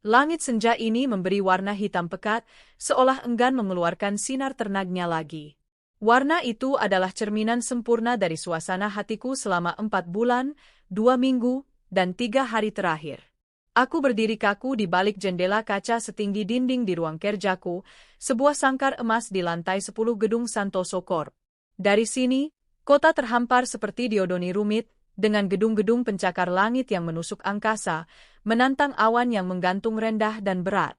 Langit senja ini memberi warna hitam pekat, seolah enggan mengeluarkan sinar ternaknya lagi. Warna itu adalah cerminan sempurna dari suasana hatiku selama 4 bulan, 2 minggu, dan 3 hari terakhir. Aku berdiri kaku di balik jendela kaca setinggi dinding di ruang kerjaku, sebuah sangkar emas di lantai 10 gedung Santoso Corp. Dari sini, kota terhampar seperti diodoni rumit, dengan gedung-gedung pencakar langit yang menusuk angkasa, menantang awan yang menggantung rendah dan berat.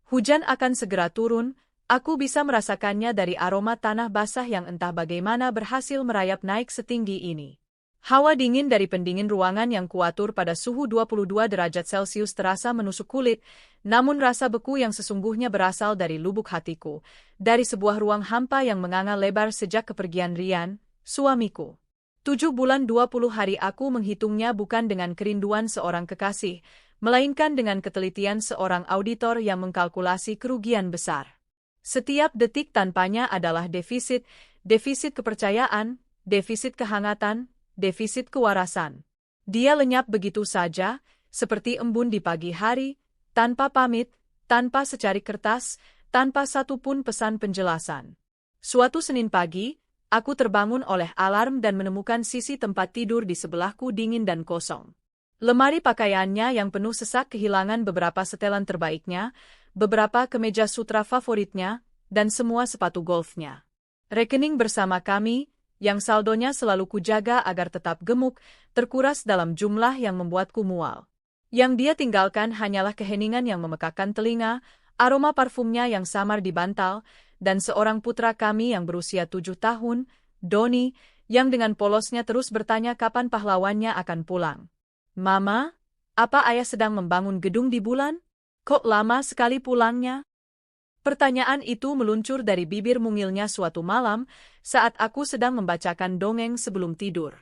Hujan akan segera turun, aku bisa merasakannya dari aroma tanah basah yang entah bagaimana berhasil merayap naik setinggi ini. Hawa dingin dari pendingin ruangan yang kuatur pada suhu 22 derajat Celcius terasa menusuk kulit, namun rasa beku yang sesungguhnya berasal dari lubuk hatiku, dari sebuah ruang hampa yang menganga lebar sejak kepergian Rian, suamiku. 7 bulan 20 hari aku menghitungnya bukan dengan kerinduan seorang kekasih, melainkan dengan ketelitian seorang auditor yang mengkalkulasi kerugian besar. Setiap detik tanpanya adalah defisit kepercayaan, defisit kehangatan, defisit kewarasan. Dia lenyap begitu saja, seperti embun di pagi hari, tanpa pamit, tanpa secari kertas, tanpa satupun pesan penjelasan. Suatu Senin pagi, aku terbangun oleh alarm dan menemukan sisi tempat tidur di sebelahku dingin dan kosong. Lemari pakaiannya yang penuh sesak kehilangan beberapa setelan terbaiknya, beberapa kemeja sutra favoritnya, dan semua sepatu golfnya. Rekening bersama kami, yang saldonya selalu kujaga agar tetap gemuk, terkuras dalam jumlah yang membuatku mual. Yang dia tinggalkan hanyalah keheningan yang memekakkan telinga, aroma parfumnya yang samar di bantal, dan seorang putra kami yang berusia 7 tahun, Doni, yang dengan polosnya terus bertanya kapan pahlawannya akan pulang. Mama, apa ayah sedang membangun gedung di bulan? Kok lama sekali pulangnya? Pertanyaan itu meluncur dari bibir mungilnya suatu malam saat aku sedang membacakan dongeng sebelum tidur.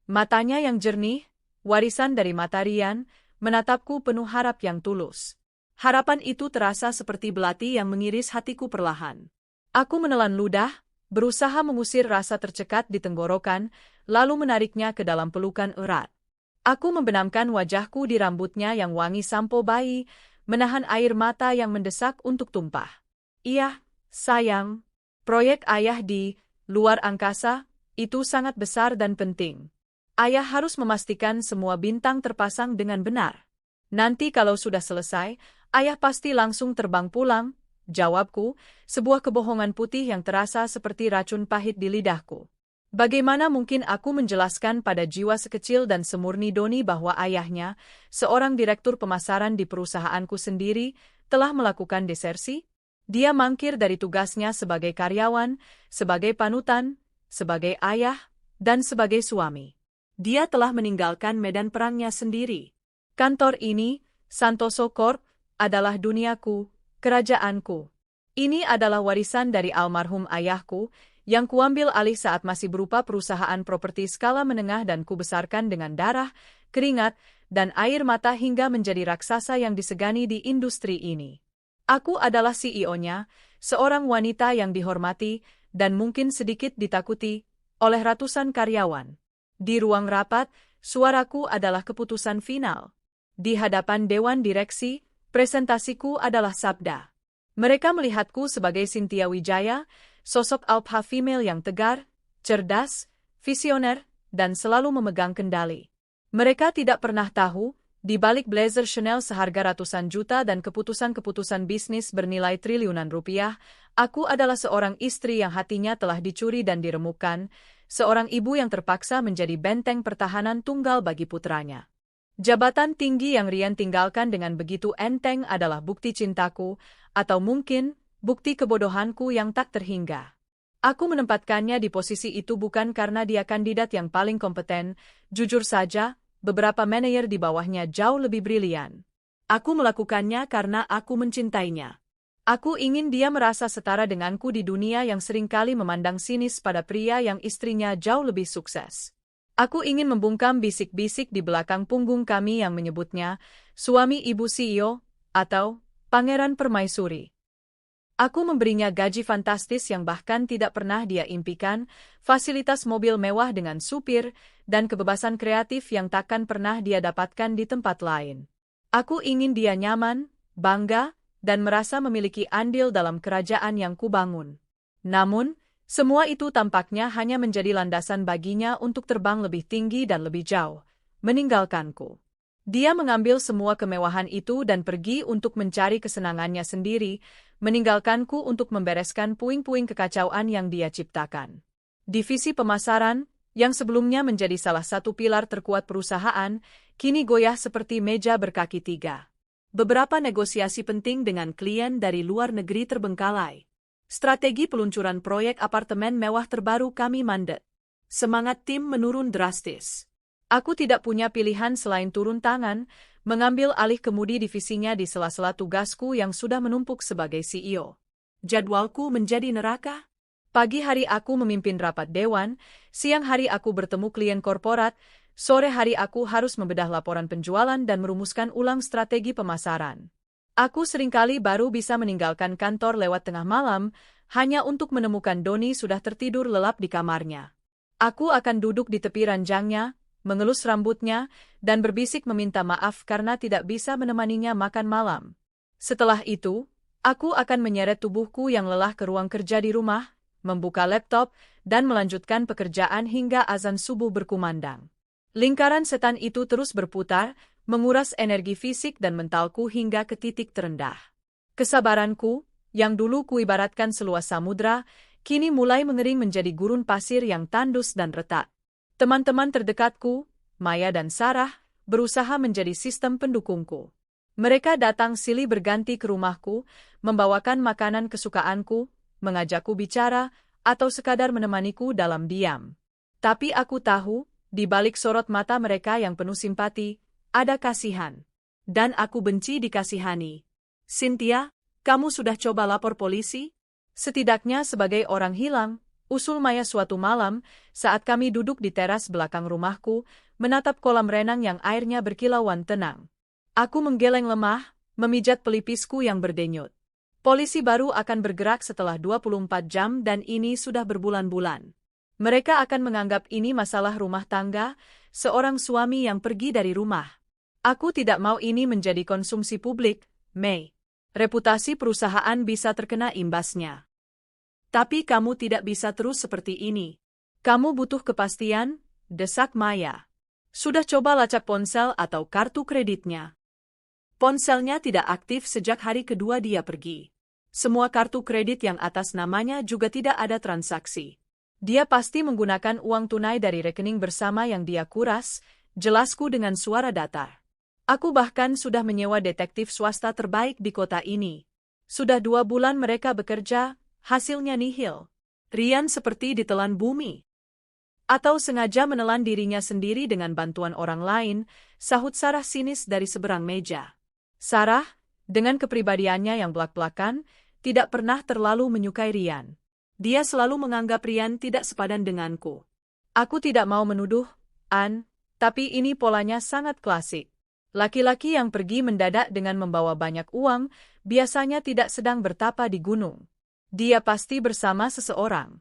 Matanya yang jernih, warisan dari mata Rian, menatapku penuh harap yang tulus. Harapan itu terasa seperti belati yang mengiris hatiku perlahan. Aku menelan ludah, berusaha mengusir rasa tercekat di tenggorokan, lalu menariknya ke dalam pelukan erat. Aku membenamkan wajahku di rambutnya yang wangi sampo bayi, menahan air mata yang mendesak untuk tumpah. Iya, sayang. Proyek ayah di luar angkasa itu sangat besar dan penting. Ayah harus memastikan semua bintang terpasang dengan benar. Nanti kalau sudah selesai, ayah pasti langsung terbang pulang, jawabku, sebuah kebohongan putih yang terasa seperti racun pahit di lidahku. Bagaimana mungkin aku menjelaskan pada jiwa sekecil dan semurni Doni bahwa ayahnya, seorang direktur pemasaran di perusahaanku sendiri, telah melakukan desersi? Dia mangkir dari tugasnya sebagai karyawan, sebagai panutan, sebagai ayah, dan sebagai suami. Dia telah meninggalkan medan perangnya sendiri. Kantor ini, Santoso Corp, adalah duniaku, kerajaanku. Ini adalah warisan dari almarhum ayahku, yang kuambil alih saat masih berupa perusahaan properti skala menengah dan kubesarkan dengan darah, keringat, dan air mata hingga menjadi raksasa yang disegani di industri ini. Aku adalah CEO-nya, seorang wanita yang dihormati, dan mungkin sedikit ditakuti, oleh ratusan karyawan. Di ruang rapat, suaraku adalah keputusan final. Di hadapan Dewan Direksi, presentasiku adalah sabda. Mereka melihatku sebagai Cynthia Wijaya, sosok alpha female yang tegar, cerdas, visioner, dan selalu memegang kendali. Mereka tidak pernah tahu, di balik blazer Chanel seharga ratusan juta dan keputusan-keputusan bisnis bernilai triliunan rupiah, aku adalah seorang istri yang hatinya telah dicuri dan diremukkan, seorang ibu yang terpaksa menjadi benteng pertahanan tunggal bagi putranya. Jabatan tinggi yang Rian tinggalkan dengan begitu enteng adalah bukti cintaku, atau mungkin, bukti kebodohanku yang tak terhingga. Aku menempatkannya di posisi itu bukan karena dia kandidat yang paling kompeten, jujur saja, beberapa manajer di bawahnya jauh lebih brilian. Aku melakukannya karena aku mencintainya. Aku ingin dia merasa setara denganku di dunia yang seringkali memandang sinis pada pria yang istrinya jauh lebih sukses. Aku ingin membungkam bisik-bisik di belakang punggung kami yang menyebutnya suami ibu CEO atau Pangeran Permaisuri. Aku memberinya gaji fantastis yang bahkan tidak pernah dia impikan, fasilitas mobil mewah dengan supir, dan kebebasan kreatif yang takkan pernah dia dapatkan di tempat lain. Aku ingin dia nyaman, bangga, dan merasa memiliki andil dalam kerajaan yang kubangun. Namun, semua itu tampaknya hanya menjadi landasan baginya untuk terbang lebih tinggi dan lebih jauh, meninggalkanku. Dia mengambil semua kemewahan itu dan pergi untuk mencari kesenangannya sendiri, meninggalkanku untuk membereskan puing-puing kekacauan yang dia ciptakan. Divisi pemasaran, yang sebelumnya menjadi salah satu pilar terkuat perusahaan, kini goyah seperti meja berkaki tiga. Beberapa negosiasi penting dengan klien dari luar negeri terbengkalai. Strategi peluncuran proyek apartemen mewah terbaru kami mandek. Semangat tim menurun drastis. Aku tidak punya pilihan selain turun tangan, mengambil alih kemudi divisinya di sela-sela tugasku yang sudah menumpuk sebagai CEO. Jadwalku menjadi neraka. Pagi hari aku memimpin rapat dewan, siang hari aku bertemu klien korporat, sore hari aku harus membedah laporan penjualan dan merumuskan ulang strategi pemasaran. Aku seringkali baru bisa meninggalkan kantor lewat tengah malam, hanya untuk menemukan Doni sudah tertidur lelap di kamarnya. Aku akan duduk di tepi ranjangnya, mengelus rambutnya, dan berbisik meminta maaf karena tidak bisa menemaninya makan malam. Setelah itu, aku akan menyeret tubuhku yang lelah ke ruang kerja di rumah, membuka laptop, dan melanjutkan pekerjaan hingga azan subuh berkumandang. Lingkaran setan itu terus berputar, menguras energi fisik dan mentalku hingga ke titik terendah. Kesabaranku, yang dulu kuibaratkan seluas samudra, kini mulai mengering menjadi gurun pasir yang tandus dan retak. Teman-teman terdekatku, Maya dan Sarah, berusaha menjadi sistem pendukungku. Mereka datang silih berganti ke rumahku, membawakan makanan kesukaanku, mengajakku bicara, atau sekadar menemaniku dalam diam. Tapi aku tahu, di balik sorot mata mereka yang penuh simpati, ada kasihan. Dan aku benci dikasihani. Cynthia, kamu sudah coba lapor polisi? Setidaknya sebagai orang hilang, usul Maya suatu malam, saat kami duduk di teras belakang rumahku, menatap kolam renang yang airnya berkilauan tenang. Aku menggeleng lemah, memijat pelipisku yang berdenyut. Polisi baru akan bergerak setelah 24 jam dan ini sudah berbulan-bulan. Mereka akan menganggap ini masalah rumah tangga, seorang suami yang pergi dari rumah. Aku tidak mau ini menjadi konsumsi publik, May. Reputasi perusahaan bisa terkena imbasnya. Tapi kamu tidak bisa terus seperti ini. Kamu butuh kepastian, desak Maya. Sudah coba lacak ponsel atau kartu kreditnya? Ponselnya tidak aktif sejak hari kedua dia pergi. Semua kartu kredit yang atas namanya juga tidak ada transaksi. Dia pasti menggunakan uang tunai dari rekening bersama yang dia kuras, jelasku dengan suara datar. Aku bahkan sudah menyewa detektif swasta terbaik di kota ini. Sudah 2 bulan mereka bekerja, hasilnya nihil. Rian seperti ditelan bumi. Atau sengaja menelan dirinya sendiri dengan bantuan orang lain, sahut Sarah sinis dari seberang meja. Sarah, dengan kepribadiannya yang belak-belakan, tidak pernah terlalu menyukai Rian. Dia selalu menganggap Rian tidak sepadan denganku. Aku tidak mau menuduh, Ann, tapi ini polanya sangat klasik. Laki-laki yang pergi mendadak dengan membawa banyak uang, biasanya tidak sedang bertapa di gunung. Dia pasti bersama seseorang.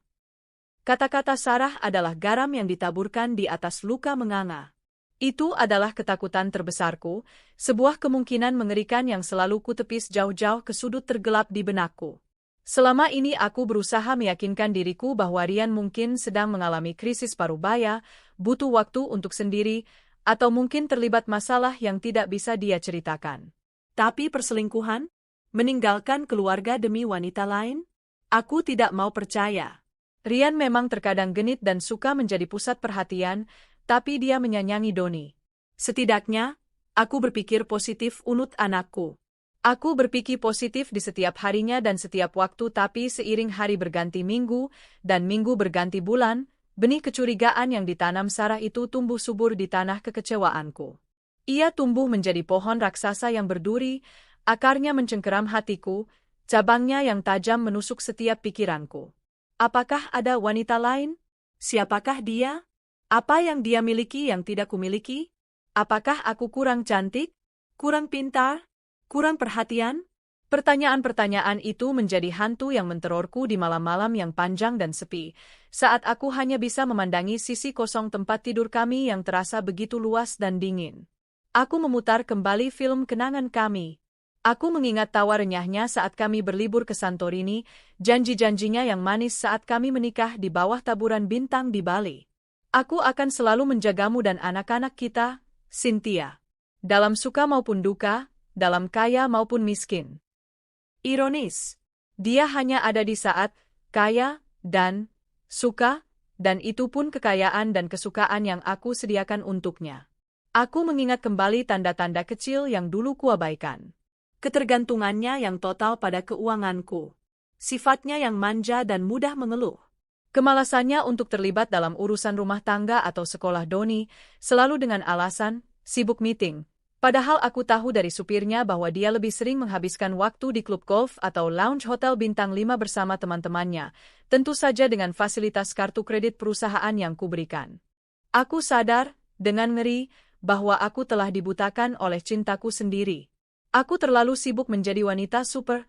Kata-kata Sarah adalah garam yang ditaburkan di atas luka menganga. Itu adalah ketakutan terbesarku, sebuah kemungkinan mengerikan yang selalu kutepis jauh-jauh ke sudut tergelap di benakku. Selama ini aku berusaha meyakinkan diriku bahwa Rian mungkin sedang mengalami krisis parubaya, butuh waktu untuk sendiri, atau mungkin terlibat masalah yang tidak bisa dia ceritakan. Tapi perselingkuhan? Meninggalkan keluarga demi wanita lain? Aku tidak mau percaya. Rian memang terkadang genit dan suka menjadi pusat perhatian, tapi dia menyayangi Doni. Setidaknya, aku berpikir positif unut anakku. Aku berpikir positif di setiap harinya dan setiap waktu, tapi seiring hari berganti minggu, dan minggu berganti bulan, benih kecurigaan yang ditanam Sarah itu tumbuh subur di tanah kekecewaanku. Ia tumbuh menjadi pohon raksasa yang berduri, akarnya mencengkeram hatiku, cabangnya yang tajam menusuk setiap pikiranku. Apakah ada wanita lain? Siapakah dia? Apa yang dia miliki yang tidak kumiliki? Apakah aku kurang cantik? Kurang pintar? Kurang perhatian? Pertanyaan-pertanyaan itu menjadi hantu yang menterorku di malam-malam yang panjang dan sepi, saat aku hanya bisa memandangi sisi kosong tempat tidur kami yang terasa begitu luas dan dingin. Aku memutar kembali film kenangan kami. Aku mengingat tawa renyahnya saat kami berlibur ke Santorini, janji-janjinya yang manis saat kami menikah di bawah taburan bintang di Bali. Aku akan selalu menjagamu dan anak-anak kita, Cynthia. Dalam suka maupun duka, dalam kaya maupun miskin. Ironis. Dia hanya ada di saat kaya dan suka, dan itu pun kekayaan dan kesukaan yang aku sediakan untuknya. Aku mengingat kembali tanda-tanda kecil yang dulu kuabaikan. Ketergantungannya yang total pada keuanganku. Sifatnya yang manja dan mudah mengeluh. Kemalasannya untuk terlibat dalam urusan rumah tangga atau sekolah Doni, selalu dengan alasan, sibuk meeting. Padahal aku tahu dari supirnya bahwa dia lebih sering menghabiskan waktu di klub golf atau lounge hotel bintang 5 bersama teman-temannya, tentu saja dengan fasilitas kartu kredit perusahaan yang kuberikan. Aku sadar, dengan ngeri, bahwa aku telah dibutakan oleh cintaku sendiri. Aku terlalu sibuk menjadi wanita super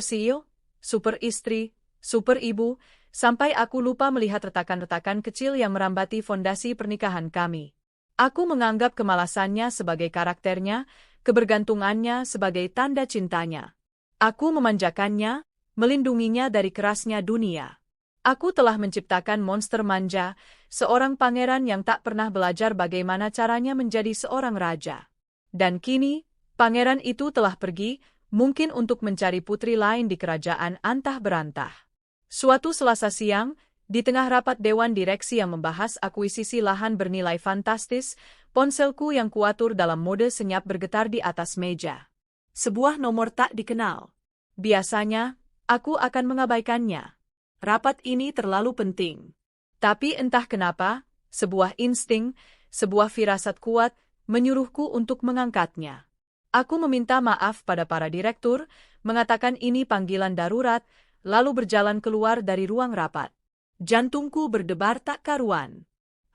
CEO, super istri, super ibu, sampai aku lupa melihat retakan-retakan kecil yang merambati fondasi pernikahan kami. Aku menganggap kemalasannya sebagai karakternya, kebergantungannya sebagai tanda cintanya. Aku memanjakannya, melindunginya dari kerasnya dunia. Aku telah menciptakan monster manja, seorang pangeran yang tak pernah belajar bagaimana caranya menjadi seorang raja. Dan kini, pangeran itu telah pergi, mungkin untuk mencari putri lain di kerajaan antah berantah. Suatu Selasa siang, di tengah rapat dewan direksi yang membahas akuisisi lahan bernilai fantastis, ponselku yang kuatur dalam mode senyap bergetar di atas meja. Sebuah nomor tak dikenal. Biasanya, aku akan mengabaikannya. Rapat ini terlalu penting. Tapi entah kenapa, sebuah insting, sebuah firasat kuat, menyuruhku untuk mengangkatnya. Aku meminta maaf pada para direktur, mengatakan ini panggilan darurat, lalu berjalan keluar dari ruang rapat. Jantungku berdebar tak karuan.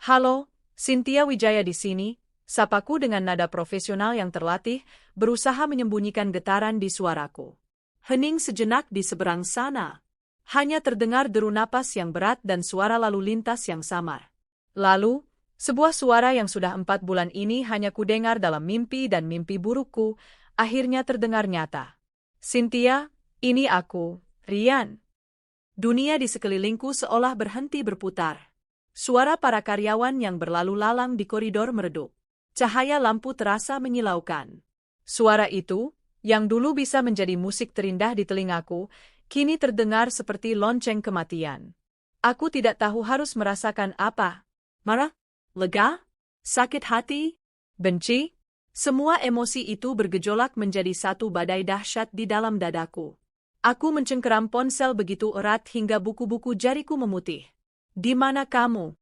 Halo, Cynthia Wijaya di sini, sapaku dengan nada profesional yang terlatih, berusaha menyembunyikan getaran di suaraku. Hening sejenak di seberang sana. Hanya terdengar deru napas yang berat dan suara lalu lintas yang samar. Lalu, sebuah suara yang sudah 4 bulan ini hanya kudengar dalam mimpi dan mimpi burukku, akhirnya terdengar nyata. Cynthia, ini aku, Rian. Dunia di sekelilingku seolah berhenti berputar. Suara para karyawan yang berlalu lalang di koridor meredup. Cahaya lampu terasa menyilaukan. Suara itu, yang dulu bisa menjadi musik terindah di telingaku, kini terdengar seperti lonceng kematian. Aku tidak tahu harus merasakan apa. Marah? Lega? Sakit hati? Benci? Semua emosi itu bergejolak menjadi satu badai dahsyat di dalam dadaku. Aku mencengkeram ponsel begitu erat hingga buku-buku jariku memutih. Di mana kamu?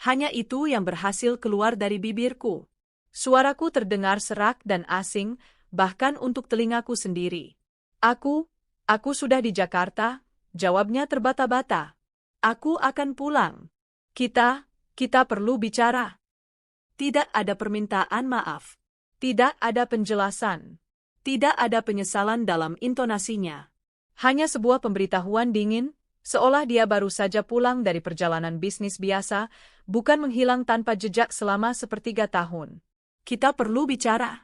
Hanya itu yang berhasil keluar dari bibirku. Suaraku terdengar serak dan asing, bahkan untuk telingaku sendiri. Aku sudah di Jakarta, jawabnya terbata-bata. Aku akan pulang. Kita perlu bicara. Tidak ada permintaan maaf. Tidak ada penjelasan. Tidak ada penyesalan dalam intonasinya. Hanya sebuah pemberitahuan dingin, seolah dia baru saja pulang dari perjalanan bisnis biasa, bukan menghilang tanpa jejak selama 1/3 tahun. Kita perlu bicara.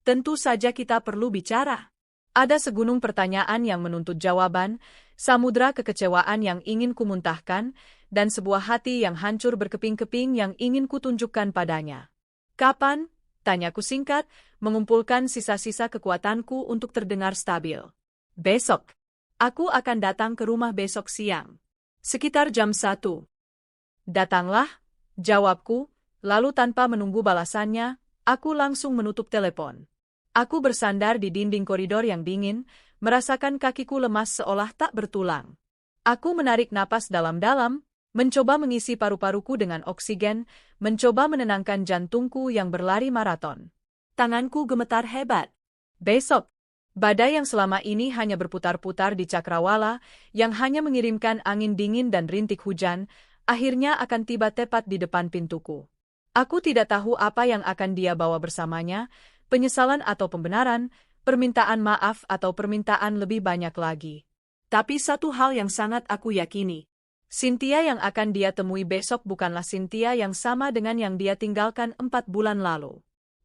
Tentu saja kita perlu bicara. Ada segunung pertanyaan yang menuntut jawaban, samudra kekecewaan yang ingin kumuntahkan, dan sebuah hati yang hancur berkeping-keping yang ingin kutunjukkan padanya. Kapan? Tanyaku singkat, mengumpulkan sisa-sisa kekuatanku untuk terdengar stabil. Besok. Aku akan datang ke rumah besok siang. Sekitar jam 1. Datanglah, jawabku, lalu tanpa menunggu balasannya, aku langsung menutup telepon. Aku bersandar di dinding koridor yang dingin, merasakan kakiku lemas seolah tak bertulang. Aku menarik napas dalam-dalam, mencoba mengisi paru-paruku dengan oksigen, mencoba menenangkan jantungku yang berlari maraton. Tanganku gemetar hebat. Besok. Badai yang selama ini hanya berputar-putar di cakrawala, yang hanya mengirimkan angin dingin dan rintik hujan, akhirnya akan tiba tepat di depan pintuku. Aku tidak tahu apa yang akan dia bawa bersamanya, penyesalan atau pembenaran, permintaan maaf atau permintaan lebih banyak lagi. Tapi satu hal yang sangat aku yakini, Cynthia yang akan dia temui besok bukanlah Cynthia yang sama dengan yang dia tinggalkan 4 bulan lalu.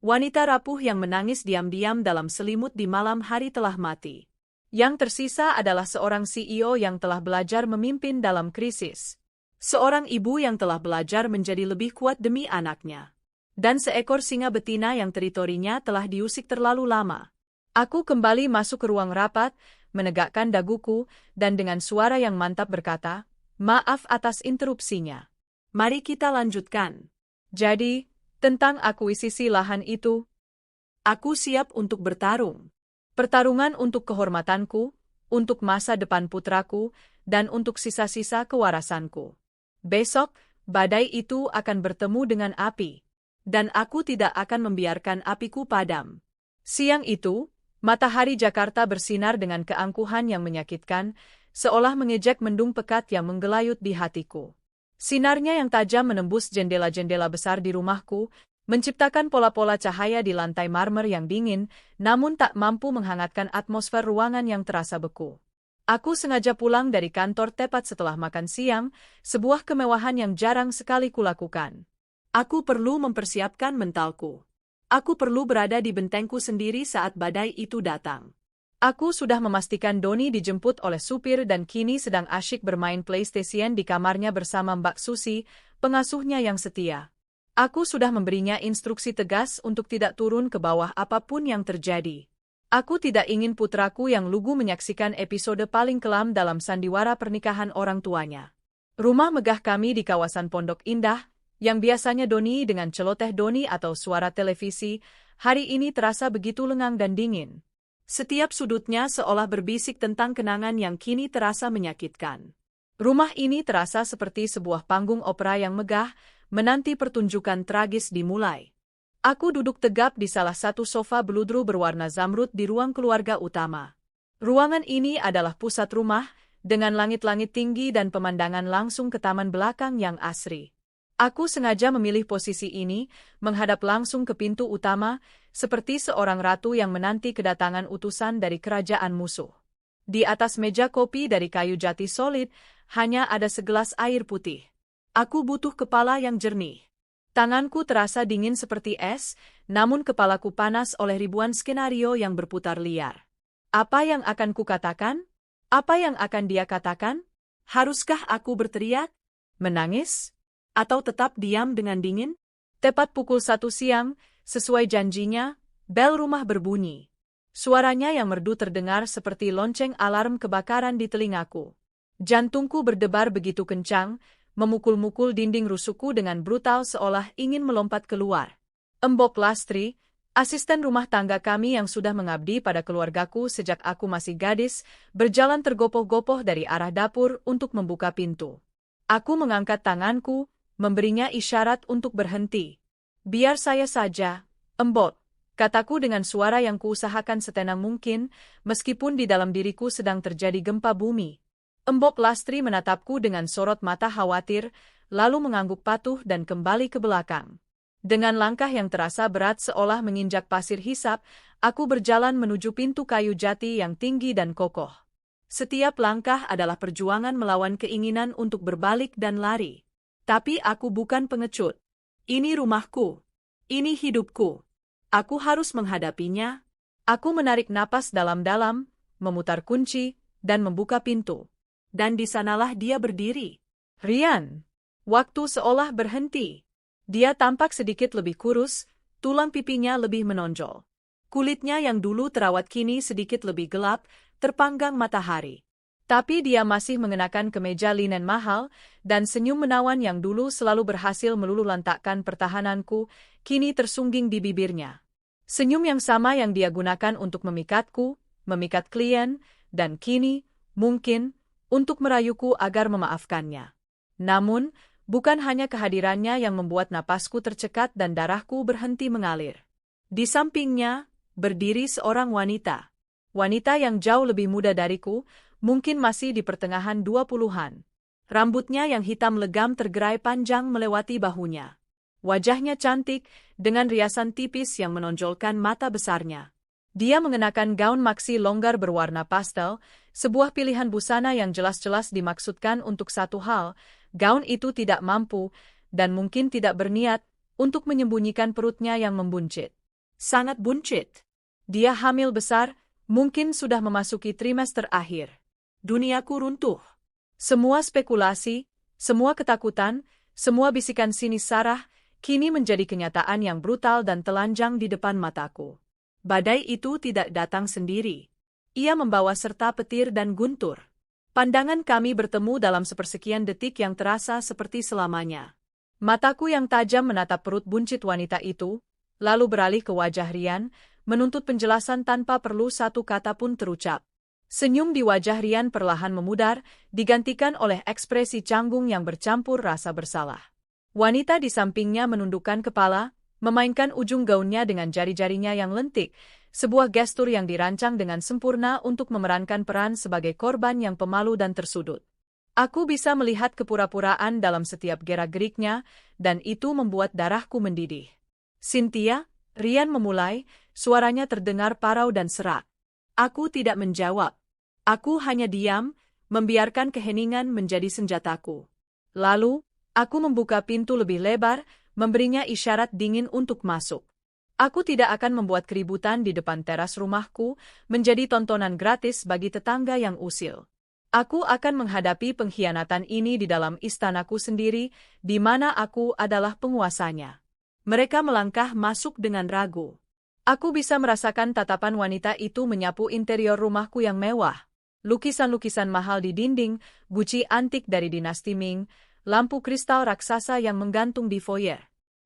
Wanita rapuh yang menangis diam-diam dalam selimut di malam hari telah mati. Yang tersisa adalah seorang CEO yang telah belajar memimpin dalam krisis. Seorang ibu yang telah belajar menjadi lebih kuat demi anaknya. Dan seekor singa betina yang teritorinya telah diusik terlalu lama. Aku kembali masuk ke ruang rapat, menegakkan daguku, dan dengan suara yang mantap berkata, "Maaf atas interupsinya. Mari kita lanjutkan. Jadi, tentang akuisisi lahan itu, aku siap untuk bertarung. Pertarungan untuk kehormatanku, untuk masa depan putraku, dan untuk sisa-sisa kewarasanku. Besok, badai itu akan bertemu dengan api, dan aku tidak akan membiarkan apiku padam." Siang itu, matahari Jakarta bersinar dengan keangkuhan yang menyakitkan, seolah mengejek mendung pekat yang menggelayut di hatiku. Sinarnya yang tajam menembus jendela-jendela besar di rumahku, menciptakan pola-pola cahaya di lantai marmer yang dingin, namun tak mampu menghangatkan atmosfer ruangan yang terasa beku. Aku sengaja pulang dari kantor tepat setelah makan siang, sebuah kemewahan yang jarang sekali kulakukan. Aku perlu mempersiapkan mentalku. Aku perlu berada di bentengku sendiri saat badai itu datang. Aku sudah memastikan Doni dijemput oleh supir dan kini sedang asyik bermain PlayStation di kamarnya bersama Mbak Susi, pengasuhnya yang setia. Aku sudah memberinya instruksi tegas untuk tidak turun ke bawah apapun yang terjadi. Aku tidak ingin putraku yang lugu menyaksikan episode paling kelam dalam sandiwara pernikahan orang tuanya. Rumah megah kami di kawasan Pondok Indah, yang biasanya Doni dengan celoteh Doni atau suara televisi, hari ini terasa begitu lengang dan dingin. Setiap sudutnya seolah berbisik tentang kenangan yang kini terasa menyakitkan. Rumah ini terasa seperti sebuah panggung opera yang megah, menanti pertunjukan tragis dimulai. Aku duduk tegap di salah satu sofa beludru berwarna zamrud di ruang keluarga utama. Ruangan ini adalah pusat rumah, dengan langit-langit tinggi dan pemandangan langsung ke taman belakang yang asri. Aku sengaja memilih posisi ini, menghadap langsung ke pintu utama, seperti seorang ratu yang menanti kedatangan utusan dari kerajaan musuh. Di atas meja kopi dari kayu jati solid, hanya ada segelas air putih. Aku butuh kepala yang jernih. Tanganku terasa dingin seperti es, namun kepalaku panas oleh ribuan skenario yang berputar liar. Apa yang akan kukatakan? Apa yang akan dia katakan? Haruskah aku berteriak? Menangis? Atau tetap diam dengan dingin? Tepat pukul 1 siang, sesuai janjinya, bel rumah berbunyi. Suaranya yang merdu terdengar seperti lonceng alarm kebakaran di telingaku. Jantungku berdebar begitu kencang, memukul-mukul dinding rusukku dengan brutal seolah ingin melompat keluar. Embok Lastri, asisten rumah tangga kami yang sudah mengabdi pada keluargaku sejak aku masih gadis, berjalan tergopoh-gopoh dari arah dapur untuk membuka pintu. Aku mengangkat tanganku, memberinya isyarat untuk berhenti. "Biar saya saja, Embok," kataku dengan suara yang kuusahakan setenang mungkin, meskipun di dalam diriku sedang terjadi gempa bumi. Embok Lastri menatapku dengan sorot mata khawatir, lalu mengangguk patuh dan kembali ke belakang. Dengan langkah yang terasa berat seolah menginjak pasir hisap, aku berjalan menuju pintu kayu jati yang tinggi dan kokoh. Setiap langkah adalah perjuangan melawan keinginan untuk berbalik dan lari. Tapi aku bukan pengecut. Ini rumahku. Ini hidupku. Aku harus menghadapinya. Aku menarik napas dalam-dalam, memutar kunci, dan membuka pintu. Dan di sanalah dia berdiri. Rian. Waktu seolah berhenti. Dia tampak sedikit lebih kurus, tulang pipinya lebih menonjol. Kulitnya yang dulu terawat kini sedikit lebih gelap, terpanggang matahari. Tapi dia masih mengenakan kemeja linen mahal, dan senyum menawan yang dulu selalu berhasil meluluhlantakkan pertahananku, kini tersungging di bibirnya. Senyum yang sama yang dia gunakan untuk memikatku, memikat klien, dan kini, mungkin, untuk merayuku agar memaafkannya. Namun, bukan hanya kehadirannya yang membuat napasku tercekat dan darahku berhenti mengalir. Di sampingnya, berdiri seorang wanita. Wanita yang jauh lebih muda dariku, mungkin masih di pertengahan 20-an. Rambutnya yang hitam legam tergerai panjang melewati bahunya. Wajahnya cantik, dengan riasan tipis yang menonjolkan mata besarnya. Dia mengenakan gaun maksi longgar berwarna pastel, sebuah pilihan busana yang jelas-jelas dimaksudkan untuk satu hal, gaun itu tidak mampu, dan mungkin tidak berniat, untuk menyembunyikan perutnya yang membuncit. Sangat buncit. Dia hamil besar, mungkin sudah memasuki trimester akhir. Duniaku runtuh. Semua spekulasi, semua ketakutan, semua bisikan sinis Sarah, kini menjadi kenyataan yang brutal dan telanjang di depan mataku. Badai itu tidak datang sendiri. Ia membawa serta petir dan guntur. Pandangan kami bertemu dalam sepersekian detik yang terasa seperti selamanya. Mataku yang tajam menatap perut buncit wanita itu, lalu beralih ke wajah Rian, menuntut penjelasan tanpa perlu satu kata pun terucap. Senyum di wajah Rian perlahan memudar, digantikan oleh ekspresi canggung yang bercampur rasa bersalah. Wanita di sampingnya menundukkan kepala, memainkan ujung gaunnya dengan jari-jarinya yang lentik, sebuah gestur yang dirancang dengan sempurna untuk memerankan peran sebagai korban yang pemalu dan tersudut. Aku bisa melihat kepura-puraan dalam setiap gerak-geriknya, dan itu membuat darahku mendidih. Cynthia, Rian memulai, suaranya terdengar parau dan serak. Aku tidak menjawab. Aku hanya diam, membiarkan keheningan menjadi senjataku. Lalu, aku membuka pintu lebih lebar, memberinya isyarat dingin untuk masuk. Aku tidak akan membuat keributan di depan teras rumahku, menjadi tontonan gratis bagi tetangga yang usil. Aku akan menghadapi pengkhianatan ini di dalam istanaku sendiri, di mana aku adalah penguasanya. Mereka melangkah masuk dengan ragu. Aku bisa merasakan tatapan wanita itu menyapu interior rumahku yang mewah. Lukisan-lukisan mahal di dinding, guci antik dari dinasti Ming, lampu kristal raksasa yang menggantung di foyer.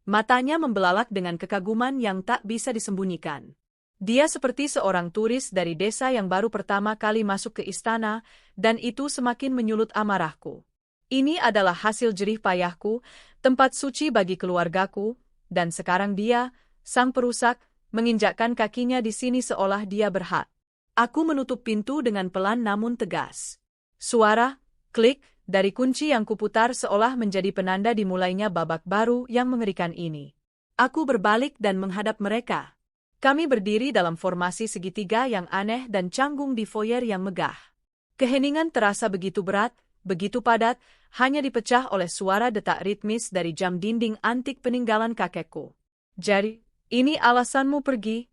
Matanya membelalak dengan kekaguman yang tak bisa disembunyikan. Dia seperti seorang turis dari desa yang baru pertama kali masuk ke istana, dan itu semakin menyulut amarahku. Ini adalah hasil jerih payahku, tempat suci bagi keluargaku, dan sekarang dia, sang perusak, menginjakkan kakinya di sini seolah dia berhak. Aku menutup pintu dengan pelan namun tegas. Suara, klik, dari kunci yang kuputar seolah menjadi penanda dimulainya babak baru yang mengerikan ini. Aku berbalik dan menghadap mereka. Kami berdiri dalam formasi segitiga yang aneh dan canggung di foyer yang megah. Keheningan terasa begitu berat, begitu padat, hanya dipecah oleh suara detak ritmis dari jam dinding antik peninggalan kakekku. Jadi, ini alasanmu pergi?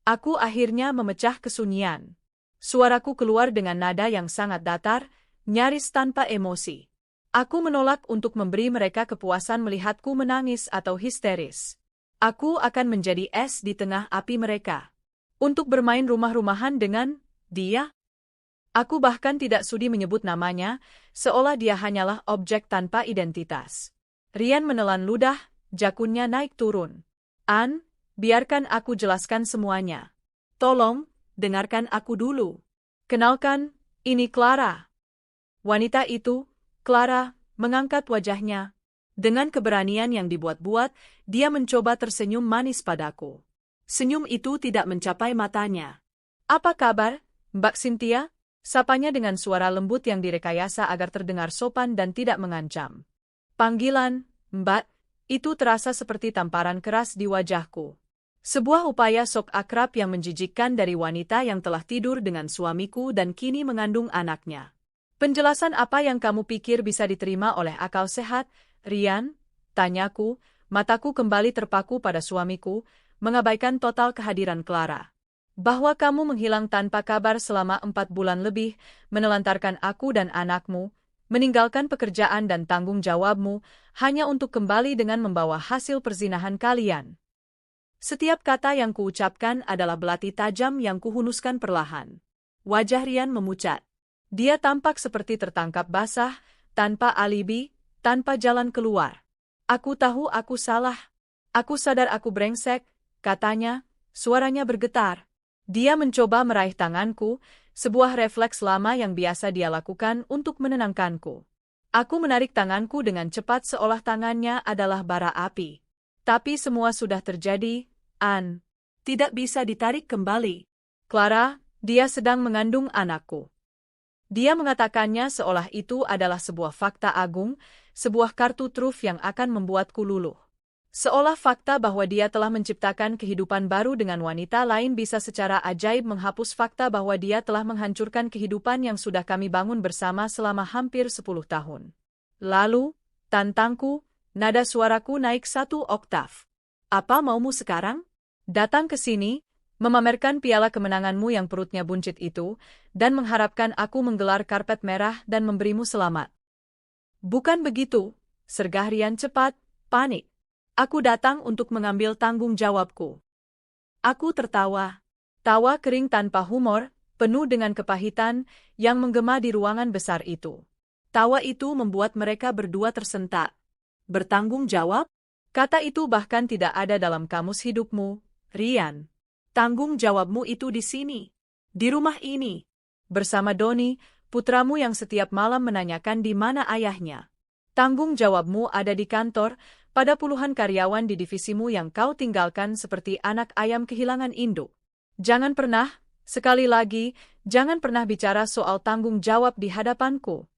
Aku akhirnya memecah kesunyian. Suaraku keluar dengan nada yang sangat datar, nyaris tanpa emosi. Aku menolak untuk memberi mereka kepuasan melihatku menangis atau histeris. Aku akan menjadi es di tengah api mereka. Untuk bermain rumah-rumahan dengan dia? Aku bahkan tidak sudi menyebut namanya, seolah dia hanyalah objek tanpa identitas. Rian menelan ludah, jakunnya naik turun. An, biarkan aku jelaskan semuanya. Tolong, dengarkan aku dulu. Kenalkan, ini Clara. Wanita itu, Clara, mengangkat wajahnya. Dengan keberanian yang dibuat-buat, dia mencoba tersenyum manis padaku. Senyum itu tidak mencapai matanya. Apa kabar, Mbak Cynthia? Sapanya dengan suara lembut yang direkayasa agar terdengar sopan dan tidak mengancam. Panggilan, Mbak, itu terasa seperti tamparan keras di wajahku. Sebuah upaya sok akrab yang menjijikkan dari wanita yang telah tidur dengan suamiku dan kini mengandung anaknya. Penjelasan apa yang kamu pikir bisa diterima oleh akal sehat, Rian? Tanyaku, mataku kembali terpaku pada suamiku, mengabaikan total kehadiran Clara. Bahwa kamu menghilang tanpa kabar selama 4 bulan lebih, menelantarkan aku dan anakmu, meninggalkan pekerjaan dan tanggung jawabmu, hanya untuk kembali dengan membawa hasil perzinahan kalian. Setiap kata yang kuucapkan adalah belati tajam yang kuhunuskan perlahan. Wajah Rian memucat. Dia tampak seperti tertangkap basah, tanpa alibi, tanpa jalan keluar. Aku tahu aku salah. Aku sadar aku brengsek, katanya, suaranya bergetar. Dia mencoba meraih tanganku, sebuah refleks lama yang biasa dia lakukan untuk menenangkanku. Aku menarik tanganku dengan cepat seolah tangannya adalah bara api. Tapi semua sudah terjadi, An. Tidak bisa ditarik kembali. Clara, dia sedang mengandung anakku. Dia mengatakannya seolah itu adalah sebuah fakta agung, sebuah kartu truf yang akan membuatku luluh. Seolah fakta bahwa dia telah menciptakan kehidupan baru dengan wanita lain bisa secara ajaib menghapus fakta bahwa dia telah menghancurkan kehidupan yang sudah kami bangun bersama selama hampir 10 tahun. Lalu, tantangku, nada suaraku naik 1 oktav. Apa maumu sekarang? Datang ke sini, memamerkan piala kemenanganmu yang perutnya buncit itu, dan mengharapkan aku menggelar karpet merah dan memberimu selamat. Bukan begitu, sergah Rian cepat, panik. Aku datang untuk mengambil tanggung jawabku. Aku tertawa. Tawa kering tanpa humor, penuh dengan kepahitan, yang menggema di ruangan besar itu. Tawa itu membuat mereka berdua tersentak. Bertanggung jawab? Kata itu bahkan tidak ada dalam kamus hidupmu, Rian. Tanggung jawabmu itu di sini. Di rumah ini. Bersama Doni, putramu yang setiap malam menanyakan di mana ayahnya. Tanggung jawabmu ada di kantor, pada puluhan karyawan di divisimu yang kau tinggalkan seperti anak ayam kehilangan induk. Jangan pernah, sekali lagi, jangan pernah bicara soal tanggung jawab di hadapanku.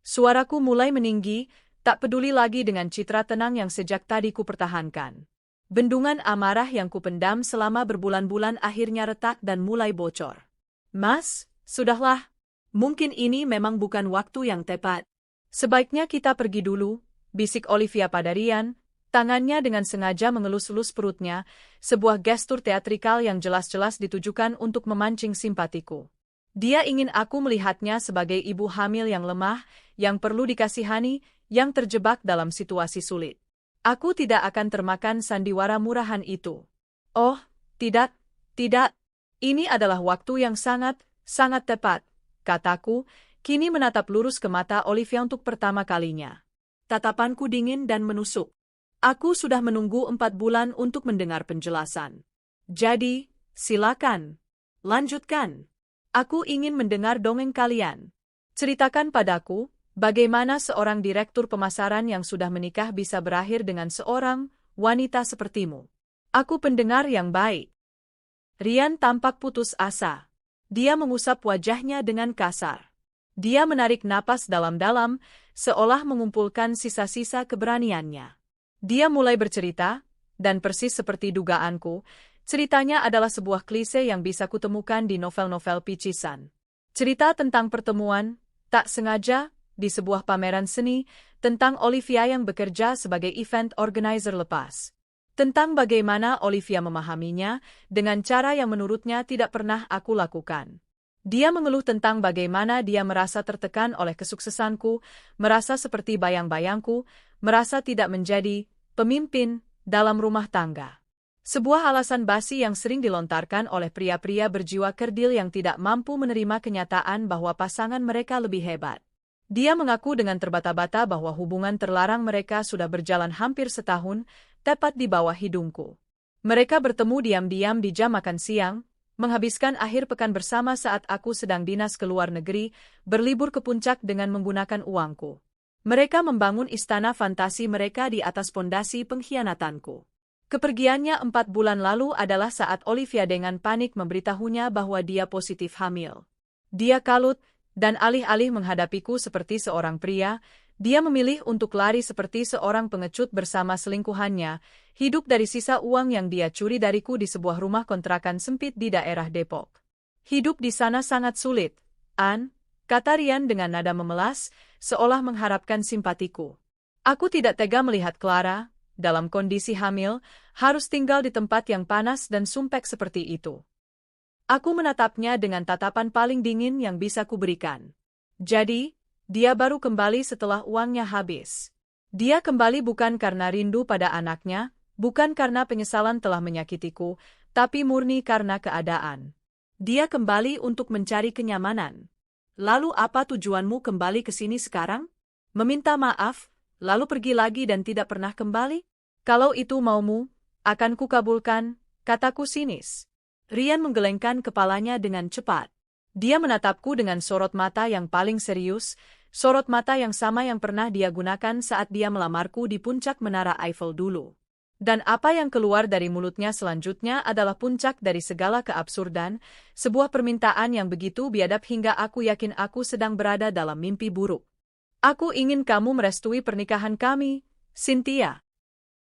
Suaraku mulai meninggi, tak peduli lagi dengan citra tenang yang sejak tadi ku pertahankan. Bendungan amarah yang kupendam selama berbulan-bulan akhirnya retak dan mulai bocor. Mas, sudahlah. Mungkin ini memang bukan waktu yang tepat. Sebaiknya kita pergi dulu, bisik Olivia pada Rian, tangannya dengan sengaja mengelus-elus perutnya, sebuah gestur teatrikal yang jelas-jelas ditujukan untuk memancing simpatiku. Dia ingin aku melihatnya sebagai ibu hamil yang lemah, yang perlu dikasihani, yang terjebak dalam situasi sulit. Aku tidak akan termakan sandiwara murahan itu. Oh, tidak, tidak. Ini adalah waktu yang sangat, sangat tepat, kataku, kini menatap lurus ke mata Olivia untuk pertama kalinya. Tatapanku dingin dan menusuk. Aku sudah menunggu 4 bulan untuk mendengar penjelasan. Jadi, silakan. Lanjutkan. Aku ingin mendengar dongeng kalian. Ceritakan padaku, bagaimana seorang direktur pemasaran yang sudah menikah bisa berakhir dengan seorang wanita sepertimu. Aku pendengar yang baik. Rian tampak putus asa. Dia mengusap wajahnya dengan kasar. Dia menarik napas dalam-dalam, seolah mengumpulkan sisa-sisa keberaniannya. Dia mulai bercerita, dan persis seperti dugaanku, ceritanya adalah sebuah klise yang bisa kutemukan di novel-novel picisan. Cerita tentang pertemuan, tak sengaja, di sebuah pameran seni, tentang Olivia yang bekerja sebagai event organizer lepas. Tentang bagaimana Olivia memahaminya, dengan cara yang menurutnya tidak pernah aku lakukan. Dia mengeluh tentang bagaimana dia merasa tertekan oleh kesuksesanku, merasa seperti bayang-bayangku, merasa tidak menjadi pemimpin dalam rumah tangga. Sebuah alasan basi yang sering dilontarkan oleh pria-pria berjiwa kerdil yang tidak mampu menerima kenyataan bahwa pasangan mereka lebih hebat. Dia mengaku dengan terbata-bata bahwa hubungan terlarang mereka sudah berjalan hampir setahun, tepat di bawah hidungku. Mereka bertemu diam-diam di jam makan siang, menghabiskan akhir pekan bersama saat aku sedang dinas ke luar negeri, berlibur ke puncak dengan menggunakan uangku. Mereka membangun istana fantasi mereka di atas pondasi pengkhianatanku. Kepergiannya 4 bulan lalu adalah saat Olivia dengan panik memberitahunya bahwa dia positif hamil. Dia kalut, dan alih-alih menghadapiku seperti seorang pria, dia memilih untuk lari seperti seorang pengecut bersama selingkuhannya, hidup dari sisa uang yang dia curi dariku di sebuah rumah kontrakan sempit di daerah Depok. Hidup di sana sangat sulit, An, kata Rian dengan nada memelas, seolah mengharapkan simpatiku. Aku tidak tega melihat Clara, dalam kondisi hamil, harus tinggal di tempat yang panas dan sumpek seperti itu. Aku menatapnya dengan tatapan paling dingin yang bisa kuberikan. Jadi, dia baru kembali setelah uangnya habis. Dia kembali bukan karena rindu pada anaknya, bukan karena penyesalan telah menyakitiku, tapi murni karena keadaan. Dia kembali untuk mencari kenyamanan. Lalu apa tujuanmu kembali ke sini sekarang? Meminta maaf, lalu pergi lagi dan tidak pernah kembali? Kalau itu maumu, akan kukabulkan, kataku sinis. Rian menggelengkan kepalanya dengan cepat. Dia menatapku dengan sorot mata yang paling serius, sorot mata yang sama yang pernah dia gunakan saat dia melamarku di puncak Menara Eiffel dulu. Dan apa yang keluar dari mulutnya selanjutnya adalah puncak dari segala keabsurdan, sebuah permintaan yang begitu biadab hingga aku yakin aku sedang berada dalam mimpi buruk. Aku ingin kamu merestui pernikahan kami, Cynthia.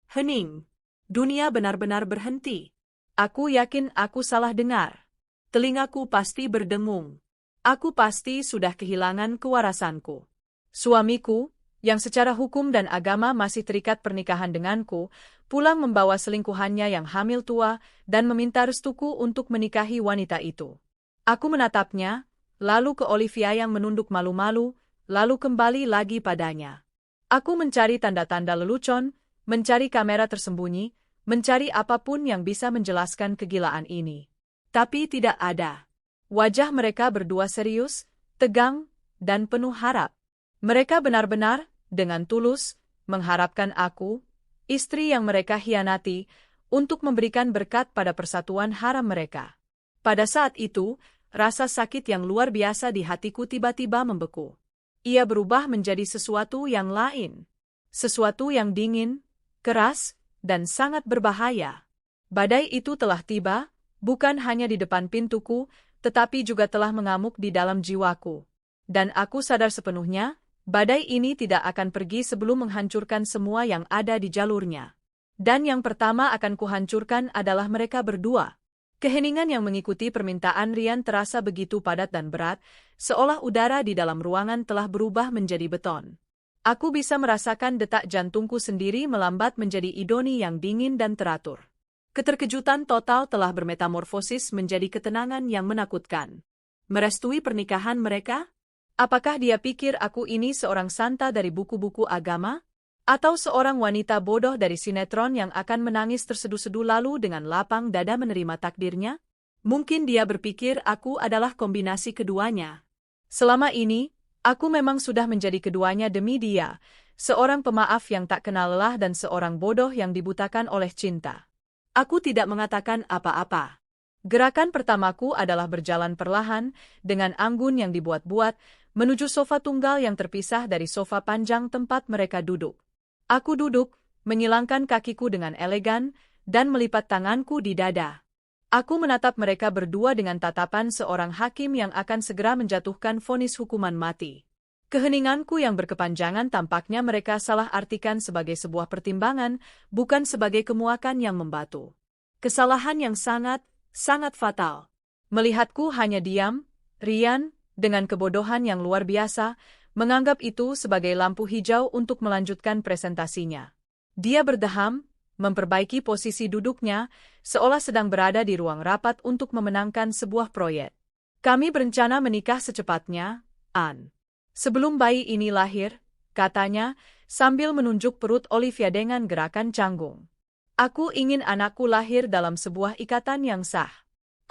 Hening. Dunia benar-benar berhenti. Aku yakin aku salah dengar. Telingaku pasti berdengung. Aku pasti sudah kehilangan kewarasanku. Suamiku, yang secara hukum dan agama masih terikat pernikahan denganku, pulang membawa selingkuhannya yang hamil tua dan meminta restuku untuk menikahi wanita itu. Aku menatapnya, lalu ke Olivia yang menunduk malu-malu, lalu kembali lagi padanya. Aku mencari tanda-tanda lelucon, mencari kamera tersembunyi, mencari apapun yang bisa menjelaskan kegilaan ini. Tapi tidak ada. Wajah mereka berdua serius, tegang, dan penuh harap. Mereka benar-benar, dengan tulus, mengharapkan aku, istri yang mereka hianati, untuk memberikan berkat pada persatuan haram mereka. Pada saat itu, rasa sakit yang luar biasa di hatiku tiba-tiba membeku. Ia berubah menjadi sesuatu yang lain. Sesuatu yang dingin, keras, dan sangat berbahaya. Badai itu telah tiba, bukan hanya di depan pintuku, tetapi juga telah mengamuk di dalam jiwaku. Dan aku sadar sepenuhnya, badai ini tidak akan pergi sebelum menghancurkan semua yang ada di jalurnya. Dan yang pertama akan kuhancurkan adalah mereka berdua. Keheningan yang mengikuti permintaan Rian terasa begitu padat dan berat, seolah udara di dalam ruangan telah berubah menjadi beton. Aku bisa merasakan detak jantungku sendiri melambat menjadi idoni yang dingin dan teratur. Keterkejutan total telah bermetamorfosis menjadi ketenangan yang menakutkan. Merestui pernikahan mereka? Apakah dia pikir aku ini seorang santa dari buku-buku agama? Atau seorang wanita bodoh dari sinetron yang akan menangis terseduh-seduh lalu dengan lapang dada menerima takdirnya? Mungkin dia berpikir aku adalah kombinasi keduanya. Selama ini, aku memang sudah menjadi keduanya demi dia, seorang pemaaf yang tak kenal lelah dan seorang bodoh yang dibutakan oleh cinta. Aku tidak mengatakan apa-apa. Gerakan pertamaku adalah berjalan perlahan, dengan anggun yang dibuat-buat, menuju sofa tunggal yang terpisah dari sofa panjang tempat mereka duduk. Aku duduk, menyilangkan kakiku dengan elegan, dan melipat tanganku di dada. Aku menatap mereka berdua dengan tatapan seorang hakim yang akan segera menjatuhkan vonis hukuman mati. Keheninganku yang berkepanjangan tampaknya mereka salah artikan sebagai sebuah pertimbangan, bukan sebagai kemuakan yang membatu. Kesalahan yang sangat, sangat fatal. Melihatku hanya diam, Rian, dengan kebodohan yang luar biasa, menganggap itu sebagai lampu hijau untuk melanjutkan presentasinya. Dia berdeham, memperbaiki posisi duduknya, seolah sedang berada di ruang rapat untuk memenangkan sebuah proyek. Kami berencana menikah secepatnya, Anne. Sebelum bayi ini lahir, katanya, sambil menunjuk perut Olivia dengan gerakan canggung. Aku ingin anakku lahir dalam sebuah ikatan yang sah.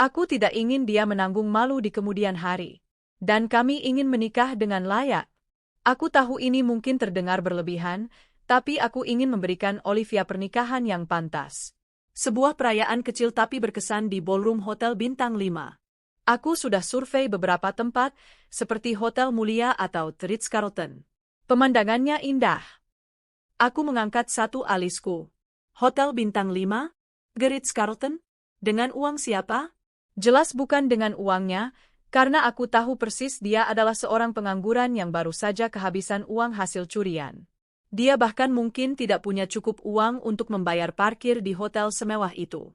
Aku tidak ingin dia menanggung malu di kemudian hari. Dan kami ingin menikah dengan layak. Aku tahu ini mungkin terdengar berlebihan, tapi aku ingin memberikan Olivia pernikahan yang pantas. Sebuah perayaan kecil tapi berkesan di ballroom Hotel Bintang 5. Aku sudah survei beberapa tempat, seperti Hotel Mulia atau The Ritz-Carlton. Pemandangannya indah. Aku mengangkat satu alisku. Hotel Bintang 5? The Ritz-Carlton? Dengan uang siapa? Jelas bukan dengan uangnya, karena aku tahu persis dia adalah seorang pengangguran yang baru saja kehabisan uang hasil curian. Dia bahkan mungkin tidak punya cukup uang untuk membayar parkir di hotel semewah itu.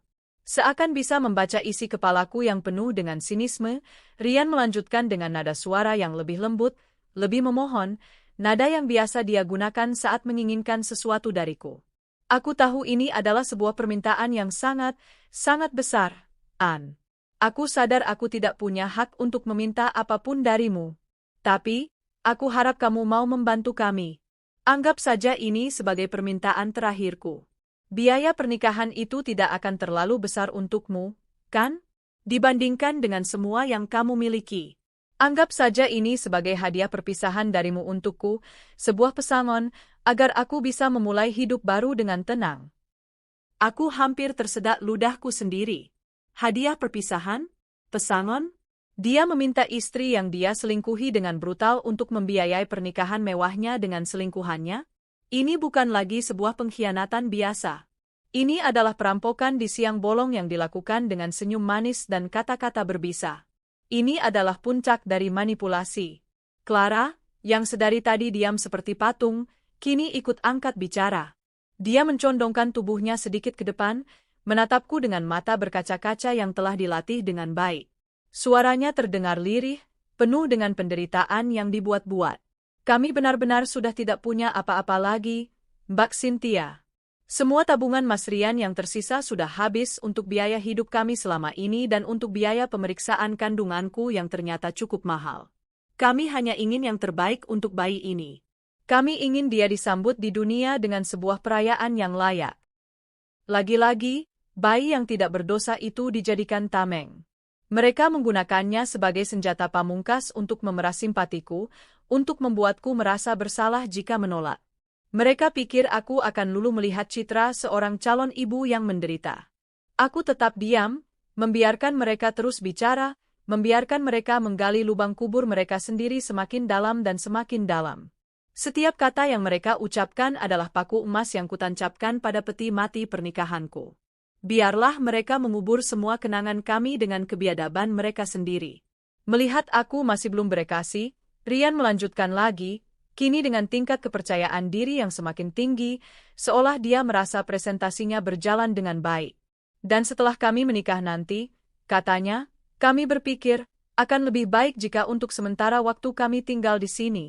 Seakan bisa membaca isi kepalaku yang penuh dengan sinisme, Rian melanjutkan dengan nada suara yang lebih lembut, lebih memohon, nada yang biasa dia gunakan saat menginginkan sesuatu dariku. Aku tahu ini adalah sebuah permintaan yang sangat, sangat besar, Anne. Aku sadar aku tidak punya hak untuk meminta apapun darimu. Tapi, aku harap kamu mau membantu kami. Anggap saja ini sebagai permintaan terakhirku. Biaya pernikahan itu tidak akan terlalu besar untukmu, kan? Dibandingkan dengan semua yang kamu miliki. Anggap saja ini sebagai hadiah perpisahan darimu untukku, sebuah pesangon, agar aku bisa memulai hidup baru dengan tenang. Aku hampir tersedak ludahku sendiri. Hadiah perpisahan? Pesangon? Dia meminta istri yang dia selingkuhi dengan brutal untuk membiayai pernikahan mewahnya dengan selingkuhannya? Ini bukan lagi sebuah pengkhianatan biasa. Ini adalah perampokan di siang bolong yang dilakukan dengan senyum manis dan kata-kata berbisa. Ini adalah puncak dari manipulasi. Clara, yang sedari tadi diam seperti patung, kini ikut angkat bicara. Dia mencondongkan tubuhnya sedikit ke depan, menatapku dengan mata berkaca-kaca yang telah dilatih dengan baik. Suaranya terdengar lirih, penuh dengan penderitaan yang dibuat-buat. Kami benar-benar sudah tidak punya apa-apa lagi, Mbak Cynthia. Semua tabungan Mas Rian yang tersisa sudah habis untuk biaya hidup kami selama ini dan untuk biaya pemeriksaan kandunganku yang ternyata cukup mahal. Kami hanya ingin yang terbaik untuk bayi ini. Kami ingin dia disambut di dunia dengan sebuah perayaan yang layak. Lagi-lagi, bayi yang tidak berdosa itu dijadikan tameng. Mereka menggunakannya sebagai senjata pamungkas untuk memeras simpatiku, untuk membuatku merasa bersalah jika menolak. Mereka pikir aku akan lulu melihat citra seorang calon ibu yang menderita. Aku tetap diam, membiarkan mereka terus bicara, membiarkan mereka menggali lubang kubur mereka sendiri semakin dalam dan semakin dalam. Setiap kata yang mereka ucapkan adalah paku emas yang kutancapkan pada peti mati pernikahanku. Biarlah mereka mengubur semua kenangan kami dengan kebiadaban mereka sendiri. Melihat aku masih belum bereaksi, Rian melanjutkan lagi, kini dengan tingkat kepercayaan diri yang semakin tinggi, seolah dia merasa presentasinya berjalan dengan baik. Dan setelah kami menikah nanti, katanya, kami berpikir, akan lebih baik jika untuk sementara waktu kami tinggal di sini.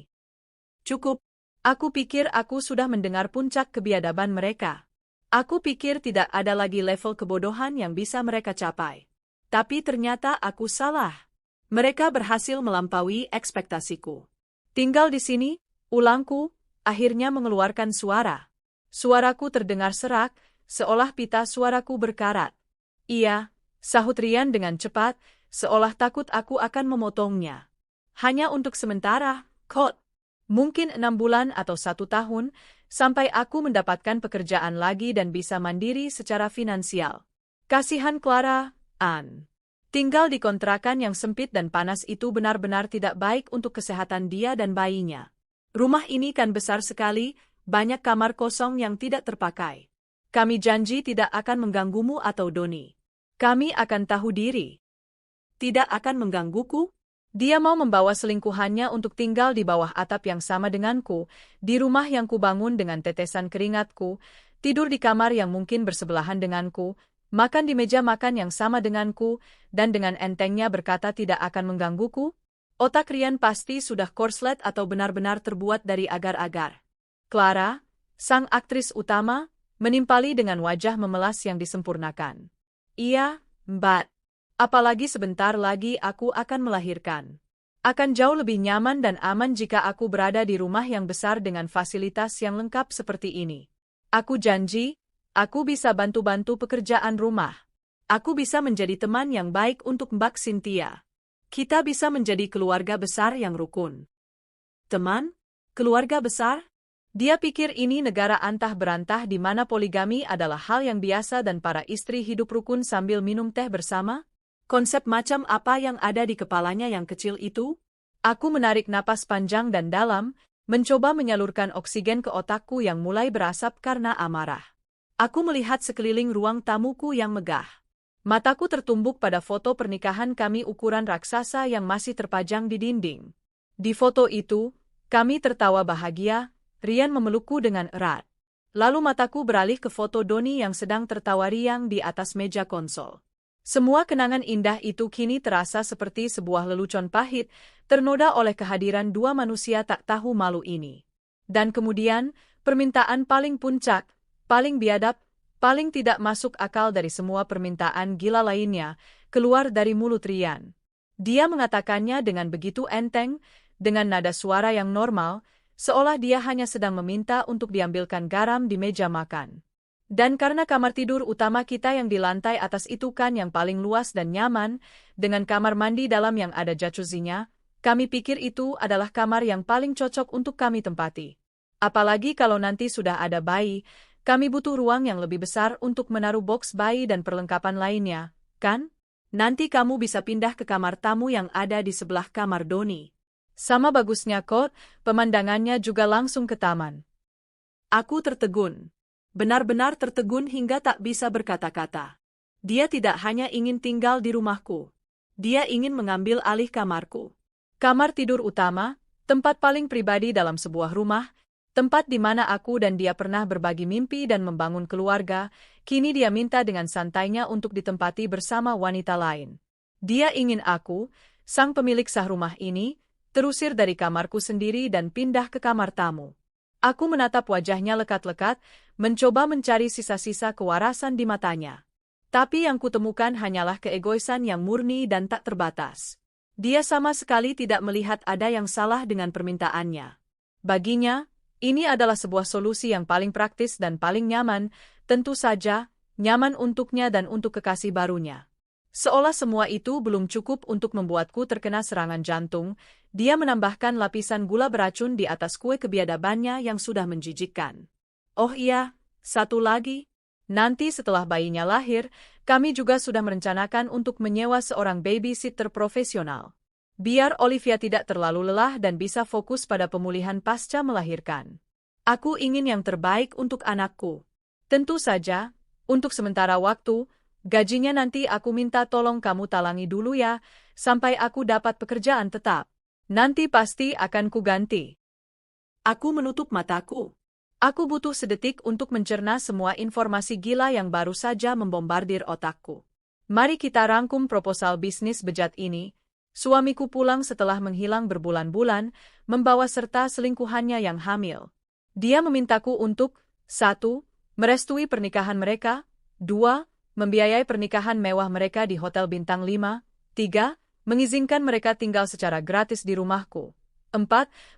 Cukup. Aku pikir aku sudah mendengar puncak kebiadaban mereka. Aku pikir tidak ada lagi level kebodohan yang bisa mereka capai. Tapi ternyata aku salah. Mereka berhasil melampaui ekspektasiku. Tinggal di sini, ulangku, akhirnya mengeluarkan suara. Suaraku terdengar serak, seolah pita suaraku berkarat. Iya, sahut Rian dengan cepat, seolah takut aku akan memotongnya. Hanya untuk sementara, Kot. Mungkin 6 bulan atau 1 tahun, sampai aku mendapatkan pekerjaan lagi dan bisa mandiri secara finansial. Kasihan Clara, Ann. Tinggal di kontrakan yang sempit dan panas itu benar-benar tidak baik untuk kesehatan dia dan bayinya. Rumah ini kan besar sekali, banyak kamar kosong yang tidak terpakai. Kami janji tidak akan mengganggumu atau Doni. Kami akan tahu diri. Tidak akan menggangguku? Dia mau membawa selingkuhannya untuk tinggal di bawah atap yang sama denganku, di rumah yang kubangun dengan tetesan keringatku, tidur di kamar yang mungkin bersebelahan denganku, makan di meja makan yang sama denganku, dan dengan entengnya berkata tidak akan menggangguku? Otak Rian pasti sudah korslet atau benar-benar terbuat dari agar-agar. Clara, sang aktris utama, menimpali dengan wajah memelas yang disempurnakan. Iya, Mbak. Apalagi sebentar lagi aku akan melahirkan. Akan jauh lebih nyaman dan aman jika aku berada di rumah yang besar dengan fasilitas yang lengkap seperti ini. Aku janji, aku bisa bantu-bantu pekerjaan rumah. Aku bisa menjadi teman yang baik untuk Mbak Cynthia. Kita bisa menjadi keluarga besar yang rukun. Teman? Keluarga besar? Dia pikir ini negara antah berantah di mana poligami adalah hal yang biasa dan para istri hidup rukun sambil minum teh bersama? Konsep macam apa yang ada di kepalanya yang kecil itu? Aku menarik napas panjang dan dalam, mencoba menyalurkan oksigen ke otakku yang mulai berasap karena amarah. Aku melihat sekeliling ruang tamuku yang megah. Mataku tertumbuk pada foto pernikahan kami ukuran raksasa yang masih terpajang di dinding. Di foto itu, kami tertawa bahagia, Rian memelukku dengan erat. Lalu mataku beralih ke foto Doni yang sedang tertawa riang di atas meja konsol. Semua kenangan indah itu kini terasa seperti sebuah lelucon pahit, ternoda oleh kehadiran dua manusia tak tahu malu ini. Dan kemudian, permintaan paling puncak, paling biadab, paling tidak masuk akal dari semua permintaan gila lainnya, keluar dari mulut Rian. Dia mengatakannya dengan begitu enteng, dengan nada suara yang normal, seolah dia hanya sedang meminta untuk diambilkan garam di meja makan. Dan karena kamar tidur utama kita yang di lantai atas itu kan yang paling luas dan nyaman, dengan kamar mandi dalam yang ada jacuzzinya, kami pikir itu adalah kamar yang paling cocok untuk kami tempati. Apalagi kalau nanti sudah ada bayi, kami butuh ruang yang lebih besar untuk menaruh box bayi dan perlengkapan lainnya, kan? Nanti kamu bisa pindah ke kamar tamu yang ada di sebelah kamar Doni. Sama bagusnya Kot, pemandangannya juga langsung ke taman. Aku tertegun. Benar-benar tertegun hingga tak bisa berkata-kata. Dia tidak hanya ingin tinggal di rumahku. Dia ingin mengambil alih kamarku. Kamar tidur utama, tempat paling pribadi dalam sebuah rumah, tempat di mana aku dan dia pernah berbagi mimpi dan membangun keluarga, kini dia minta dengan santainya untuk ditempati bersama wanita lain. Dia ingin aku, sang pemilik sah rumah ini, terusir dari kamarku sendiri dan pindah ke kamar tamu. Aku menatap wajahnya lekat-lekat, mencoba mencari sisa-sisa kewarasan di matanya. Tapi yang kutemukan hanyalah keegoisan yang murni dan tak terbatas. Dia sama sekali tidak melihat ada yang salah dengan permintaannya. Baginya, ini adalah sebuah solusi yang paling praktis dan paling nyaman, tentu saja, nyaman untuknya dan untuk kekasih barunya. Seolah semua itu belum cukup untuk membuatku terkena serangan jantung, dia menambahkan lapisan gula beracun di atas kue kebiadabannya yang sudah menjijikkan. Oh iya, satu lagi. Nanti setelah bayinya lahir, kami juga sudah merencanakan untuk menyewa seorang babysitter profesional. Biar Olivia tidak terlalu lelah dan bisa fokus pada pemulihan pasca melahirkan. Aku ingin yang terbaik untuk anakku. Tentu saja, untuk sementara waktu, gajinya nanti aku minta tolong kamu talangi dulu ya, sampai aku dapat pekerjaan tetap. Nanti pasti akan kuganti. Aku menutup mataku. Aku butuh sedetik untuk mencerna semua informasi gila yang baru saja membombardir otakku. Mari kita rangkum proposal bisnis bejat ini. Suamiku pulang setelah menghilang berbulan-bulan, membawa serta selingkuhannya yang hamil. Dia memintaku untuk 1. Merestui pernikahan mereka, 2. Membiayai pernikahan mewah mereka di hotel bintang 5, 3. Mengizinkan mereka tinggal secara gratis di rumahku, 4.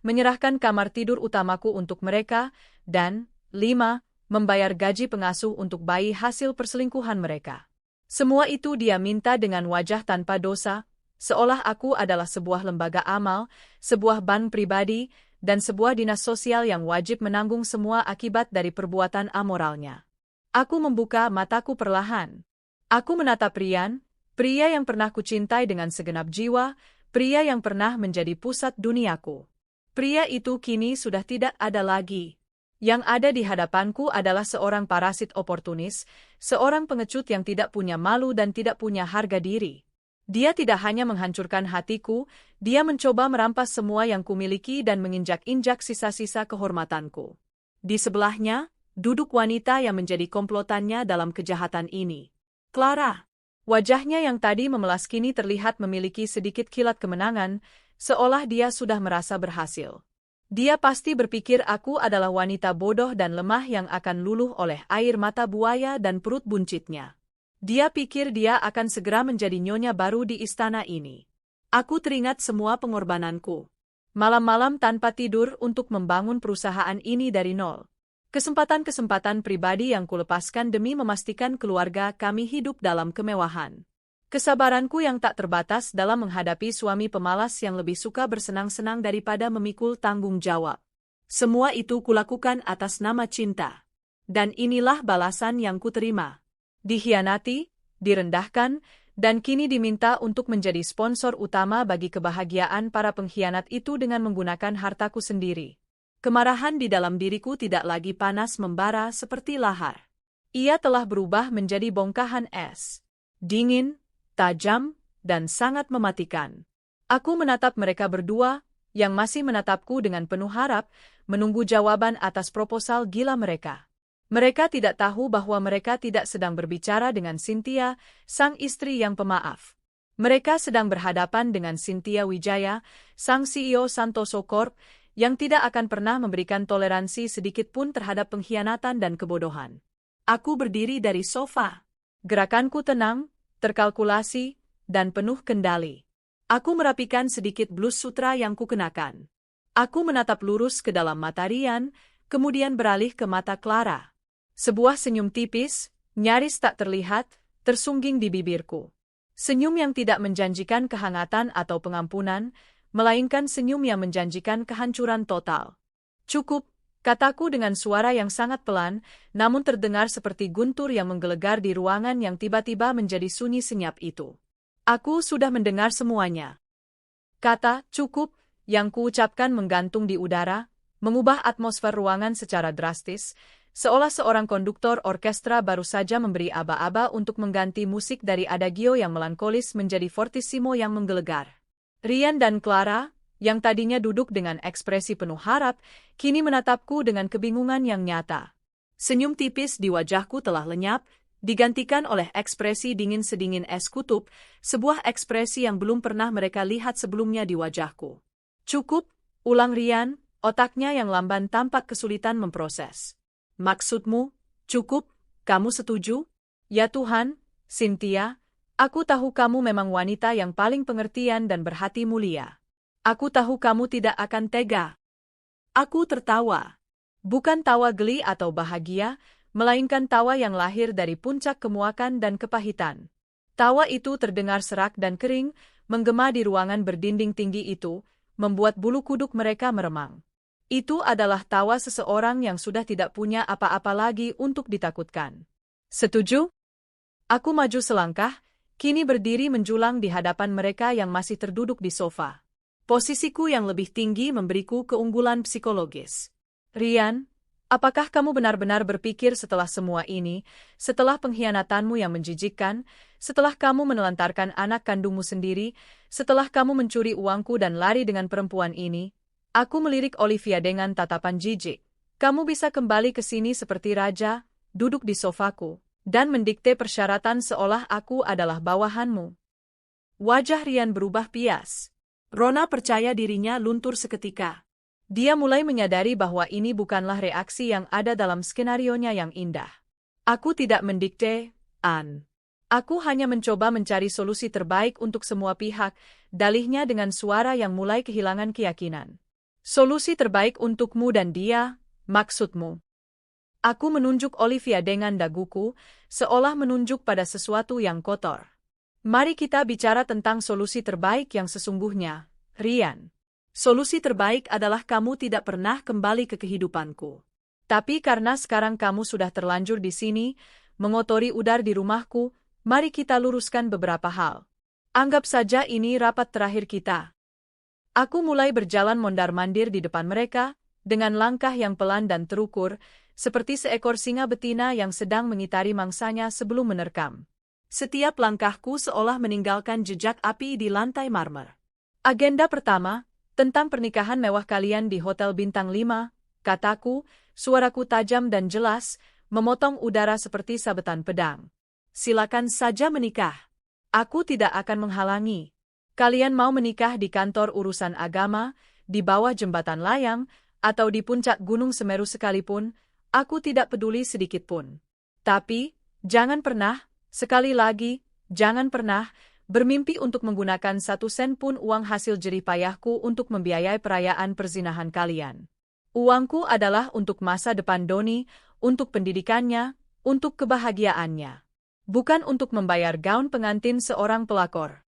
Menyerahkan kamar tidur utamaku untuk mereka, dan 5. Membayar gaji pengasuh untuk bayi hasil perselingkuhan mereka. Semua itu dia minta dengan wajah tanpa dosa, seolah aku adalah sebuah lembaga amal, sebuah bank pribadi, dan sebuah dinas sosial yang wajib menanggung semua akibat dari perbuatan amoralnya. Aku membuka mataku perlahan. Aku menatap Ryan, pria yang pernah kucintai dengan segenap jiwa, pria yang pernah menjadi pusat duniaku. Pria itu kini sudah tidak ada lagi. Yang ada di hadapanku adalah seorang parasit oportunis, seorang pengecut yang tidak punya malu dan tidak punya harga diri. Dia tidak hanya menghancurkan hatiku, dia mencoba merampas semua yang kumiliki dan menginjak-injak sisa-sisa kehormatanku. Di sebelahnya, duduk wanita yang menjadi komplotannya dalam kejahatan ini. Clara. Wajahnya yang tadi memelas kini terlihat memiliki sedikit kilat kemenangan, seolah dia sudah merasa berhasil. Dia pasti berpikir aku adalah wanita bodoh dan lemah yang akan luluh oleh air mata buaya dan perut buncitnya. Dia pikir dia akan segera menjadi nyonya baru di istana ini. Aku teringat semua pengorbananku. Malam-malam tanpa tidur untuk membangun perusahaan ini dari nol. Kesempatan-kesempatan pribadi yang kulepaskan demi memastikan keluarga kami hidup dalam kemewahan. Kesabaranku yang tak terbatas dalam menghadapi suami pemalas yang lebih suka bersenang-senang daripada memikul tanggung jawab. Semua itu kulakukan atas nama cinta. Dan inilah balasan yang kuterima. Dikhianati, direndahkan, dan kini diminta untuk menjadi sponsor utama bagi kebahagiaan para pengkhianat itu dengan menggunakan hartaku sendiri. Kemarahan di dalam diriku tidak lagi panas membara seperti lahar. Ia telah berubah menjadi bongkahan es. Dingin, tajam, dan sangat mematikan. Aku menatap mereka berdua, yang masih menatapku dengan penuh harap, menunggu jawaban atas proposal gila mereka. Mereka tidak tahu bahwa mereka tidak sedang berbicara dengan Cynthia, sang istri yang pemaaf. Mereka sedang berhadapan dengan Cynthia Wijaya, sang CEO Santoso Corp, yang tidak akan pernah memberikan toleransi sedikit pun terhadap pengkhianatan dan kebodohan. Aku berdiri dari sofa. Gerakanku tenang, terkalkulasi, dan penuh kendali. Aku merapikan sedikit blus sutra yang kukenakan. Aku menatap lurus ke dalam mata Ryan, kemudian beralih ke mata Clara. Sebuah senyum tipis, nyaris tak terlihat, tersungging di bibirku. Senyum yang tidak menjanjikan kehangatan atau pengampunan, melainkan senyum yang menjanjikan kehancuran total. Cukup, kataku dengan suara yang sangat pelan, namun terdengar seperti guntur yang menggelegar di ruangan yang tiba-tiba menjadi sunyi senyap itu. Aku sudah mendengar semuanya. Kata "cukup" yang kuucapkan menggantung di udara, mengubah atmosfer ruangan secara drastis, seolah seorang konduktor orkestra baru saja memberi aba-aba untuk mengganti musik dari adagio yang melankolis menjadi fortissimo yang menggelegar. Ryan dan Clara, yang tadinya duduk dengan ekspresi penuh harap, kini menatapku dengan kebingungan yang nyata. Senyum tipis di wajahku telah lenyap, digantikan oleh ekspresi dingin sedingin es kutub, sebuah ekspresi yang belum pernah mereka lihat sebelumnya di wajahku. Cukup, ulang Rian, otaknya yang lamban tampak kesulitan memproses. Maksudmu, cukup, kamu setuju? Ya Tuhan, Cynthia, aku tahu kamu memang wanita yang paling pengertian dan berhati mulia. Aku tahu kamu tidak akan tega. Aku tertawa. Bukan tawa geli atau bahagia, melainkan tawa yang lahir dari puncak kemuakan dan kepahitan. Tawa itu terdengar serak dan kering, menggema di ruangan berdinding tinggi itu, membuat bulu kuduk mereka meremang. Itu adalah tawa seseorang yang sudah tidak punya apa-apa lagi untuk ditakutkan. Setuju? Aku maju selangkah, kini berdiri menjulang di hadapan mereka yang masih terduduk di sofa. Posisiku yang lebih tinggi memberiku keunggulan psikologis. Rian, apakah kamu benar-benar berpikir setelah semua ini, setelah pengkhianatanmu yang menjijikkan, setelah kamu menelantarkan anak kandungmu sendiri, setelah kamu mencuri uangku dan lari dengan perempuan ini? Aku melirik Olivia dengan tatapan jijik. Kamu bisa kembali ke sini seperti raja, duduk di sofaku, dan mendikte persyaratan seolah aku adalah bawahanmu. Wajah Rian berubah pias. Rona percaya dirinya luntur seketika. Dia mulai menyadari bahwa ini bukanlah reaksi yang ada dalam skenarionya yang indah. Aku tidak mendikte, Anne. Aku hanya mencoba mencari solusi terbaik untuk semua pihak, dalihnya dengan suara yang mulai kehilangan keyakinan. Solusi terbaik untukmu dan dia, maksudmu. Aku menunjuk Olivia dengan daguku, seolah menunjuk pada sesuatu yang kotor. Mari kita bicara tentang solusi terbaik yang sesungguhnya, Rian. Solusi terbaik adalah kamu tidak pernah kembali ke kehidupanku. Tapi karena sekarang kamu sudah terlanjur di sini, mengotori udara di rumahku, mari kita luruskan beberapa hal. Anggap saja ini rapat terakhir kita. Aku mulai berjalan mondar-mandir di depan mereka, dengan langkah yang pelan dan terukur, seperti seekor singa betina yang sedang mengitari mangsanya sebelum menerkam. Setiap langkahku seolah meninggalkan jejak api di lantai marmer. Agenda pertama, tentang pernikahan mewah kalian di Hotel Bintang 5, kataku, suaraku tajam dan jelas, memotong udara seperti sabetan pedang. Silakan saja menikah. Aku tidak akan menghalangi. Kalian mau menikah di kantor urusan agama, di bawah jembatan layang, atau di puncak Gunung Semeru sekalipun, aku tidak peduli sedikitpun. Tapi, jangan pernah, sekali lagi, jangan pernah, bermimpi untuk menggunakan 1 sen pun uang hasil jerih payahku untuk membiayai perayaan perzinahan kalian. Uangku adalah untuk masa depan Doni, untuk pendidikannya, untuk kebahagiaannya. Bukan untuk membayar gaun pengantin seorang pelakor.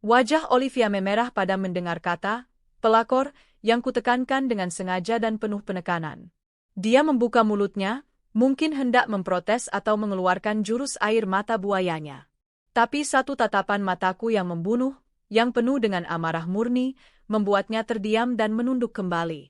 Wajah Olivia memerah pada mendengar kata, pelakor, yang kutekankan dengan sengaja dan penuh penekanan. Dia membuka mulutnya, mungkin hendak memprotes atau mengeluarkan jurus air mata buayanya. Tapi satu tatapan mataku yang membunuh, yang penuh dengan amarah murni, membuatnya terdiam dan menunduk kembali.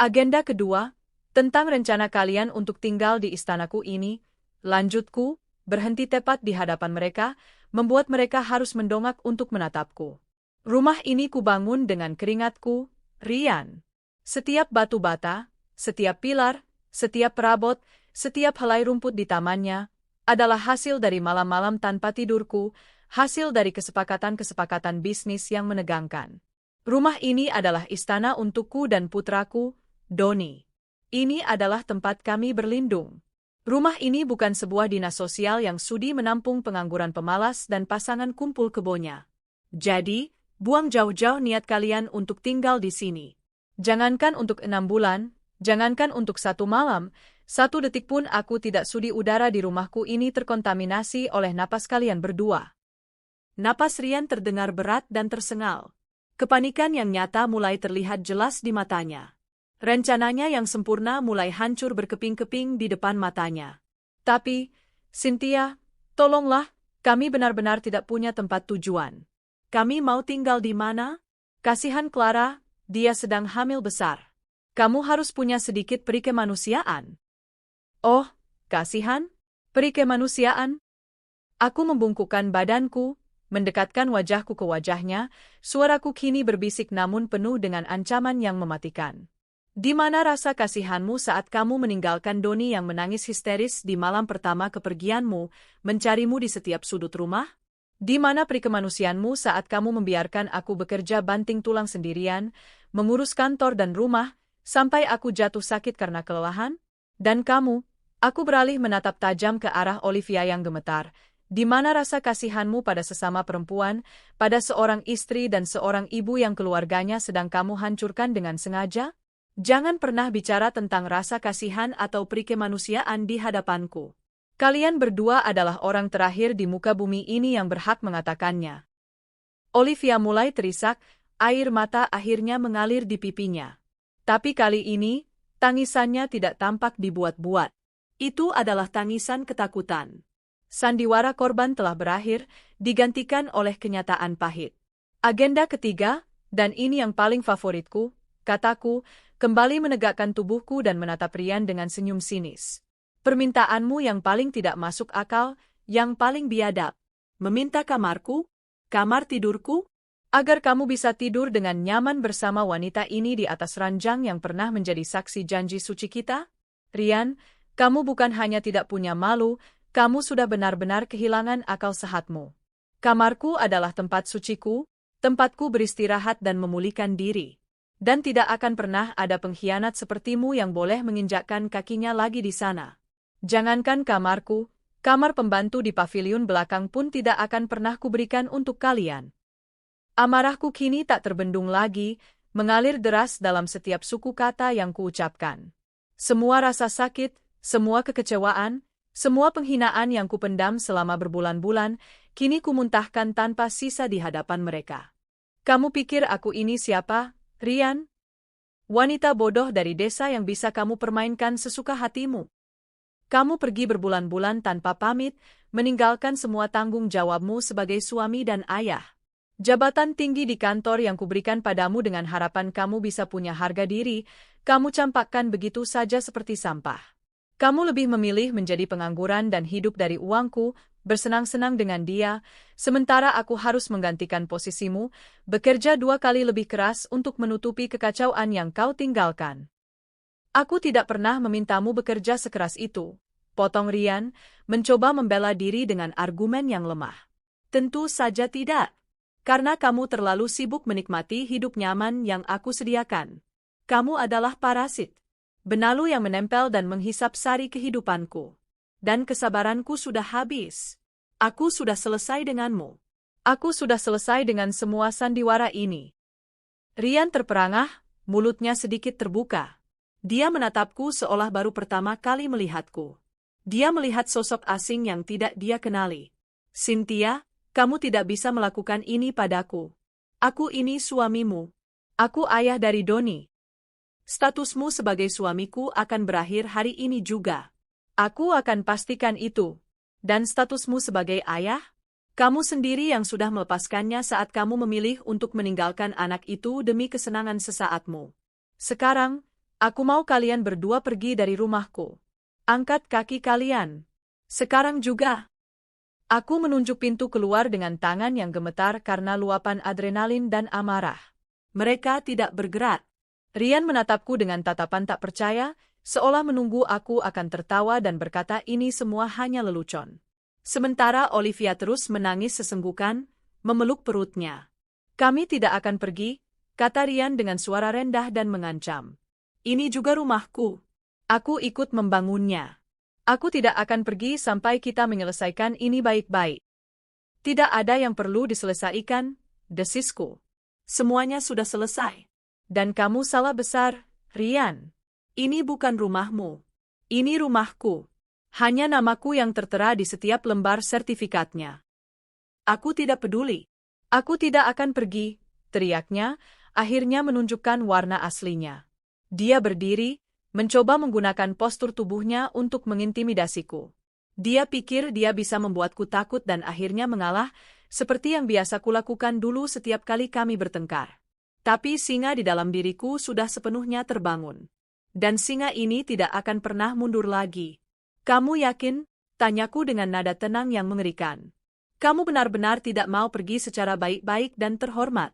Agenda kedua, tentang rencana kalian untuk tinggal di istanaku ini, lanjutku, berhenti tepat di hadapan mereka, membuat mereka harus mendongak untuk menatapku. Rumah ini kubangun dengan keringatku, Rian. Setiap batu bata, setiap pilar, setiap perabot, setiap helai rumput di tamannya, adalah hasil dari malam-malam tanpa tidurku, hasil dari kesepakatan-kesepakatan bisnis yang menegangkan. Rumah ini adalah istana untukku dan putraku, Doni. Ini adalah tempat kami berlindung. Rumah ini bukan sebuah dinas sosial yang sudi menampung pengangguran pemalas dan pasangan kumpul kebonya. Jadi, buang jauh-jauh niat kalian untuk tinggal di sini. Jangankan untuk 6 bulan, jangankan untuk 1 malam, 1 detik pun aku tidak sudi udara di rumahku ini terkontaminasi oleh napas kalian berdua. Napas Rian terdengar berat dan tersengal. Kepanikan yang nyata mulai terlihat jelas di matanya. Rencananya yang sempurna mulai hancur berkeping-keping di depan matanya. Tapi, Cynthia, tolonglah, kami benar-benar tidak punya tempat tujuan. Kami mau tinggal di mana? Kasihan Clara, dia sedang hamil besar. Kamu harus punya sedikit peri kemanusiaan. Oh, kasihan? Peri kemanusiaan? Aku membungkukkan badanku, mendekatkan wajahku ke wajahnya, suaraku kini berbisik namun penuh dengan ancaman yang mematikan. Di mana rasa kasihanmu saat kamu meninggalkan Doni yang menangis histeris di malam pertama kepergianmu, mencarimu di setiap sudut rumah? Di mana peri kemanusiaanmu saat kamu membiarkan aku bekerja banting tulang sendirian, mengurus kantor dan rumah, sampai aku jatuh sakit karena kelelahan? Dan kamu? Aku beralih menatap tajam ke arah Olivia yang gemetar. Di mana rasa kasihanmu pada sesama perempuan, pada seorang istri dan seorang ibu yang keluarganya sedang kamu hancurkan dengan sengaja? Jangan pernah bicara tentang rasa kasihan atau perikemanusiaan di hadapanku. Kalian berdua adalah orang terakhir di muka bumi ini yang berhak mengatakannya. Olivia mulai terisak, air mata akhirnya mengalir di pipinya. Tapi kali ini, tangisannya tidak tampak dibuat-buat. Itu adalah tangisan ketakutan. Sandiwara korban telah berakhir, digantikan oleh kenyataan pahit. Agenda ketiga, dan ini yang paling favoritku, kataku, kembali menegakkan tubuhku dan menatap Ryan dengan senyum sinis. Permintaanmu yang paling tidak masuk akal, yang paling biadab. Meminta kamarku? Kamar tidurku? Agar kamu bisa tidur dengan nyaman bersama wanita ini di atas ranjang yang pernah menjadi saksi janji suci kita? Ryan, kamu bukan hanya tidak punya malu, kamu sudah benar-benar kehilangan akal sehatmu. Kamarku adalah tempat suciku, tempatku beristirahat dan memulihkan diri. Dan tidak akan pernah ada pengkhianat sepertimu yang boleh menginjakkan kakinya lagi di sana. Jangankan kamarku, kamar pembantu di pavilion belakang pun tidak akan pernah kuberikan untuk kalian. Amarahku kini tak terbendung lagi, mengalir deras dalam setiap suku kata yang kuucapkan. Semua rasa sakit, semua kekecewaan, semua penghinaan yang kupendam selama berbulan-bulan, kini kumuntahkan tanpa sisa di hadapan mereka. Kamu pikir aku ini siapa, Ryan? Wanita bodoh dari desa yang bisa kamu permainkan sesuka hatimu. Kamu pergi berbulan-bulan tanpa pamit, meninggalkan semua tanggung jawabmu sebagai suami dan ayah. Jabatan tinggi di kantor yang kuberikan padamu dengan harapan kamu bisa punya harga diri, kamu campakkan begitu saja seperti sampah. Kamu lebih memilih menjadi pengangguran dan hidup dari uangku, bersenang-senang dengan dia, sementara aku harus menggantikan posisimu, bekerja 2 kali lebih keras untuk menutupi kekacauan yang kau tinggalkan. Aku tidak pernah memintamu bekerja sekeras itu, potong Ryan, mencoba membela diri dengan argumen yang lemah. Tentu saja tidak. Karena kamu terlalu sibuk menikmati hidup nyaman yang aku sediakan. Kamu adalah parasit. Benalu yang menempel dan menghisap sari kehidupanku. Dan kesabaranku sudah habis. Aku sudah selesai denganmu. Aku sudah selesai dengan semua sandiwara ini. Ryan terperangah, mulutnya sedikit terbuka. Dia menatapku seolah baru pertama kali melihatku. Dia melihat sosok asing yang tidak dia kenali. Cynthia, kamu tidak bisa melakukan ini padaku. Aku ini suamimu. Aku ayah dari Donnie. Statusmu sebagai suamiku akan berakhir hari ini juga. Aku akan pastikan itu. Dan statusmu sebagai ayah? Kamu sendiri yang sudah melepaskannya saat kamu memilih untuk meninggalkan anak itu demi kesenangan sesaatmu. Sekarang, aku mau kalian berdua pergi dari rumahku. Angkat kaki kalian. Sekarang juga. Aku menunjuk pintu keluar dengan tangan yang gemetar karena luapan adrenalin dan amarah. Mereka tidak bergerak. Ryan menatapku dengan tatapan tak percaya, seolah menunggu aku akan tertawa dan berkata ini semua hanya lelucon. Sementara Olivia terus menangis sesenggukan, memeluk perutnya. Kami tidak akan pergi, kata Ryan dengan suara rendah dan mengancam. Ini juga rumahku. Aku ikut membangunnya. Aku tidak akan pergi sampai kita menyelesaikan ini baik-baik. Tidak ada yang perlu diselesaikan, desisku. Semuanya sudah selesai. Dan kamu salah besar, Ryan. Ini bukan rumahmu. Ini rumahku. Hanya namaku yang tertera di setiap lembar sertifikatnya. Aku tidak peduli. Aku tidak akan pergi, teriaknya, akhirnya menunjukkan warna aslinya. Dia berdiri, mencoba menggunakan postur tubuhnya untuk mengintimidasiku. Dia pikir dia bisa membuatku takut dan akhirnya mengalah, seperti yang biasa kulakukan dulu setiap kali kami bertengkar. Tapi singa di dalam diriku sudah sepenuhnya terbangun. Dan singa ini tidak akan pernah mundur lagi. Kamu yakin? Tanyaku dengan nada tenang yang mengerikan. Kamu benar-benar tidak mau pergi secara baik-baik dan terhormat.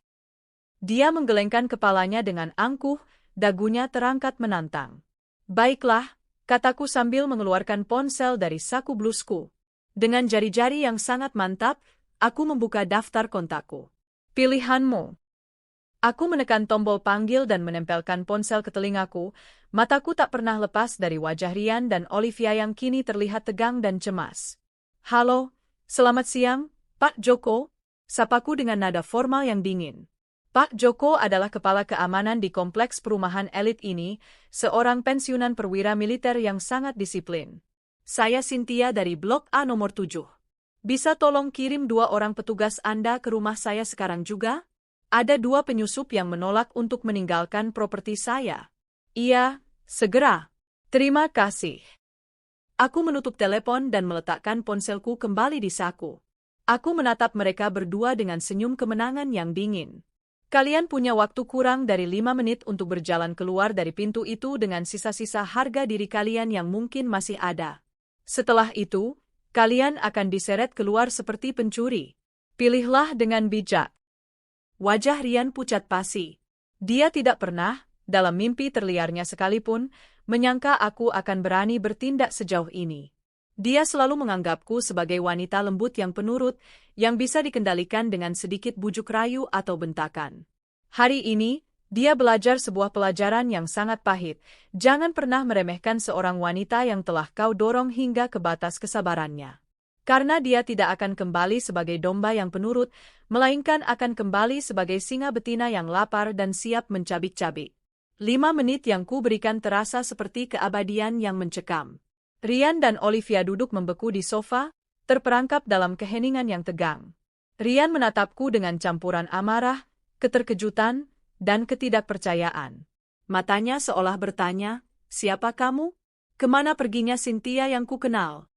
Dia menggelengkan kepalanya dengan angkuh, dagunya terangkat menantang. Baiklah, kataku sambil mengeluarkan ponsel dari saku blusku. Dengan jari-jari yang sangat mantap, aku membuka daftar kontakku. Pilihanmu. Aku menekan tombol panggil dan menempelkan ponsel ke telingaku, mataku tak pernah lepas dari wajah Rian dan Olivia yang kini terlihat tegang dan cemas. Halo, selamat siang, Pak Joko, sapaku dengan nada formal yang dingin. Pak Joko adalah kepala keamanan di kompleks perumahan elit ini, seorang pensiunan perwira militer yang sangat disiplin. Saya Cynthia dari Blok A nomor 7. Bisa tolong kirim 2 orang petugas Anda ke rumah saya sekarang juga? Ada 2 penyusup yang menolak untuk meninggalkan properti saya. Iya, segera. Terima kasih. Aku menutup telepon dan meletakkan ponselku kembali di saku. Aku menatap mereka berdua dengan senyum kemenangan yang dingin. Kalian punya waktu kurang dari 5 menit untuk berjalan keluar dari pintu itu dengan sisa-sisa harga diri kalian yang mungkin masih ada. Setelah itu, kalian akan diseret keluar seperti pencuri. Pilihlah dengan bijak. Wajah Rian pucat pasi. Dia tidak pernah, dalam mimpi terliarnya sekalipun, menyangka aku akan berani bertindak sejauh ini. Dia selalu menganggapku sebagai wanita lembut yang penurut, yang bisa dikendalikan dengan sedikit bujuk rayu atau bentakan. Hari ini, dia belajar sebuah pelajaran yang sangat pahit. Jangan pernah meremehkan seorang wanita yang telah kau dorong hingga ke batas kesabarannya. Karena dia tidak akan kembali sebagai domba yang penurut, melainkan akan kembali sebagai singa betina yang lapar dan siap mencabik-cabik. 5 menit yang ku berikan terasa seperti keabadian yang mencekam. Rian dan Olivia duduk membeku di sofa, terperangkap dalam keheningan yang tegang. Rian menatapku dengan campuran amarah, keterkejutan, dan ketidakpercayaan. Matanya seolah bertanya, "Siapa kamu? Kemana perginya Cynthia yang ku kenal?"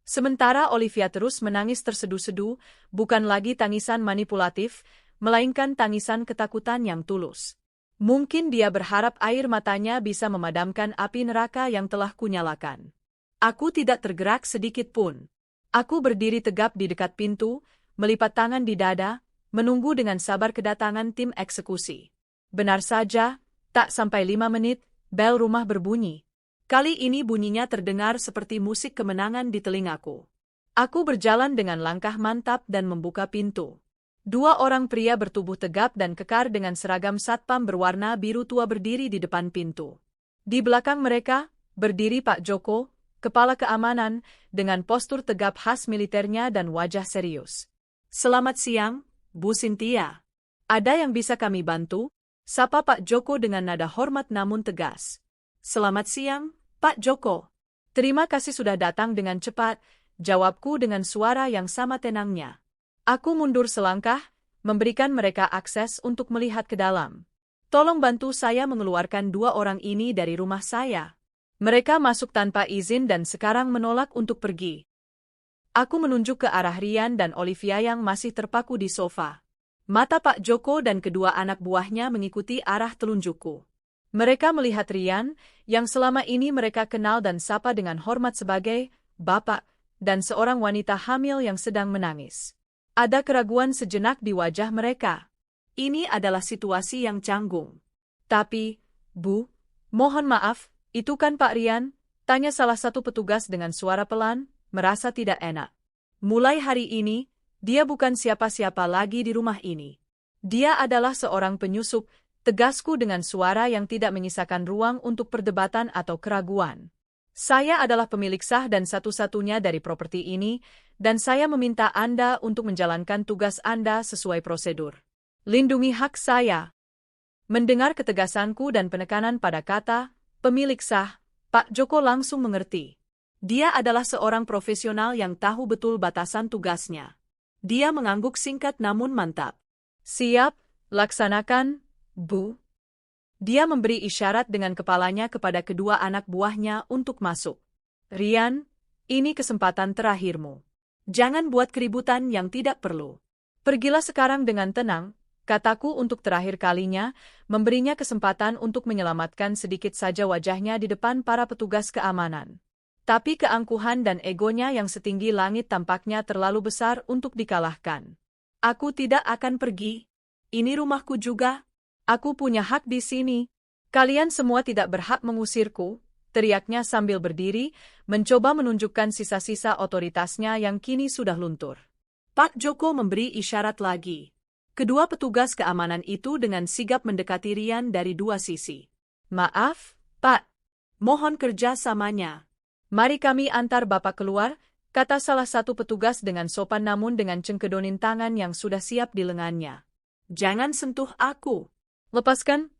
Sementara Olivia terus menangis tersedu-sedu, bukan lagi tangisan manipulatif, melainkan tangisan ketakutan yang tulus. Mungkin dia berharap air matanya bisa memadamkan api neraka yang telah kunyalakan. Aku tidak tergerak sedikit pun. Aku berdiri tegap di dekat pintu, melipat tangan di dada, menunggu dengan sabar kedatangan tim eksekusi. Benar saja, tak sampai 5 menit, bel rumah berbunyi. Kali ini bunyinya terdengar seperti musik kemenangan di telingaku. Aku berjalan dengan langkah mantap dan membuka pintu. 2 orang pria bertubuh tegap dan kekar dengan seragam satpam berwarna biru tua berdiri di depan pintu. Di belakang mereka, berdiri Pak Joko, kepala keamanan, dengan postur tegap khas militernya dan wajah serius. "Selamat siang, Bu Cynthia. Ada yang bisa kami bantu?" Sapa Pak Joko dengan nada hormat namun tegas. "Selamat siang, Pak Joko. Terima kasih sudah datang dengan cepat," jawabku dengan suara yang sama tenangnya. Aku mundur selangkah, memberikan mereka akses untuk melihat ke dalam. "Tolong bantu saya mengeluarkan 2 orang ini dari rumah saya. Mereka masuk tanpa izin dan sekarang menolak untuk pergi." Aku menunjuk ke arah Rian dan Olivia yang masih terpaku di sofa. Mata Pak Joko dan kedua anak buahnya mengikuti arah telunjukku. Mereka melihat Rian, yang selama ini mereka kenal dan sapa dengan hormat sebagai Bapak, dan seorang wanita hamil yang sedang menangis. Ada keraguan sejenak di wajah mereka. Ini adalah situasi yang canggung. "Tapi, Bu, mohon maaf, itu kan Pak Rian?" tanya salah satu petugas dengan suara pelan, merasa tidak enak. "Mulai hari ini, dia bukan siapa-siapa lagi di rumah ini. Dia adalah seorang penyusup," tegasku dengan suara yang tidak menyisakan ruang untuk perdebatan atau keraguan. "Saya adalah pemilik sah dan satu-satunya dari properti ini, dan saya meminta Anda untuk menjalankan tugas Anda sesuai prosedur. Lindungi hak saya." Mendengar ketegasanku dan penekanan pada kata "pemilik sah", Pak Joko langsung mengerti. Dia adalah seorang profesional yang tahu betul batasan tugasnya. Dia mengangguk singkat namun mantap. "Siap, laksanakan, Bu." Dia memberi isyarat dengan kepalanya kepada kedua anak buahnya untuk masuk. "Rian, ini kesempatan terakhirmu. Jangan buat keributan yang tidak perlu. Pergilah sekarang dengan tenang," kataku untuk terakhir kalinya, memberinya kesempatan untuk menyelamatkan sedikit saja wajahnya di depan para petugas keamanan. Tapi keangkuhan dan egonya yang setinggi langit tampaknya terlalu besar untuk dikalahkan. "Aku tidak akan pergi. Ini rumahku juga. Aku punya hak di sini. Kalian semua tidak berhak mengusirku," teriaknya sambil berdiri, mencoba menunjukkan sisa-sisa otoritasnya yang kini sudah luntur. Pak Joko memberi isyarat lagi. Kedua petugas keamanan itu dengan sigap mendekati Rian dari dua sisi. Maaf, Pak. Mohon kerjasamanya. Mari kami antar Bapak keluar, kata salah satu petugas dengan sopan namun dengan cengkedonin tangan yang sudah siap di lengannya. Jangan sentuh aku. Lepaskan.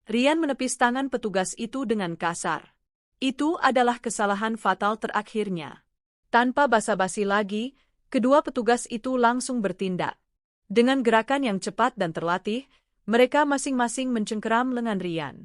Rian menepis tangan petugas itu dengan kasar. Itu adalah kesalahan fatal terakhirnya. Tanpa basa-basi lagi, kedua petugas itu langsung bertindak. Dengan gerakan yang cepat dan terlatih, mereka masing-masing mencengkeram lengan Rian.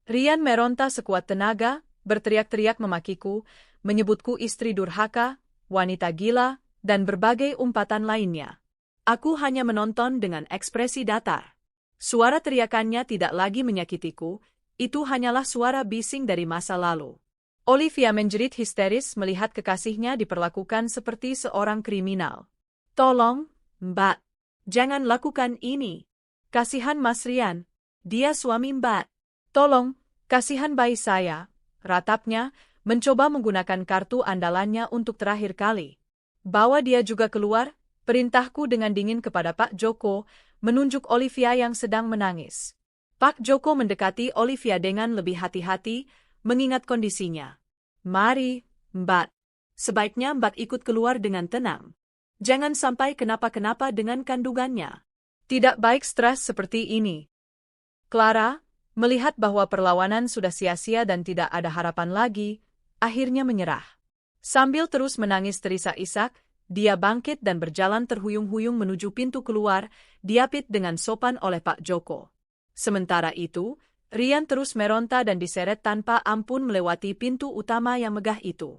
Rian meronta sekuat tenaga, berteriak-teriak memakiku, menyebutku istri durhaka, wanita gila, dan berbagai umpatan lainnya. Aku hanya menonton dengan ekspresi datar. Suara teriakannya tidak lagi menyakitiku, itu hanyalah suara bising dari masa lalu. Olivia menjerit histeris melihat kekasihnya diperlakukan seperti seorang kriminal. Tolong, Mbak. Jangan lakukan ini. Kasihan Mas Rian. Dia suami Mbak. Tolong, kasihan bayi saya. Ratapnya, mencoba menggunakan kartu andalannya untuk terakhir kali. Bawa dia juga keluar, perintahku dengan dingin kepada Pak Joko, menunjuk Olivia yang sedang menangis. Pak Joko mendekati Olivia dengan lebih hati-hati, mengingat kondisinya. Mari, Mbak. Sebaiknya Mbak ikut keluar dengan tenang. Jangan sampai kenapa-kenapa dengan kandungannya. Tidak baik stres seperti ini. Clara, melihat bahwa perlawanan sudah sia-sia dan tidak ada harapan lagi, akhirnya menyerah. Sambil terus menangis terisak-isak, dia bangkit dan berjalan terhuyung-huyung menuju pintu keluar, diapit dengan sopan oleh Pak Joko. Sementara itu, Rian terus meronta dan diseret tanpa ampun melewati pintu utama yang megah itu.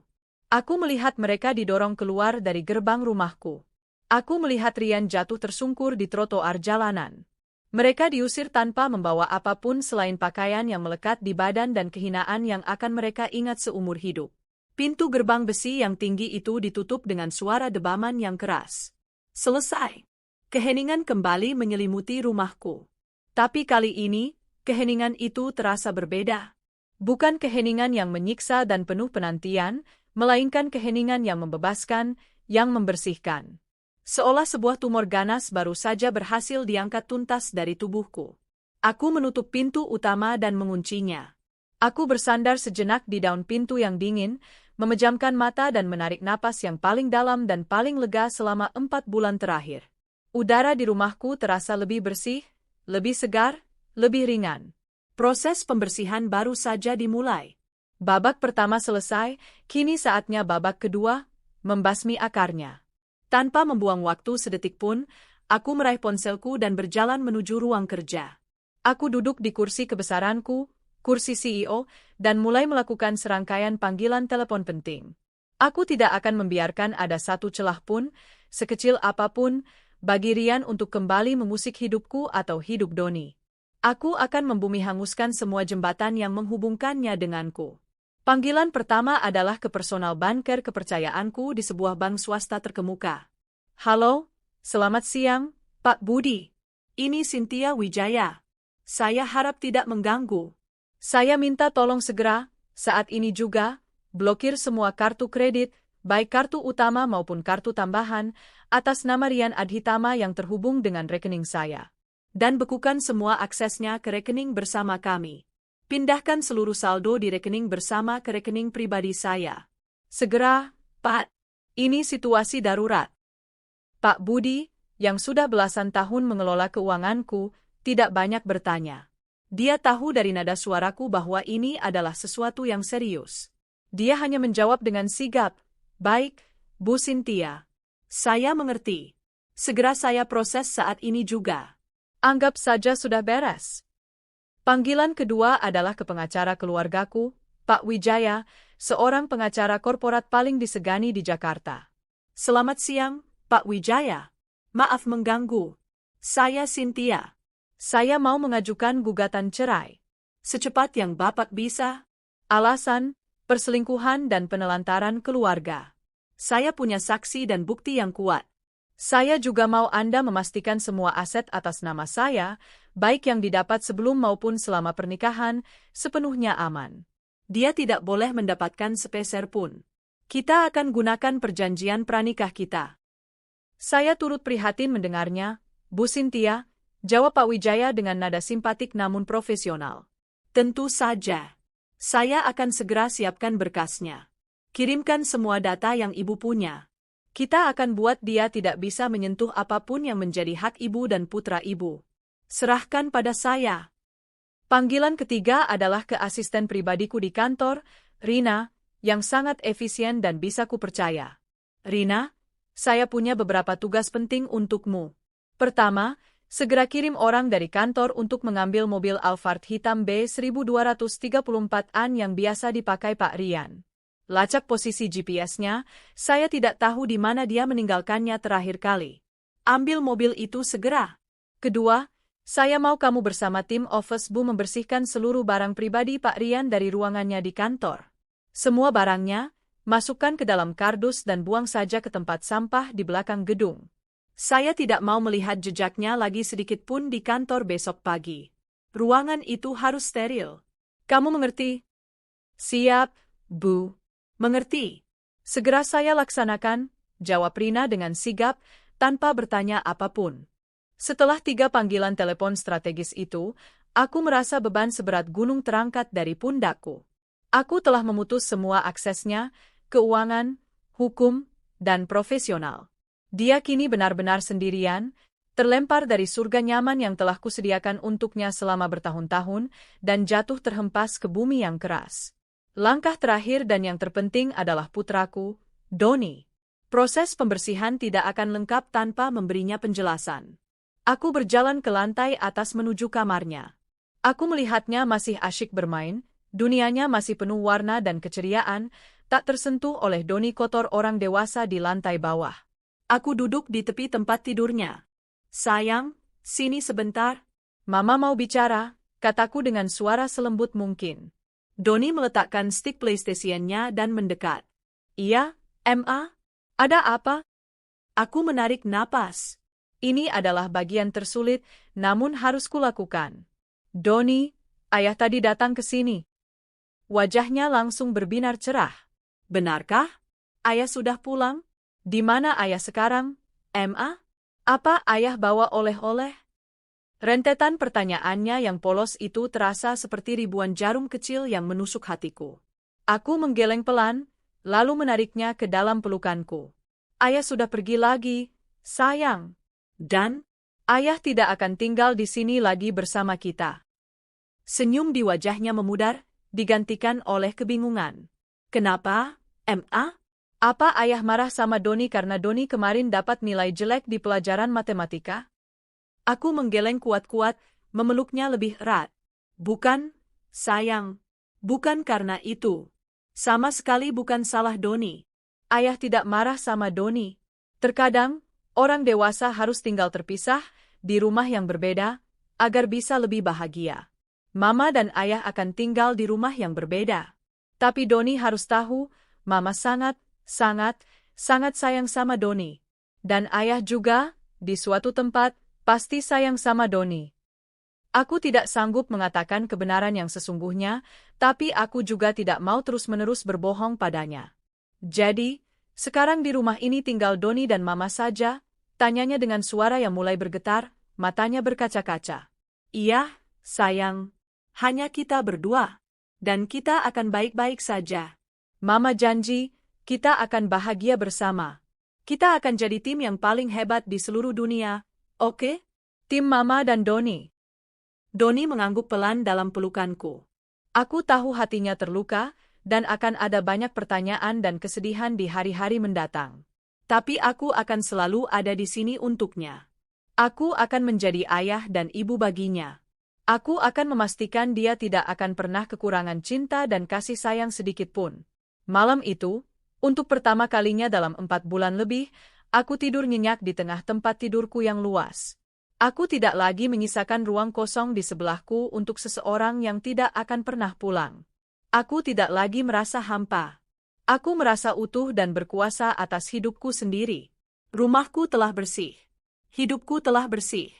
Aku melihat mereka didorong keluar dari gerbang rumahku. Aku melihat Rian jatuh tersungkur di trotoar jalanan. Mereka diusir tanpa membawa apapun selain pakaian yang melekat di badan dan kehinaan yang akan mereka ingat seumur hidup. Pintu gerbang besi yang tinggi itu ditutup dengan suara debaman yang keras. Selesai. Keheningan kembali menyelimuti rumahku. Tapi kali ini, keheningan itu terasa berbeda. Bukan keheningan yang menyiksa dan penuh penantian, melainkan keheningan yang membebaskan, yang membersihkan. Seolah sebuah tumor ganas baru saja berhasil diangkat tuntas dari tubuhku. Aku menutup pintu utama dan menguncinya. Aku bersandar sejenak di daun pintu yang dingin, memejamkan mata dan menarik napas yang paling dalam dan paling lega selama 4 bulan terakhir. Udara di rumahku terasa lebih bersih, lebih segar, lebih ringan. Proses pembersihan baru saja dimulai. Babak pertama selesai, kini saatnya babak kedua, membasmi akarnya. Tanpa membuang waktu sedetik pun, aku meraih ponselku dan berjalan menuju ruang kerja. Aku duduk di kursi kebesaranku, kursi CEO, dan mulai melakukan serangkaian panggilan telepon penting. Aku tidak akan membiarkan ada satu celah pun, sekecil apapun, bagi Rian untuk kembali mengusik hidupku atau hidup Doni. Aku akan membumi hanguskan semua jembatan yang menghubungkannya denganku. Panggilan pertama adalah ke personal banker kepercayaanku di sebuah bank swasta terkemuka. Halo, selamat siang, Pak Budi. Ini Cynthia Wijaya. Saya harap tidak mengganggu. Saya minta tolong segera, saat ini juga, blokir semua kartu kredit, baik kartu utama maupun kartu tambahan, atas nama Rian Adhitama yang terhubung dengan rekening saya. Dan bekukan semua aksesnya ke rekening bersama kami. Pindahkan seluruh saldo di rekening bersama ke rekening pribadi saya. Segera, Pak. Ini situasi darurat. Pak Budi, yang sudah belasan tahun mengelola keuanganku, tidak banyak bertanya. Dia tahu dari nada suaraku bahwa ini adalah sesuatu yang serius. Dia hanya menjawab dengan sigap, "Baik, Bu Cynthia. Saya mengerti. Segera saya proses saat ini juga." Anggap saja sudah beres. Panggilan kedua adalah ke pengacara keluargaku, Pak Wijaya, seorang pengacara korporat paling disegani di Jakarta. Selamat siang, Pak Wijaya. Maaf mengganggu. Saya Cynthia. Saya mau mengajukan gugatan cerai. Secepat yang Bapak bisa. Alasan, perselingkuhan dan penelantaran keluarga. Saya punya saksi dan bukti yang kuat. Saya juga mau Anda memastikan semua aset atas nama saya, baik yang didapat sebelum maupun selama pernikahan, sepenuhnya aman. Dia tidak boleh mendapatkan sepeser pun. Kita akan gunakan perjanjian pranikah kita. Saya turut prihatin mendengarnya, Bu Cynthia, Jawab Pak Wijaya dengan nada simpatik namun profesional. Tentu saja. Saya akan segera siapkan berkasnya. Kirimkan semua data yang ibu punya. Kita akan buat dia tidak bisa menyentuh apapun yang menjadi hak ibu dan putra ibu. Serahkan pada saya. Panggilan ketiga adalah ke asisten pribadiku di kantor, Rina, yang sangat efisien dan bisa kupercaya. Rina, saya punya beberapa tugas penting untukmu. Pertama, segera kirim orang dari kantor untuk mengambil mobil Alphard hitam B1234-an yang biasa dipakai Pak Rian. Lacak posisi GPS-nya, saya tidak tahu di mana dia meninggalkannya terakhir kali. Ambil mobil itu segera. Kedua, saya mau kamu bersama tim Office Bu membersihkan seluruh barang pribadi Pak Rian dari ruangannya di kantor. Semua barangnya, masukkan ke dalam kardus dan buang saja ke tempat sampah di belakang gedung. Saya tidak mau melihat jejaknya lagi sedikit pun di kantor besok pagi. Ruangan itu harus steril. Kamu mengerti? Siap, Bu. Mengerti. Segera saya laksanakan, jawab Rina dengan sigap, tanpa bertanya apapun. Setelah 3 panggilan telepon strategis itu, aku merasa beban seberat gunung terangkat dari pundakku. Aku telah memutus semua aksesnya, keuangan, hukum, dan profesional. Dia kini benar-benar sendirian, terlempar dari surga nyaman yang telah kusediakan untuknya selama bertahun-tahun, dan jatuh terhempas ke bumi yang keras. Langkah terakhir dan yang terpenting adalah putraku, Doni. Proses pembersihan tidak akan lengkap tanpa memberinya penjelasan. Aku berjalan ke lantai atas menuju kamarnya. Aku melihatnya masih asyik bermain, dunianya masih penuh warna dan keceriaan, tak tersentuh oleh Doni kotor orang dewasa di lantai bawah. Aku duduk di tepi tempat tidurnya. Sayang, sini sebentar. Mama mau bicara, kataku dengan suara selembut mungkin. Doni meletakkan stick PlayStation-nya dan mendekat. Iya, Ma? Ada apa? Aku menarik napas. Ini adalah bagian tersulit, namun harus kulakukan. Doni, ayah tadi datang ke sini. Wajahnya langsung berbinar cerah. Benarkah? Ayah sudah pulang? Di mana ayah sekarang, Ma? Apa ayah bawa oleh-oleh? Rentetan pertanyaannya yang polos itu terasa seperti ribuan jarum kecil yang menusuk hatiku. Aku menggeleng pelan, lalu menariknya ke dalam pelukanku. Ayah sudah pergi lagi, sayang. Dan, ayah tidak akan tinggal di sini lagi bersama kita. Senyum di wajahnya memudar, digantikan oleh kebingungan. Kenapa, Ma? Apa ayah marah sama Doni karena Doni kemarin dapat nilai jelek di pelajaran matematika? Aku menggeleng kuat-kuat, memeluknya lebih erat. Bukan, sayang. Bukan karena itu. Sama sekali bukan salah Doni. Ayah tidak marah sama Doni. Terkadang, orang dewasa harus tinggal terpisah, di rumah yang berbeda, agar bisa lebih bahagia. Mama dan ayah akan tinggal di rumah yang berbeda. Tapi Doni harus tahu, Mama sangat sayang sama Doni. Dan ayah juga, di suatu tempat, pasti sayang sama Doni. Aku tidak sanggup mengatakan kebenaran yang sesungguhnya, tapi aku juga tidak mau terus-menerus berbohong padanya. Jadi, sekarang di rumah ini tinggal Doni dan Mama saja, tanyanya dengan suara yang mulai bergetar, matanya berkaca-kaca. Iya, sayang. Hanya kita berdua. Dan kita akan baik-baik saja. Mama janji, kita akan bahagia bersama. Kita akan jadi tim yang paling hebat di seluruh dunia, oke? Tim Mama dan Doni. Doni mengangguk pelan dalam pelukanku. Aku tahu hatinya terluka, dan akan ada banyak pertanyaan dan kesedihan di hari-hari mendatang. Tapi aku akan selalu ada di sini untuknya. Aku akan menjadi ayah dan ibu baginya. Aku akan memastikan dia tidak akan pernah kekurangan cinta dan kasih sayang sedikit pun. Malam itu, untuk pertama kalinya dalam 4 bulan lebih, aku tidur nyenyak di tengah tempat tidurku yang luas. Aku tidak lagi menyisakan ruang kosong di sebelahku untuk seseorang yang tidak akan pernah pulang. Aku tidak lagi merasa hampa. Aku merasa utuh dan berkuasa atas hidupku sendiri. Rumahku telah bersih. Hidupku telah bersih.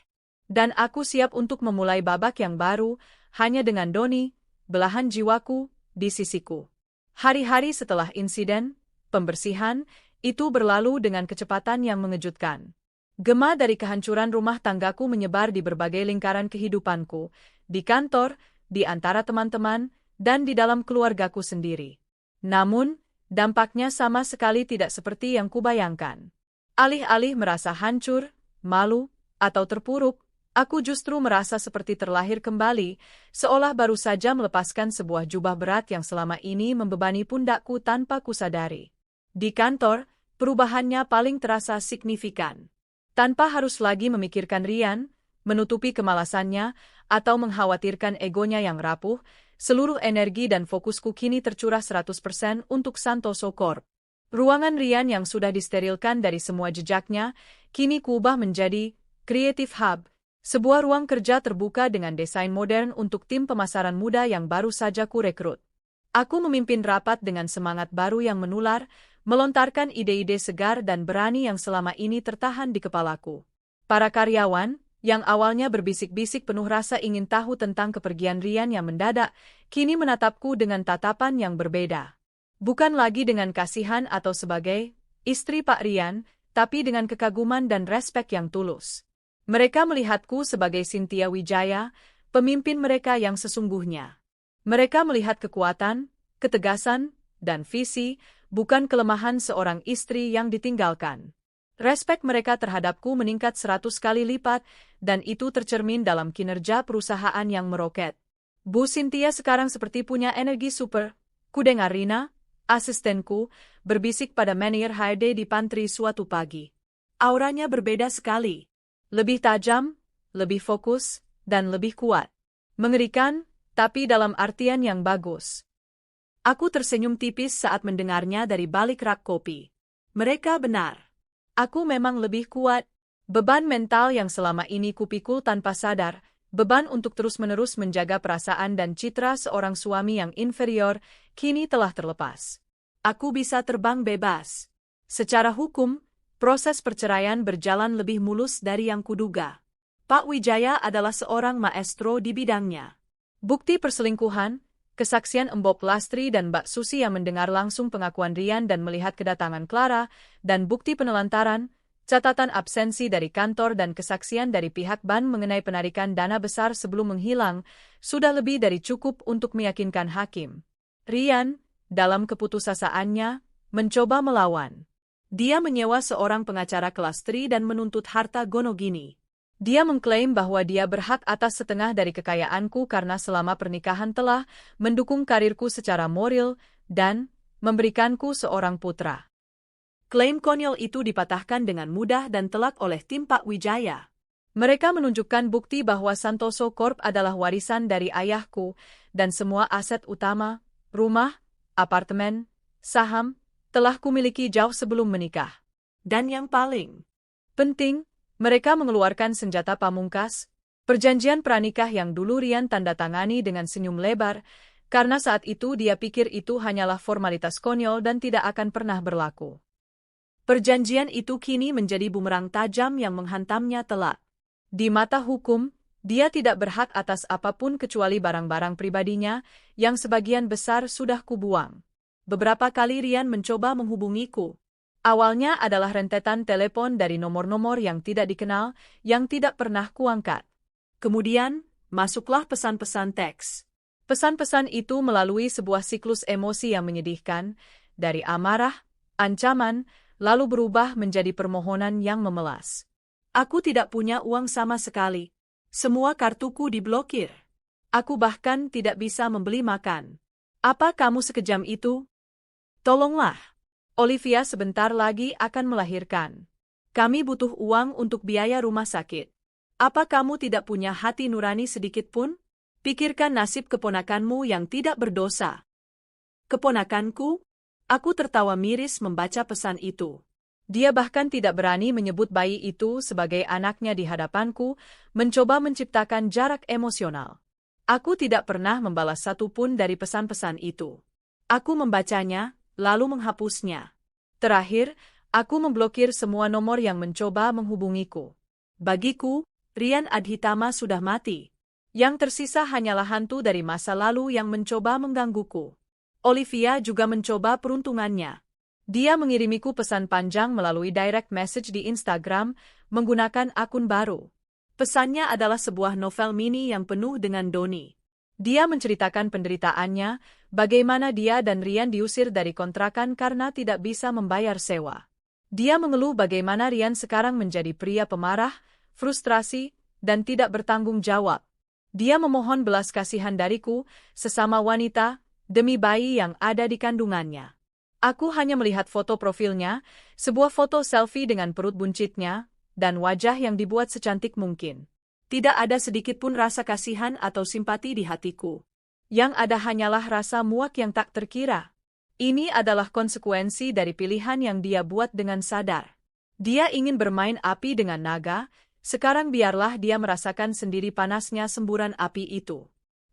Dan aku siap untuk memulai babak yang baru, hanya dengan Doni, belahan jiwaku, di sisiku. Hari-hari setelah insiden pembersihan, itu berlalu dengan kecepatan yang mengejutkan. Gema dari kehancuran rumah tanggaku menyebar di berbagai lingkaran kehidupanku, di kantor, di antara teman-teman, dan di dalam keluargaku sendiri. Namun, dampaknya sama sekali tidak seperti yang kubayangkan. Alih-alih merasa hancur, malu, atau terpuruk, aku justru merasa seperti terlahir kembali, seolah baru saja melepaskan sebuah jubah berat yang selama ini membebani pundakku tanpa kusadari. Di kantor, perubahannya paling terasa signifikan. Tanpa harus lagi memikirkan Rian, menutupi kemalasannya, atau mengkhawatirkan egonya yang rapuh, seluruh energi dan fokusku kini tercurah 100% untuk Santoso Corp. Ruangan Rian yang sudah disterilkan dari semua jejaknya, kini kuubah menjadi Creative Hub, sebuah ruang kerja terbuka dengan desain modern untuk tim pemasaran muda yang baru saja kurekrut. Aku memimpin rapat dengan semangat baru yang menular, melontarkan ide-ide segar dan berani yang selama ini tertahan di kepalaku. Para karyawan, yang awalnya berbisik-bisik penuh rasa ingin tahu tentang kepergian Rian yang mendadak, kini menatapku dengan tatapan yang berbeda. Bukan lagi dengan kasihan atau sebagai istri Pak Rian, tapi dengan kekaguman dan respek yang tulus. Mereka melihatku sebagai Cynthia Wijaya, pemimpin mereka yang sesungguhnya. Mereka melihat kekuatan, ketegasan, dan visi, bukan kelemahan seorang istri yang ditinggalkan. Respek mereka terhadapku meningkat 100 kali lipat, dan itu tercermin dalam kinerja perusahaan yang meroket. Bu Cynthia sekarang seperti punya energi super. Kudengar Rina, asistenku, berbisik pada Manager HRD di pantry suatu pagi. Auranya berbeda sekali. Lebih tajam, lebih fokus, dan lebih kuat. Mengerikan, tapi dalam artian yang bagus. Aku tersenyum tipis saat mendengarnya dari balik rak kopi. Mereka benar. Aku memang lebih kuat. Beban mental yang selama ini kupikul tanpa sadar, beban untuk terus-menerus menjaga perasaan dan citra seorang suami yang inferior, kini telah terlepas. Aku bisa terbang bebas. Secara hukum, proses perceraian berjalan lebih mulus dari yang kuduga. Pak Wijaya adalah seorang maestro di bidangnya. Bukti perselingkuhan, kesaksian Mbok Lastri dan Mbak Susi yang mendengar langsung pengakuan Rian dan melihat kedatangan Clara, dan bukti penelantaran, catatan absensi dari kantor dan kesaksian dari pihak BAN mengenai penarikan dana besar sebelum menghilang, sudah lebih dari cukup untuk meyakinkan hakim. Rian, dalam keputusasaannya, mencoba melawan. Dia menyewa seorang pengacara kelas 3 dan menuntut harta Gonogini. Dia mengklaim bahwa dia berhak atas setengah dari kekayaanku karena selama pernikahan telah mendukung karirku secara moral dan memberikanku seorang putra. Klaim konyol itu dipatahkan dengan mudah dan telak oleh tim Pak Wijaya. Mereka menunjukkan bukti bahwa Santoso Corp adalah warisan dari ayahku dan semua aset utama, rumah, apartemen, saham, telah kumiliki jauh sebelum menikah. Dan yang paling penting, mereka mengeluarkan senjata pamungkas, perjanjian pranikah yang dulu Rian tanda tangani dengan senyum lebar, karena saat itu dia pikir itu hanyalah formalitas konyol dan tidak akan pernah berlaku. Perjanjian itu kini menjadi bumerang tajam yang menghantamnya telak. Di mata hukum, dia tidak berhak atas apapun kecuali barang-barang pribadinya, yang sebagian besar sudah kubuang. Beberapa kali Rian mencoba menghubungiku. Awalnya adalah rentetan telepon dari nomor-nomor yang tidak dikenal, yang tidak pernah kuangkat. Kemudian, masuklah pesan-pesan teks. Pesan-pesan itu melalui sebuah siklus emosi yang menyedihkan, dari amarah, ancaman, lalu berubah menjadi permohonan yang memelas. Aku tidak punya uang sama sekali. Semua kartuku diblokir. Aku bahkan tidak bisa membeli makan. Apa kamu sekejam itu? Tolonglah. Olivia sebentar lagi akan melahirkan. Kami butuh uang untuk biaya rumah sakit. Apa kamu tidak punya hati nurani sedikit pun? Pikirkan nasib keponakanmu yang tidak berdosa. Keponakanku? Aku tertawa miris membaca pesan itu. Dia bahkan tidak berani menyebut bayi itu sebagai anaknya di hadapanku, mencoba menciptakan jarak emosional. Aku tidak pernah membalas satupun dari pesan-pesan itu. Aku membacanya, lalu menghapusnya. Terakhir, aku memblokir semua nomor yang mencoba menghubungiku. Bagiku, Rian Adhitama sudah mati. Yang tersisa hanyalah hantu dari masa lalu yang mencoba menggangguku. Olivia juga mencoba peruntungannya. Dia mengirimiku pesan panjang melalui direct message di Instagram menggunakan akun baru. Pesannya adalah sebuah novel mini yang penuh dengan Doni. Dia menceritakan penderitaannya, bagaimana dia dan Rian diusir dari kontrakan karena tidak bisa membayar sewa. Dia mengeluh bagaimana Rian sekarang menjadi pria pemarah, frustrasi, dan tidak bertanggung jawab. Dia memohon belas kasihan dariku, sesama wanita, demi bayi yang ada di kandungannya. Aku hanya melihat foto profilnya, sebuah foto selfie dengan perut buncitnya, dan wajah yang dibuat secantik mungkin. Tidak ada sedikit pun rasa kasihan atau simpati di hatiku. Yang ada hanyalah rasa muak yang tak terkira. Ini adalah konsekuensi dari pilihan yang dia buat dengan sadar. Dia ingin bermain api dengan naga, sekarang biarlah dia merasakan sendiri panasnya semburan api itu.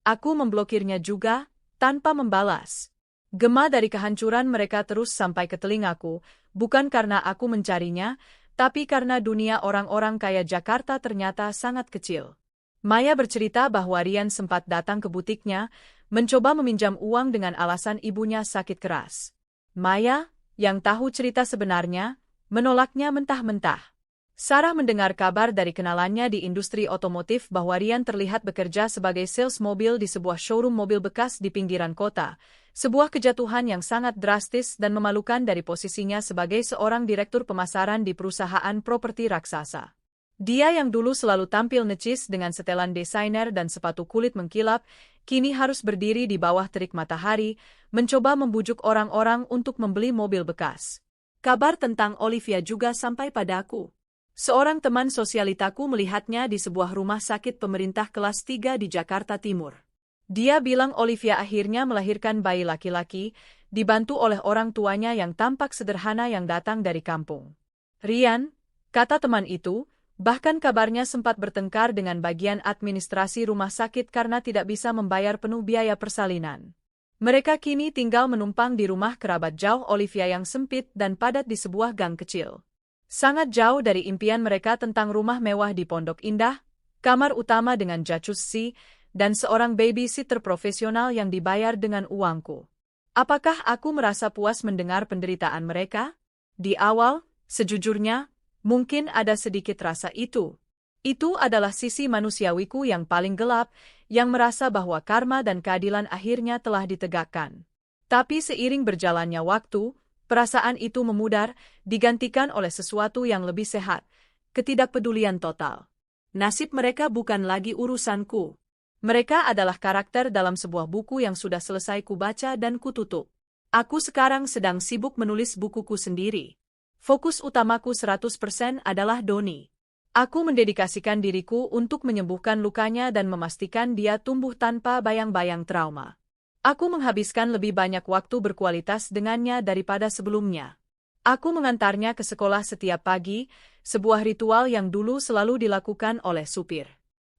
Aku memblokirnya juga, tanpa membalas. Gema dari kehancuran mereka terus sampai ke telingaku, bukan karena aku mencarinya, tapi karena dunia orang-orang kaya Jakarta ternyata sangat kecil. Maya bercerita bahwa Rian sempat datang ke butiknya, mencoba meminjam uang dengan alasan ibunya sakit keras. Maya, yang tahu cerita sebenarnya, menolaknya mentah-mentah. Sarah mendengar kabar dari kenalannya di industri otomotif bahwa Rian terlihat bekerja sebagai sales mobil di sebuah showroom mobil bekas di pinggiran kota, sebuah kejatuhan yang sangat drastis dan memalukan dari posisinya sebagai seorang direktur pemasaran di perusahaan properti raksasa. Dia yang dulu selalu tampil necis dengan setelan desainer dan sepatu kulit mengkilap, kini harus berdiri di bawah terik matahari, mencoba membujuk orang-orang untuk membeli mobil bekas. Kabar tentang Olivia juga sampai padaku. Seorang teman sosialitaku melihatnya di sebuah rumah sakit pemerintah kelas 3 di Jakarta Timur. Dia bilang Olivia akhirnya melahirkan bayi laki-laki, dibantu oleh orang tuanya yang tampak sederhana yang datang dari kampung. Rian, kata teman itu, bahkan kabarnya sempat bertengkar dengan bagian administrasi rumah sakit karena tidak bisa membayar penuh biaya persalinan. Mereka kini tinggal menumpang di rumah kerabat jauh Olivia yang sempit dan padat di sebuah gang kecil. Sangat jauh dari impian mereka tentang rumah mewah di Pondok Indah, kamar utama dengan jacuzzi, dan seorang babysitter profesional yang dibayar dengan uangku. Apakah aku merasa puas mendengar penderitaan mereka? Di awal, sejujurnya, mungkin ada sedikit rasa itu. Itu adalah sisi manusiawiku yang paling gelap, yang merasa bahwa karma dan keadilan akhirnya telah ditegakkan. Tapi seiring berjalannya waktu, perasaan itu memudar, digantikan oleh sesuatu yang lebih sehat, ketidakpedulian total. Nasib mereka bukan lagi urusanku. Mereka adalah karakter dalam sebuah buku yang sudah selesai kubaca dan kututup. Aku sekarang sedang sibuk menulis bukuku sendiri. Fokus utamaku 100% adalah Doni. Aku mendedikasikan diriku untuk menyembuhkan lukanya dan memastikan dia tumbuh tanpa bayang-bayang trauma. Aku menghabiskan lebih banyak waktu berkualitas dengannya daripada sebelumnya. Aku mengantarnya ke sekolah setiap pagi, sebuah ritual yang dulu selalu dilakukan oleh supir.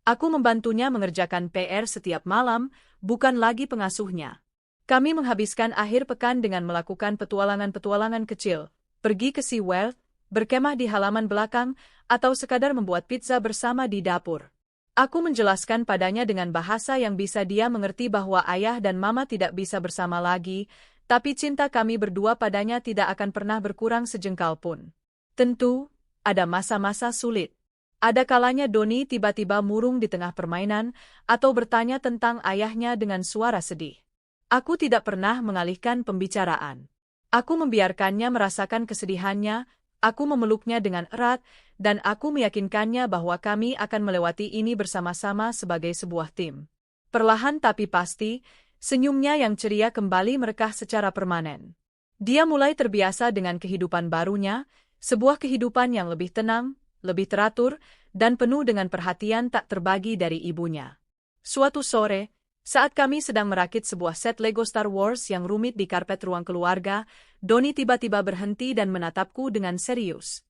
Aku membantunya mengerjakan PR setiap malam, bukan lagi pengasuhnya. Kami menghabiskan akhir pekan dengan melakukan petualangan-petualangan kecil, pergi ke SeaWorld, berkemah di halaman belakang, atau sekadar membuat pizza bersama di dapur. Aku menjelaskan padanya dengan bahasa yang bisa dia mengerti bahwa ayah dan mama tidak bisa bersama lagi, tapi cinta kami berdua padanya tidak akan pernah berkurang sejengkal pun. Tentu, ada masa-masa sulit. Ada kalanya Doni tiba-tiba murung di tengah permainan, atau bertanya tentang ayahnya dengan suara sedih. Aku tidak pernah mengalihkan pembicaraan. Aku membiarkannya merasakan kesedihannya, aku memeluknya dengan erat, dan aku meyakinkannya bahwa kami akan melewati ini bersama-sama sebagai sebuah tim. Perlahan tapi pasti, senyumnya yang ceria kembali merekah secara permanen. Dia mulai terbiasa dengan kehidupan barunya, sebuah kehidupan yang lebih tenang, lebih teratur, dan penuh dengan perhatian tak terbagi dari ibunya. Suatu sore, saat kami sedang merakit sebuah set Lego Star Wars yang rumit di karpet ruang keluarga, Doni tiba-tiba berhenti dan menatapku dengan serius.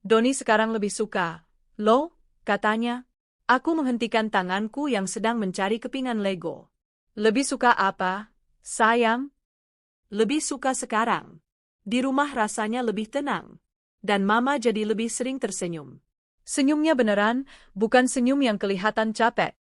Doni sekarang lebih suka. Lo, katanya. Aku menghentikan tanganku yang sedang mencari kepingan Lego. Lebih suka apa, sayang? Lebih suka sekarang. Di rumah rasanya lebih tenang. Dan mama jadi lebih sering tersenyum. Senyumnya beneran, bukan senyum yang kelihatan capek.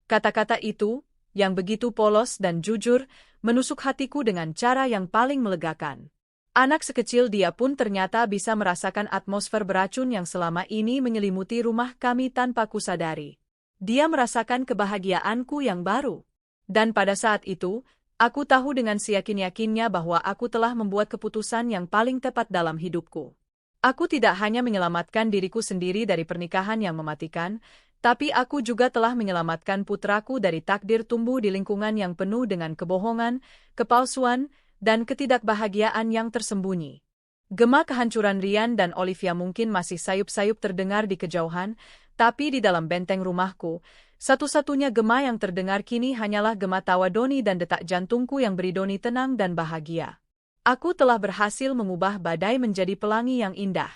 Kata-kata itu, yang begitu polos dan jujur, menusuk hatiku dengan cara yang paling melegakan. Anak sekecil dia pun ternyata bisa merasakan atmosfer beracun yang selama ini menyelimuti rumah kami tanpa kusadari. Dia merasakan kebahagiaanku yang baru. Dan pada saat itu, aku tahu dengan seyakin-yakinnya bahwa aku telah membuat keputusan yang paling tepat dalam hidupku. Aku tidak hanya menyelamatkan diriku sendiri dari pernikahan yang mematikan, tapi aku juga telah menyelamatkan putraku dari takdir tumbuh di lingkungan yang penuh dengan kebohongan, kepalsuan, dan ketidakbahagiaan yang tersembunyi. Gema kehancuran Rian dan Olivia mungkin masih sayup-sayup terdengar di kejauhan, tapi di dalam benteng rumahku, satu-satunya gema yang terdengar kini hanyalah gema tawa Doni dan detak jantungku yang beri Doni tenang dan bahagia. Aku telah berhasil mengubah badai menjadi pelangi yang indah.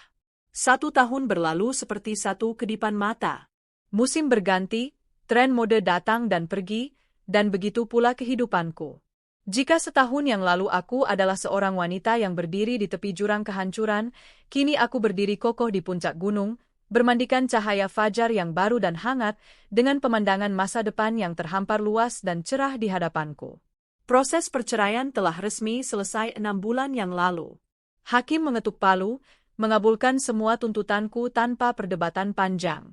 1 tahun berlalu seperti satu kedipan mata. Musim berganti, tren mode datang dan pergi, dan begitu pula kehidupanku. Jika setahun yang lalu aku adalah seorang wanita yang berdiri di tepi jurang kehancuran, kini aku berdiri kokoh di puncak gunung, bermandikan cahaya fajar yang baru dan hangat, dengan pemandangan masa depan yang terhampar luas dan cerah di hadapanku. Proses perceraian telah resmi selesai 6 bulan yang lalu. Hakim mengetuk palu, mengabulkan semua tuntutanku tanpa perdebatan panjang.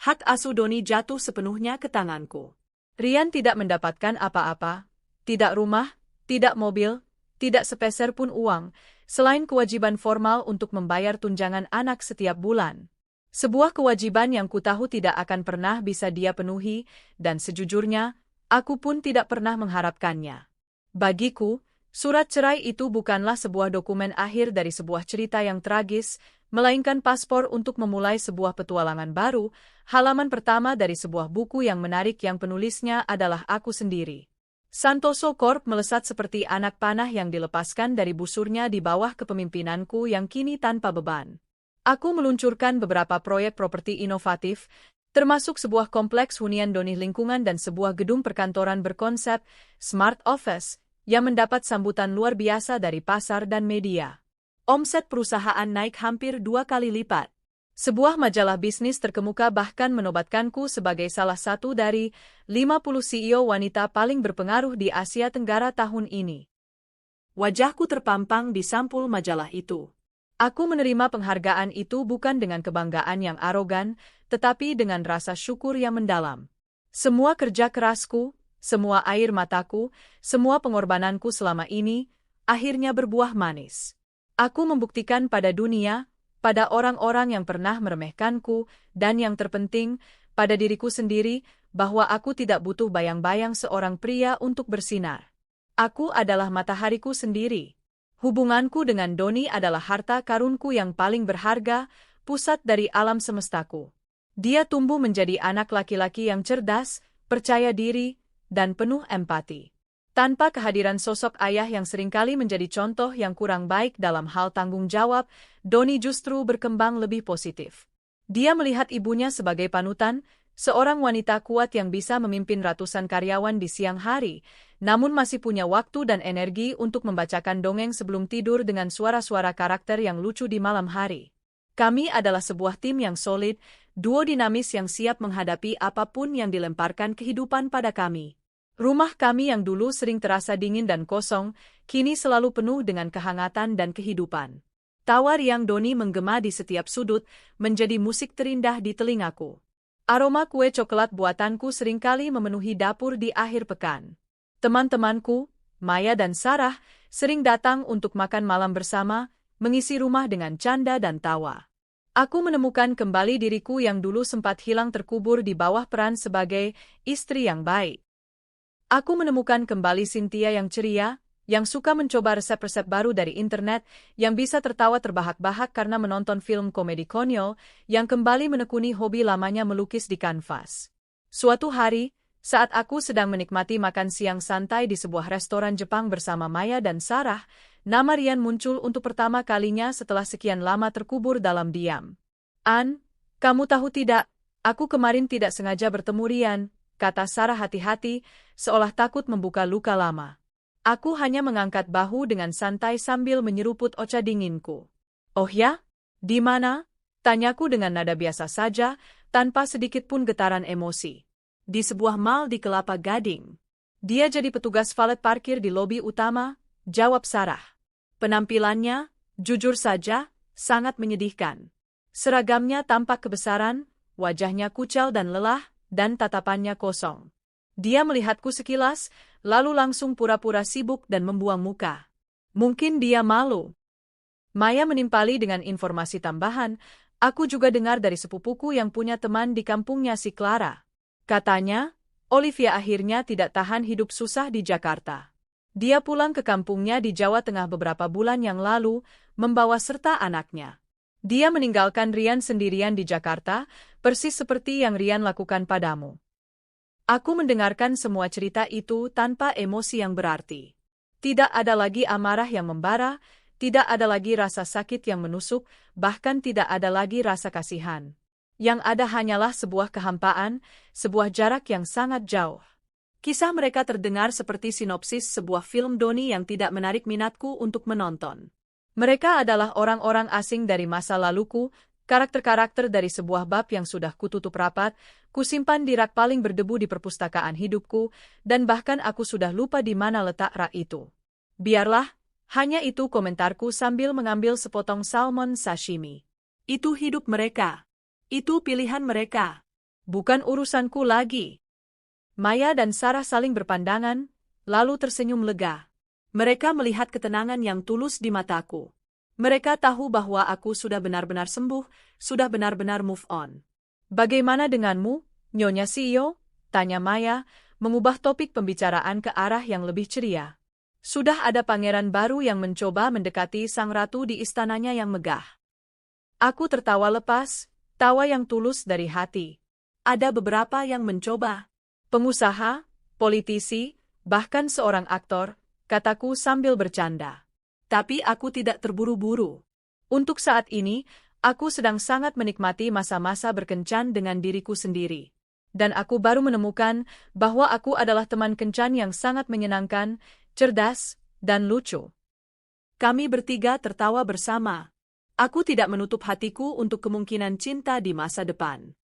Hak asuh Doni jatuh sepenuhnya ke tanganku. Rian tidak mendapatkan apa-apa. Tidak rumah, tidak mobil, tidak sepeser pun uang, selain kewajiban formal untuk membayar tunjangan anak setiap bulan. Sebuah kewajiban yang kutahu tidak akan pernah bisa dia penuhi, dan sejujurnya, aku pun tidak pernah mengharapkannya. Bagiku, surat cerai itu bukanlah sebuah dokumen akhir dari sebuah cerita yang tragis, melainkan paspor untuk memulai sebuah petualangan baru, halaman pertama dari sebuah buku yang menarik yang penulisnya adalah aku sendiri. Santoso Corp melesat seperti anak panah yang dilepaskan dari busurnya di bawah kepemimpinanku yang kini tanpa beban. Aku meluncurkan beberapa proyek properti inovatif, termasuk sebuah kompleks hunian Doni lingkungan dan sebuah gedung perkantoran berkonsep Smart Office yang mendapat sambutan luar biasa dari pasar dan media. Omset perusahaan naik hampir 2 kali lipat. Sebuah majalah bisnis terkemuka bahkan menobatkanku sebagai salah satu dari 50 CEO wanita paling berpengaruh di Asia Tenggara tahun ini. Wajahku terpampang di sampul majalah itu. Aku menerima penghargaan itu bukan dengan kebanggaan yang arogan, tetapi dengan rasa syukur yang mendalam. Semua kerja kerasku, semua air mataku, semua pengorbananku selama ini, akhirnya berbuah manis. Aku membuktikan pada dunia, pada orang-orang yang pernah meremehkanku, dan yang terpenting, pada diriku sendiri, bahwa aku tidak butuh bayang-bayang seorang pria untuk bersinar. Aku adalah matahariku sendiri. Hubunganku dengan Doni adalah harta karunku yang paling berharga, pusat dari alam semestaku. Dia tumbuh menjadi anak laki-laki yang cerdas, percaya diri, dan penuh empati. Tanpa kehadiran sosok ayah yang seringkali menjadi contoh yang kurang baik dalam hal tanggung jawab, Doni justru berkembang lebih positif. Dia melihat ibunya sebagai panutan, seorang wanita kuat yang bisa memimpin ratusan karyawan di siang hari, namun masih punya waktu dan energi untuk membacakan dongeng sebelum tidur dengan suara-suara karakter yang lucu di malam hari. Kami adalah sebuah tim yang solid, duo dinamis yang siap menghadapi apapun yang dilemparkan kehidupan pada kami. Rumah kami yang dulu sering terasa dingin dan kosong, kini selalu penuh dengan kehangatan dan kehidupan. Tawa riang Doni menggema di setiap sudut, menjadi musik terindah di telingaku. Aroma kue coklat buatanku seringkali memenuhi dapur di akhir pekan. Teman-temanku, Maya dan Sarah, sering datang untuk makan malam bersama, mengisi rumah dengan canda dan tawa. Aku menemukan kembali diriku yang dulu sempat hilang terkubur di bawah peran sebagai istri yang baik. Aku menemukan kembali Cynthia yang ceria, yang suka mencoba resep-resep baru dari internet, yang bisa tertawa terbahak-bahak karena menonton film komedi konyol, yang kembali menekuni hobi lamanya melukis di kanvas. Suatu hari, saat aku sedang menikmati makan siang santai di sebuah restoran Jepang bersama Maya dan Sarah, nama Rian muncul untuk pertama kalinya setelah sekian lama terkubur dalam diam. "An, kamu tahu tidak, aku kemarin tidak sengaja bertemu Rian," kata Sarah hati-hati, seolah takut membuka luka lama. Aku hanya mengangkat bahu dengan santai sambil menyeruput ocha dinginku. "Oh ya? Di mana?" tanyaku dengan nada biasa saja, tanpa sedikit pun getaran emosi. "Di sebuah mall di Kelapa Gading." "Dia jadi petugas valet parkir di lobi utama," jawab Sarah. Penampilannya, jujur saja, sangat menyedihkan. Seragamnya tampak kebesaran, wajahnya kucel dan lelah, dan tatapannya kosong. Dia melihatku sekilas, lalu langsung pura-pura sibuk dan membuang muka. Mungkin dia malu. Maya menimpali dengan informasi tambahan, aku juga dengar dari sepupuku yang punya teman di kampungnya si Clara. Katanya, Olivia akhirnya tidak tahan hidup susah di Jakarta. Dia pulang ke kampungnya di Jawa Tengah beberapa bulan yang lalu, membawa serta anaknya. Dia meninggalkan Rian sendirian di Jakarta, persis seperti yang Rian lakukan padamu. Aku mendengarkan semua cerita itu tanpa emosi yang berarti. Tidak ada lagi amarah yang membara, tidak ada lagi rasa sakit yang menusuk, bahkan tidak ada lagi rasa kasihan. Yang ada hanyalah sebuah kehampaan, sebuah jarak yang sangat jauh. Kisah mereka terdengar seperti sinopsis sebuah film Doni yang tidak menarik minatku untuk menonton. Mereka adalah orang-orang asing dari masa laluku, karakter-karakter dari sebuah bab yang sudah kututup rapat, kusimpan di rak paling berdebu di perpustakaan hidupku, dan bahkan aku sudah lupa di mana letak rak itu. Biarlah, hanya itu komentarku sambil mengambil sepotong salmon sashimi. Itu hidup mereka. Itu pilihan mereka. Bukan urusanku lagi. Maya dan Sarah saling berpandangan, lalu tersenyum lega. Mereka melihat ketenangan yang tulus di mataku. Mereka tahu bahwa aku sudah benar-benar sembuh, sudah benar-benar move on. Bagaimana denganmu, Nyonya CEO? Tanya Maya, mengubah topik pembicaraan ke arah yang lebih ceria. Sudah ada pangeran baru yang mencoba mendekati sang ratu di istananya yang megah. Aku tertawa lepas, tawa yang tulus dari hati. Ada beberapa yang mencoba. Pengusaha, politisi, bahkan seorang aktor, kataku sambil bercanda. Tapi aku tidak terburu-buru. Untuk saat ini, aku sedang sangat menikmati masa-masa berkencan dengan diriku sendiri. Dan aku baru menemukan bahwa aku adalah teman kencan yang sangat menyenangkan, cerdas, dan lucu. Kami bertiga tertawa bersama. Aku tidak menutup hatiku untuk kemungkinan cinta di masa depan.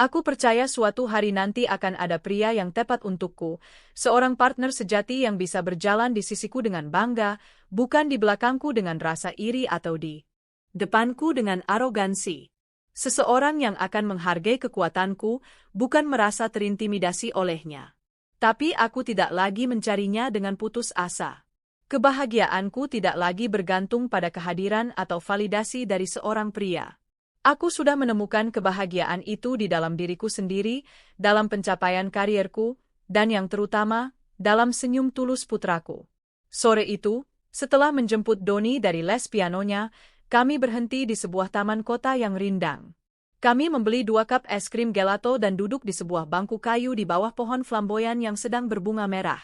Aku percaya suatu hari nanti akan ada pria yang tepat untukku, seorang partner sejati yang bisa berjalan di sisiku dengan bangga, bukan di belakangku dengan rasa iri atau di depanku dengan arogansi. Seseorang yang akan menghargai kekuatanku, bukan merasa terintimidasi olehnya. Tapi aku tidak lagi mencarinya dengan putus asa. Kebahagiaanku tidak lagi bergantung pada kehadiran atau validasi dari seorang pria. Aku sudah menemukan kebahagiaan itu di dalam diriku sendiri, dalam pencapaian karierku, dan yang terutama, dalam senyum tulus putraku. Sore itu, setelah menjemput Doni dari les pianonya, kami berhenti di sebuah taman kota yang rindang. Kami membeli 2 cup es krim gelato dan duduk di sebuah bangku kayu di bawah pohon flamboyan yang sedang berbunga merah.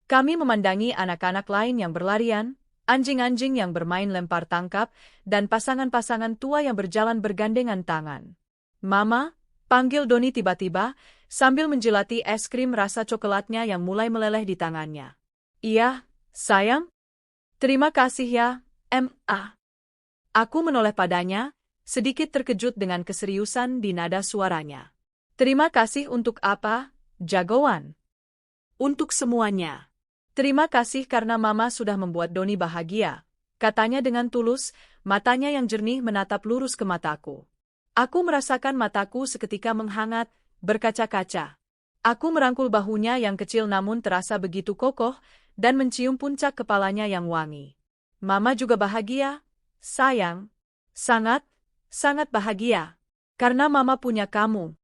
Kami memandangi anak-anak lain yang berlarian, anjing-anjing yang bermain lempar tangkap, dan pasangan-pasangan tua yang berjalan bergandengan tangan. Mama, panggil Doni tiba-tiba, sambil menjelati es krim rasa coklatnya yang mulai meleleh di tangannya. Iya, sayang? Terima kasih ya, Ma. Aku menoleh padanya, sedikit terkejut dengan keseriusan di nada suaranya. Terima kasih untuk apa, jagoan? Untuk semuanya. Terima kasih karena Mama sudah membuat Doni bahagia, katanya dengan tulus, matanya yang jernih menatap lurus ke mataku. Aku merasakan mataku seketika menghangat, berkaca-kaca. Aku merangkul bahunya yang kecil namun terasa begitu kokoh, dan mencium puncak kepalanya yang wangi. Mama juga bahagia, sayang. Sangat, sangat bahagia. Karena Mama punya kamu.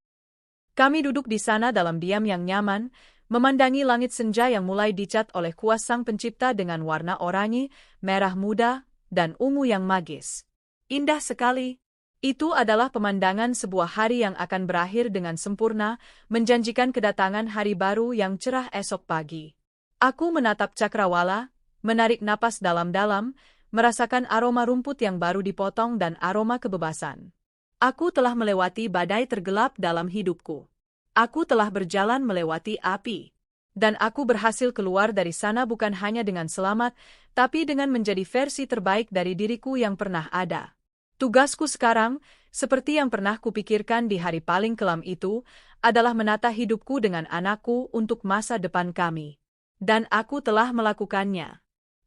Kami duduk di sana dalam diam yang nyaman, memandangi langit senja yang mulai dicat oleh kuas sang pencipta dengan warna oranye, merah muda, dan ungu yang magis. Indah sekali. Itu adalah pemandangan sebuah hari yang akan berakhir dengan sempurna, menjanjikan kedatangan hari baru yang cerah esok pagi. Aku menatap cakrawala, menarik napas dalam-dalam, merasakan aroma rumput yang baru dipotong dan aroma kebebasan. Aku telah melewati badai tergelap dalam hidupku. Aku telah berjalan melewati api. Dan aku berhasil keluar dari sana bukan hanya dengan selamat, tapi dengan menjadi versi terbaik dari diriku yang pernah ada. Tugasku sekarang, seperti yang pernah kupikirkan di hari paling kelam itu, adalah menata hidupku dengan anakku untuk masa depan kami. Dan aku telah melakukannya.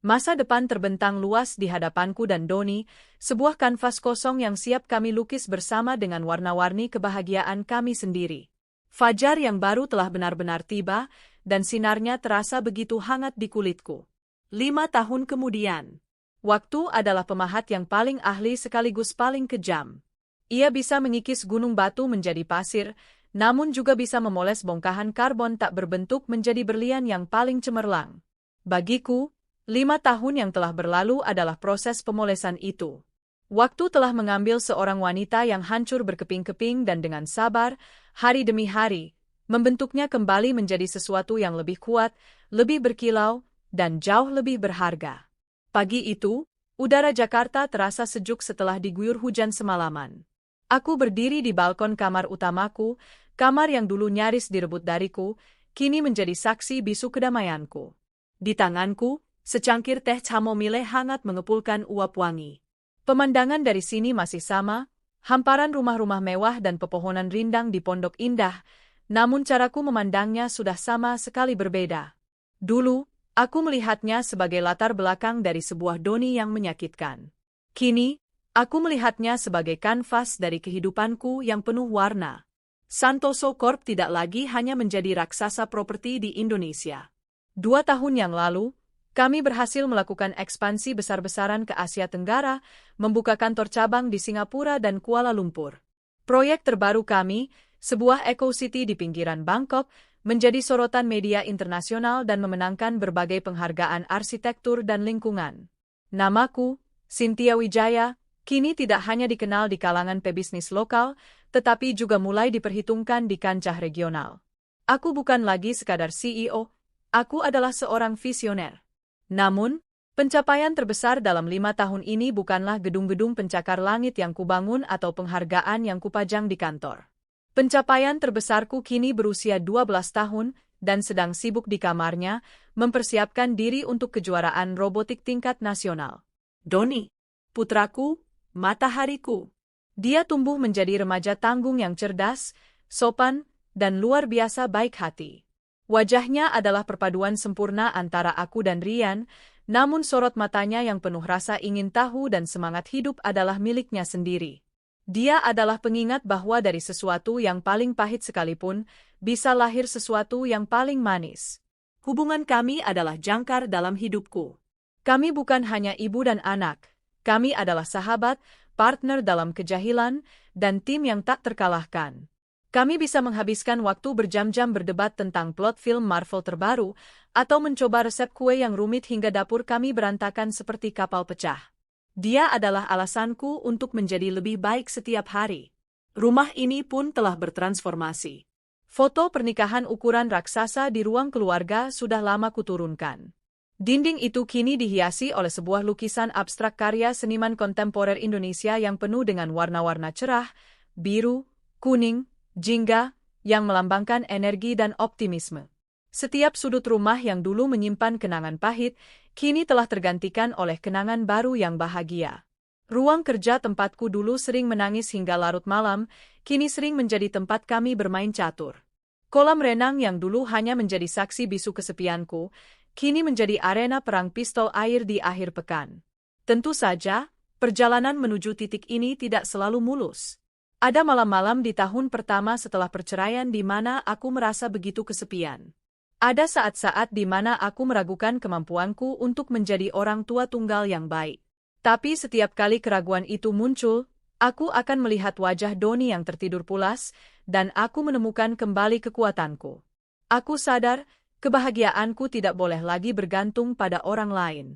Masa depan terbentang luas di hadapanku dan Doni, sebuah kanvas kosong yang siap kami lukis bersama dengan warna-warni kebahagiaan kami sendiri. Fajar yang baru telah benar-benar tiba, dan sinarnya terasa begitu hangat di kulitku. 5 tahun kemudian. Waktu adalah pemahat yang paling ahli sekaligus paling kejam. Ia bisa mengikis gunung batu menjadi pasir, namun juga bisa memoles bongkahan karbon tak berbentuk menjadi berlian yang paling cemerlang. Bagiku, 5 tahun yang telah berlalu adalah proses pemolesan itu. Waktu telah mengambil seorang wanita yang hancur berkeping-keping dan dengan sabar, hari demi hari, membentuknya kembali menjadi sesuatu yang lebih kuat, lebih berkilau, dan jauh lebih berharga. Pagi itu, udara Jakarta terasa sejuk setelah diguyur hujan semalaman. Aku berdiri di balkon kamar utamaku, kamar yang dulu nyaris direbut dariku, kini menjadi saksi bisu kedamaianku. Di tanganku, secangkir teh chamomile hangat mengepulkan uap wangi. Pemandangan dari sini masih sama, hamparan rumah-rumah mewah dan pepohonan rindang di Pondok Indah, namun caraku memandangnya sudah sama sekali berbeda. Dulu, aku melihatnya sebagai latar belakang dari sebuah Doni yang menyakitkan. Kini, aku melihatnya sebagai kanvas dari kehidupanku yang penuh warna. Santoso Corp tidak lagi hanya menjadi raksasa properti di Indonesia. 2 tahun yang lalu, kami berhasil melakukan ekspansi besar-besaran ke Asia Tenggara, membuka kantor cabang di Singapura dan Kuala Lumpur. Proyek terbaru kami, sebuah Eco City di pinggiran Bangkok, menjadi sorotan media internasional dan memenangkan berbagai penghargaan arsitektur dan lingkungan. Namaku, Cynthia Wijaya, kini tidak hanya dikenal di kalangan pebisnis lokal, tetapi juga mulai diperhitungkan di kancah regional. Aku bukan lagi sekadar CEO, aku adalah seorang visioner. Namun, pencapaian terbesar dalam 5 tahun ini bukanlah gedung-gedung pencakar langit yang kubangun atau penghargaan yang kupajang di kantor. Pencapaian terbesarku kini berusia 12 tahun dan sedang sibuk di kamarnya, mempersiapkan diri untuk kejuaraan robotik tingkat nasional. Doni, putraku, matahariku. Dia tumbuh menjadi remaja tanggung yang cerdas, sopan, dan luar biasa baik hati. Wajahnya adalah perpaduan sempurna antara aku dan Rian, namun sorot matanya yang penuh rasa ingin tahu dan semangat hidup adalah miliknya sendiri. Dia adalah pengingat bahwa dari sesuatu yang paling pahit sekalipun, bisa lahir sesuatu yang paling manis. Hubungan kami adalah jangkar dalam hidupku. Kami bukan hanya ibu dan anak, kami adalah sahabat, partner dalam kejahilan, dan tim yang tak terkalahkan. Kami bisa menghabiskan waktu berjam-jam berdebat tentang plot film Marvel terbaru, atau mencoba resep kue yang rumit hingga dapur kami berantakan seperti kapal pecah. Dia adalah alasanku untuk menjadi lebih baik setiap hari. Rumah ini pun telah bertransformasi. Foto pernikahan ukuran raksasa di ruang keluarga sudah lama kuturunkan. Dinding itu kini dihiasi oleh sebuah lukisan abstrak karya seniman kontemporer Indonesia yang penuh dengan warna-warna cerah, biru, kuning, jingga, yang melambangkan energi dan optimisme. Setiap sudut rumah yang dulu menyimpan kenangan pahit, kini telah tergantikan oleh kenangan baru yang bahagia. Ruang kerja tempatku dulu sering menangis hingga larut malam, kini sering menjadi tempat kami bermain catur. Kolam renang yang dulu hanya menjadi saksi bisu kesepianku, kini menjadi arena perang pistol air di akhir pekan. Tentu saja, perjalanan menuju titik ini tidak selalu mulus. Ada malam-malam di tahun pertama setelah perceraian di mana aku merasa begitu kesepian. Ada saat-saat di mana aku meragukan kemampuanku untuk menjadi orang tua tunggal yang baik. Tapi setiap kali keraguan itu muncul, aku akan melihat wajah Doni yang tertidur pulas, dan aku menemukan kembali kekuatanku. Aku sadar, kebahagiaanku tidak boleh lagi bergantung pada orang lain.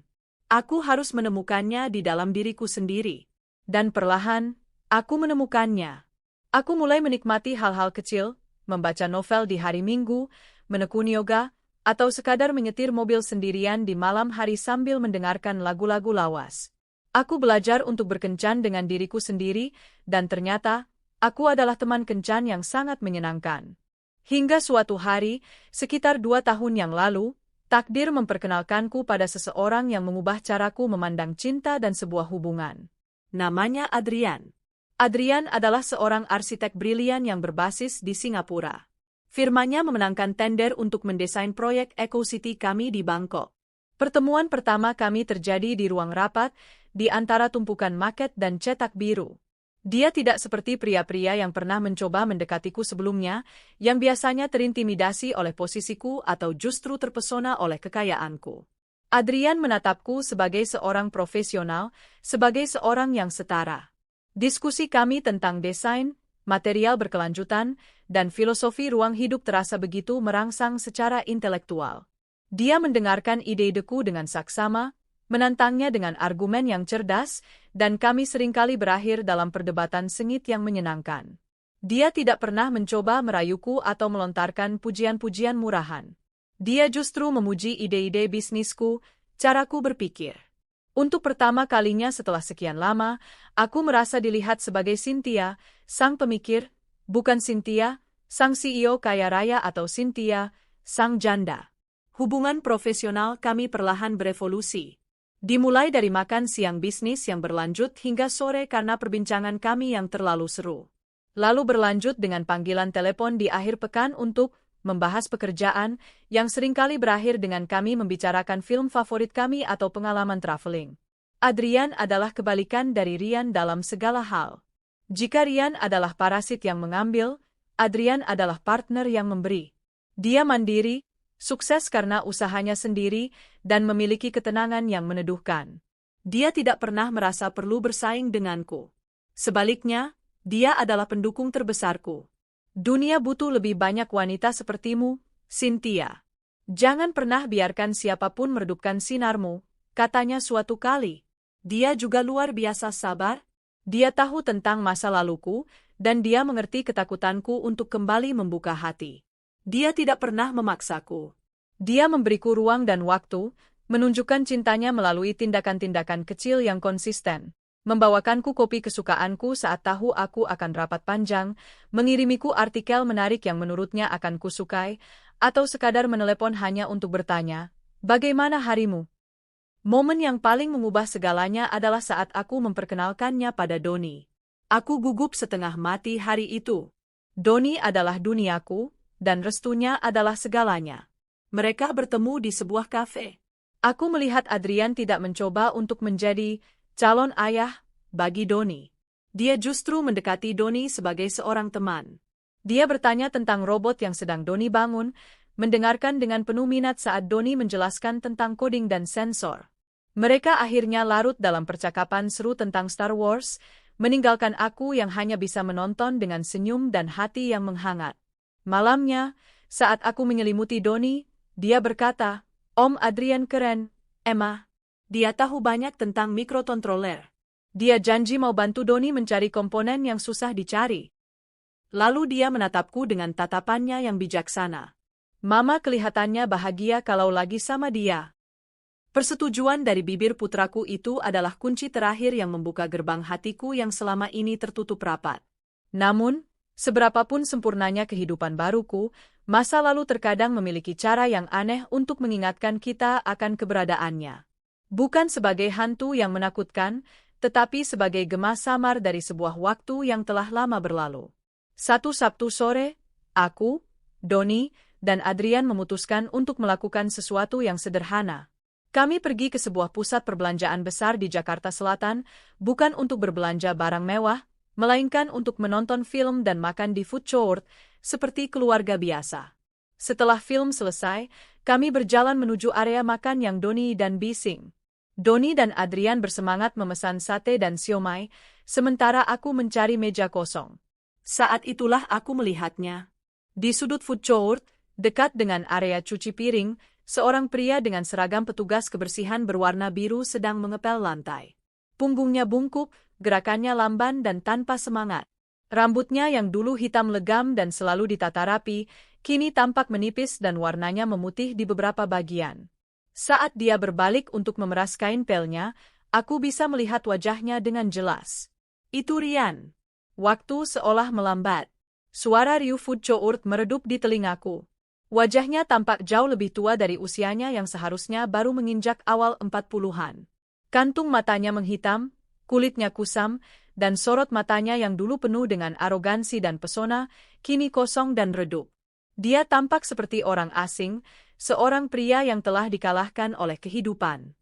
Aku harus menemukannya di dalam diriku sendiri. Dan perlahan, aku menemukannya. Aku mulai menikmati hal-hal kecil, membaca novel di hari Minggu, menekuni yoga, atau sekadar menyetir mobil sendirian di malam hari sambil mendengarkan lagu-lagu lawas. Aku belajar untuk berkencan dengan diriku sendiri, dan ternyata, aku adalah teman kencan yang sangat menyenangkan. Hingga suatu hari, sekitar 2 tahun yang lalu, takdir memperkenalkanku pada seseorang yang mengubah caraku memandang cinta dan sebuah hubungan. Namanya Adrian. Adrian adalah seorang arsitek brilian yang berbasis di Singapura. Firmanya memenangkan tender untuk mendesain proyek Eco City kami di Bangkok. Pertemuan pertama kami terjadi di ruang rapat, di antara tumpukan maket dan cetak biru. Dia tidak seperti pria-pria yang pernah mencoba mendekatiku sebelumnya, yang biasanya terintimidasi oleh posisiku atau justru terpesona oleh kekayaanku. Adrian menatapku sebagai seorang profesional, sebagai seorang yang setara. Diskusi kami tentang desain, material berkelanjutan, dan filosofi ruang hidup terasa begitu merangsang secara intelektual. Dia mendengarkan ide-ideku dengan saksama, menantangnya dengan argumen yang cerdas, dan kami seringkali berakhir dalam perdebatan sengit yang menyenangkan. Dia tidak pernah mencoba merayuku atau melontarkan pujian-pujian murahan. Dia justru memuji ide-ide bisnisku, caraku berpikir. Untuk pertama kalinya setelah sekian lama, aku merasa dilihat sebagai Cynthia, sang pemikir, bukan Cynthia, sang CEO kaya raya atau Cynthia, sang janda. Hubungan profesional kami perlahan berevolusi. Dimulai dari makan siang bisnis yang berlanjut hingga sore karena perbincangan kami yang terlalu seru. Lalu berlanjut dengan panggilan telepon di akhir pekan untuk membahas pekerjaan yang seringkali berakhir dengan kami membicarakan film favorit kami atau pengalaman traveling. Adrian adalah kebalikan dari Ryan dalam segala hal. Jika Ryan adalah parasit yang mengambil, Adrian adalah partner yang memberi. Dia mandiri, sukses karena usahanya sendiri, dan memiliki ketenangan yang meneduhkan. Dia tidak pernah merasa perlu bersaing denganku. Sebaliknya, dia adalah pendukung terbesarku. Dunia butuh lebih banyak wanita sepertimu, Cynthia. Jangan pernah biarkan siapapun meredupkan sinarmu, katanya suatu kali. Dia juga luar biasa sabar. Dia tahu tentang masa laluku, dan dia mengerti ketakutanku untuk kembali membuka hati. Dia tidak pernah memaksaku. Dia memberiku ruang dan waktu, menunjukkan cintanya melalui tindakan-tindakan kecil yang konsisten. Membawakanku kopi kesukaanku saat tahu aku akan rapat panjang, mengirimiku artikel menarik yang menurutnya akan kusukai, atau sekadar menelepon hanya untuk bertanya, "Bagaimana harimu?" Momen yang paling mengubah segalanya adalah saat aku memperkenalkannya pada Doni. Aku gugup setengah mati hari itu. Doni adalah duniaku, dan restunya adalah segalanya. Mereka bertemu di sebuah kafe. Aku melihat Adrian tidak mencoba untuk menjadi calon ayah bagi Doni. Dia justru mendekati Doni sebagai seorang teman. Dia bertanya tentang robot yang sedang Doni bangun, mendengarkan dengan penuh minat saat Doni menjelaskan tentang coding dan sensor. Mereka akhirnya larut dalam percakapan seru tentang Star Wars, meninggalkan aku yang hanya bisa menonton dengan senyum dan hati yang menghangat. Malamnya, saat aku menyelimuti Doni, dia berkata, "Om Adrian keren, Emma. Dia tahu banyak tentang mikrokontroler. Dia janji mau bantu Doni mencari komponen yang susah dicari." Lalu dia menatapku dengan tatapannya yang bijaksana. Mama kelihatannya bahagia kalau lagi sama dia. Persetujuan dari bibir putraku itu adalah kunci terakhir yang membuka gerbang hatiku yang selama ini tertutup rapat. Namun, seberapapun sempurnanya kehidupan baruku, masa lalu terkadang memiliki cara yang aneh untuk mengingatkan kita akan keberadaannya. Bukan sebagai hantu yang menakutkan, tetapi sebagai gema samar dari sebuah waktu yang telah lama berlalu. Satu Sabtu sore, aku, Doni, dan Adrian memutuskan untuk melakukan sesuatu yang sederhana. Kami pergi ke sebuah pusat perbelanjaan besar di Jakarta Selatan, bukan untuk berbelanja barang mewah, melainkan untuk menonton film dan makan di food court, seperti keluarga biasa. Setelah film selesai, kami berjalan menuju area makan yang Doni dan bising. Doni dan Adrian bersemangat memesan sate dan siomay, sementara aku mencari meja kosong. Saat itulah aku melihatnya. Di sudut food court, dekat dengan area cuci piring, seorang pria dengan seragam petugas kebersihan berwarna biru sedang mengepel lantai. Punggungnya bungkuk, gerakannya lamban dan tanpa semangat. Rambutnya yang dulu hitam legam dan selalu ditata rapi, kini tampak menipis dan warnanya memutih di beberapa bagian. Saat dia berbalik untuk memeras kain pelnya, aku bisa melihat wajahnya dengan jelas. Itu Ryan. Waktu seolah melambat. Suara riuh food court meredup di telingaku. Wajahnya tampak jauh lebih tua dari usianya yang seharusnya baru menginjak awal 40-an. Kantung matanya menghitam, kulitnya kusam, dan sorot matanya yang dulu penuh dengan arogansi dan pesona, kini kosong dan redup. Dia tampak seperti orang asing, seorang pria yang telah dikalahkan oleh kehidupan.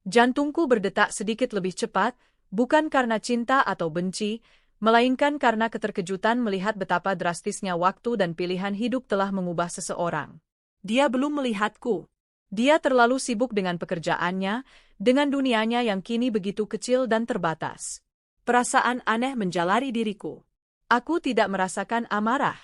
Jantungku berdetak sedikit lebih cepat, bukan karena cinta atau benci, melainkan karena keterkejutan melihat betapa drastisnya waktu dan pilihan hidup telah mengubah seseorang. Dia belum melihatku. Dia terlalu sibuk dengan pekerjaannya, dengan dunianya yang kini begitu kecil dan terbatas. Perasaan aneh menjalari diriku. Aku tidak merasakan amarah.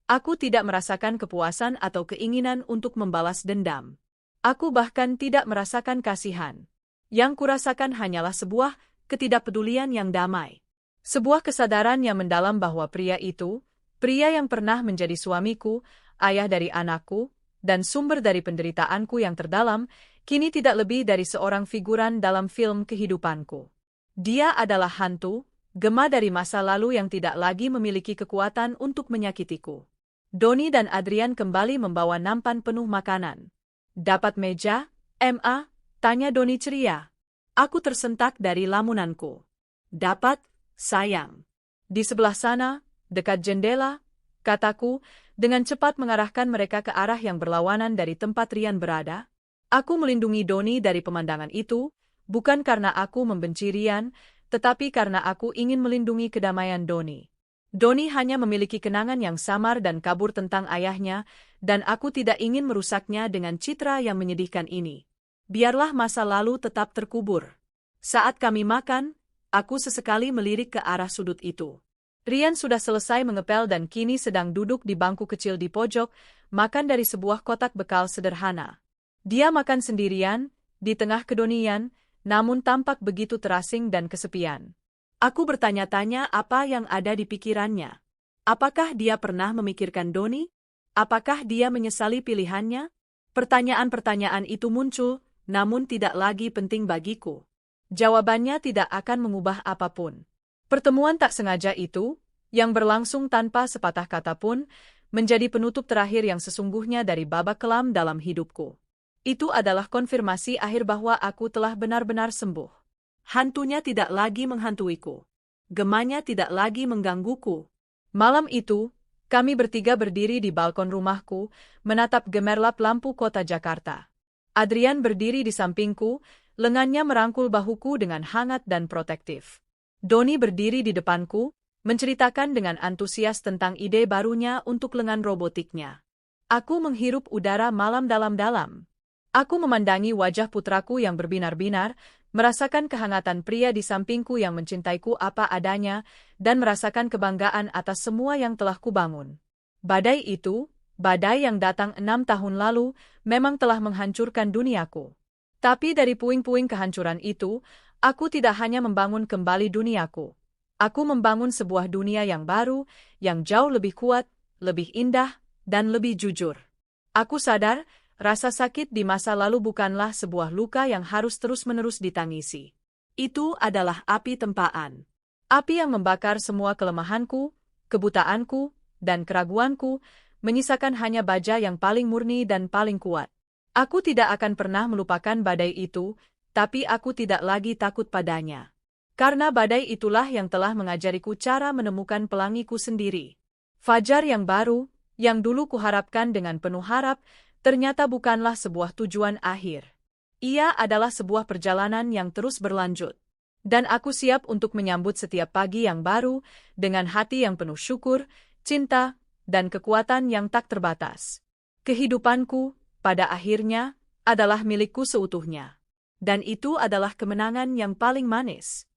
Aku tidak merasakan kepuasan atau keinginan untuk membalas dendam. Aku bahkan tidak merasakan kasihan. Yang kurasakan hanyalah sebuah ketidakpedulian yang damai. Sebuah kesadaran yang mendalam bahwa pria itu, pria yang pernah menjadi suamiku, ayah dari anakku, dan sumber dari penderitaanku yang terdalam, kini tidak lebih dari seorang figuran dalam film kehidupanku. Dia adalah hantu, gema dari masa lalu yang tidak lagi memiliki kekuatan untuk menyakitiku. Doni dan Adrian kembali membawa nampan penuh makanan. Dapat meja, Ma? Tanya Doni ceria. Aku tersentak dari lamunanku. Dapat, sayang. Di sebelah sana, dekat jendela, kataku, dengan cepat mengarahkan mereka ke arah yang berlawanan dari tempat Rian berada. Aku melindungi Doni dari pemandangan itu, bukan karena aku membenci Rian, tetapi karena aku ingin melindungi kedamaian Doni. Doni hanya memiliki kenangan yang samar dan kabur tentang ayahnya, dan aku tidak ingin merusaknya dengan citra yang menyedihkan ini. Biarlah masa lalu tetap terkubur. Saat kami makan, aku sesekali melirik ke arah sudut itu. Rian sudah selesai mengepel dan kini sedang duduk di bangku kecil di pojok, makan dari sebuah kotak bekal sederhana. Dia makan sendirian, di tengah kedonian, namun tampak begitu terasing dan kesepian. Aku bertanya-tanya apa yang ada di pikirannya. Apakah dia pernah memikirkan Doni? Apakah dia menyesali pilihannya? Pertanyaan-pertanyaan itu muncul, namun tidak lagi penting bagiku. Jawabannya tidak akan mengubah apapun. Pertemuan tak sengaja itu, yang berlangsung tanpa sepatah kata pun, menjadi penutup terakhir yang sesungguhnya dari babak kelam dalam hidupku. Itu adalah konfirmasi akhir bahwa aku telah benar-benar sembuh. Hantunya tidak lagi menghantuiku. Gemanya tidak lagi menggangguku. Malam itu, kami bertiga berdiri di balkon rumahku, menatap gemerlap lampu kota Jakarta. Adrian berdiri di sampingku, lengannya merangkul bahuku dengan hangat dan protektif. Doni berdiri di depanku, menceritakan dengan antusias tentang ide barunya untuk lengan robotiknya. Aku menghirup udara malam dalam-dalam. Aku memandangi wajah putraku yang berbinar-binar, merasakan kehangatan pria di sampingku yang mencintaiku apa adanya, dan merasakan kebanggaan atas semua yang telah kubangun. Badai itu, badai yang datang 6 tahun lalu, memang telah menghancurkan duniaku. Tapi dari puing-puing kehancuran itu, aku tidak hanya membangun kembali duniaku. Aku membangun sebuah dunia yang baru, yang jauh lebih kuat, lebih indah, dan lebih jujur. Aku sadar, rasa sakit di masa lalu bukanlah sebuah luka yang harus terus-menerus ditangisi. Itu adalah api tempaan. Api yang membakar semua kelemahanku, kebutaanku, dan keraguanku, menyisakan hanya baja yang paling murni dan paling kuat. Aku tidak akan pernah melupakan badai itu, tapi aku tidak lagi takut padanya. Karena badai itulah yang telah mengajariku cara menemukan pelangiku sendiri. Fajar yang baru, yang dulu kuharapkan dengan penuh harap, ternyata bukanlah sebuah tujuan akhir. Ia adalah sebuah perjalanan yang terus berlanjut. Dan aku siap untuk menyambut setiap pagi yang baru, dengan hati yang penuh syukur, cinta, dan kekuatan yang tak terbatas. Kehidupanku, pada akhirnya, adalah milikku seutuhnya. Dan itu adalah kemenangan yang paling manis.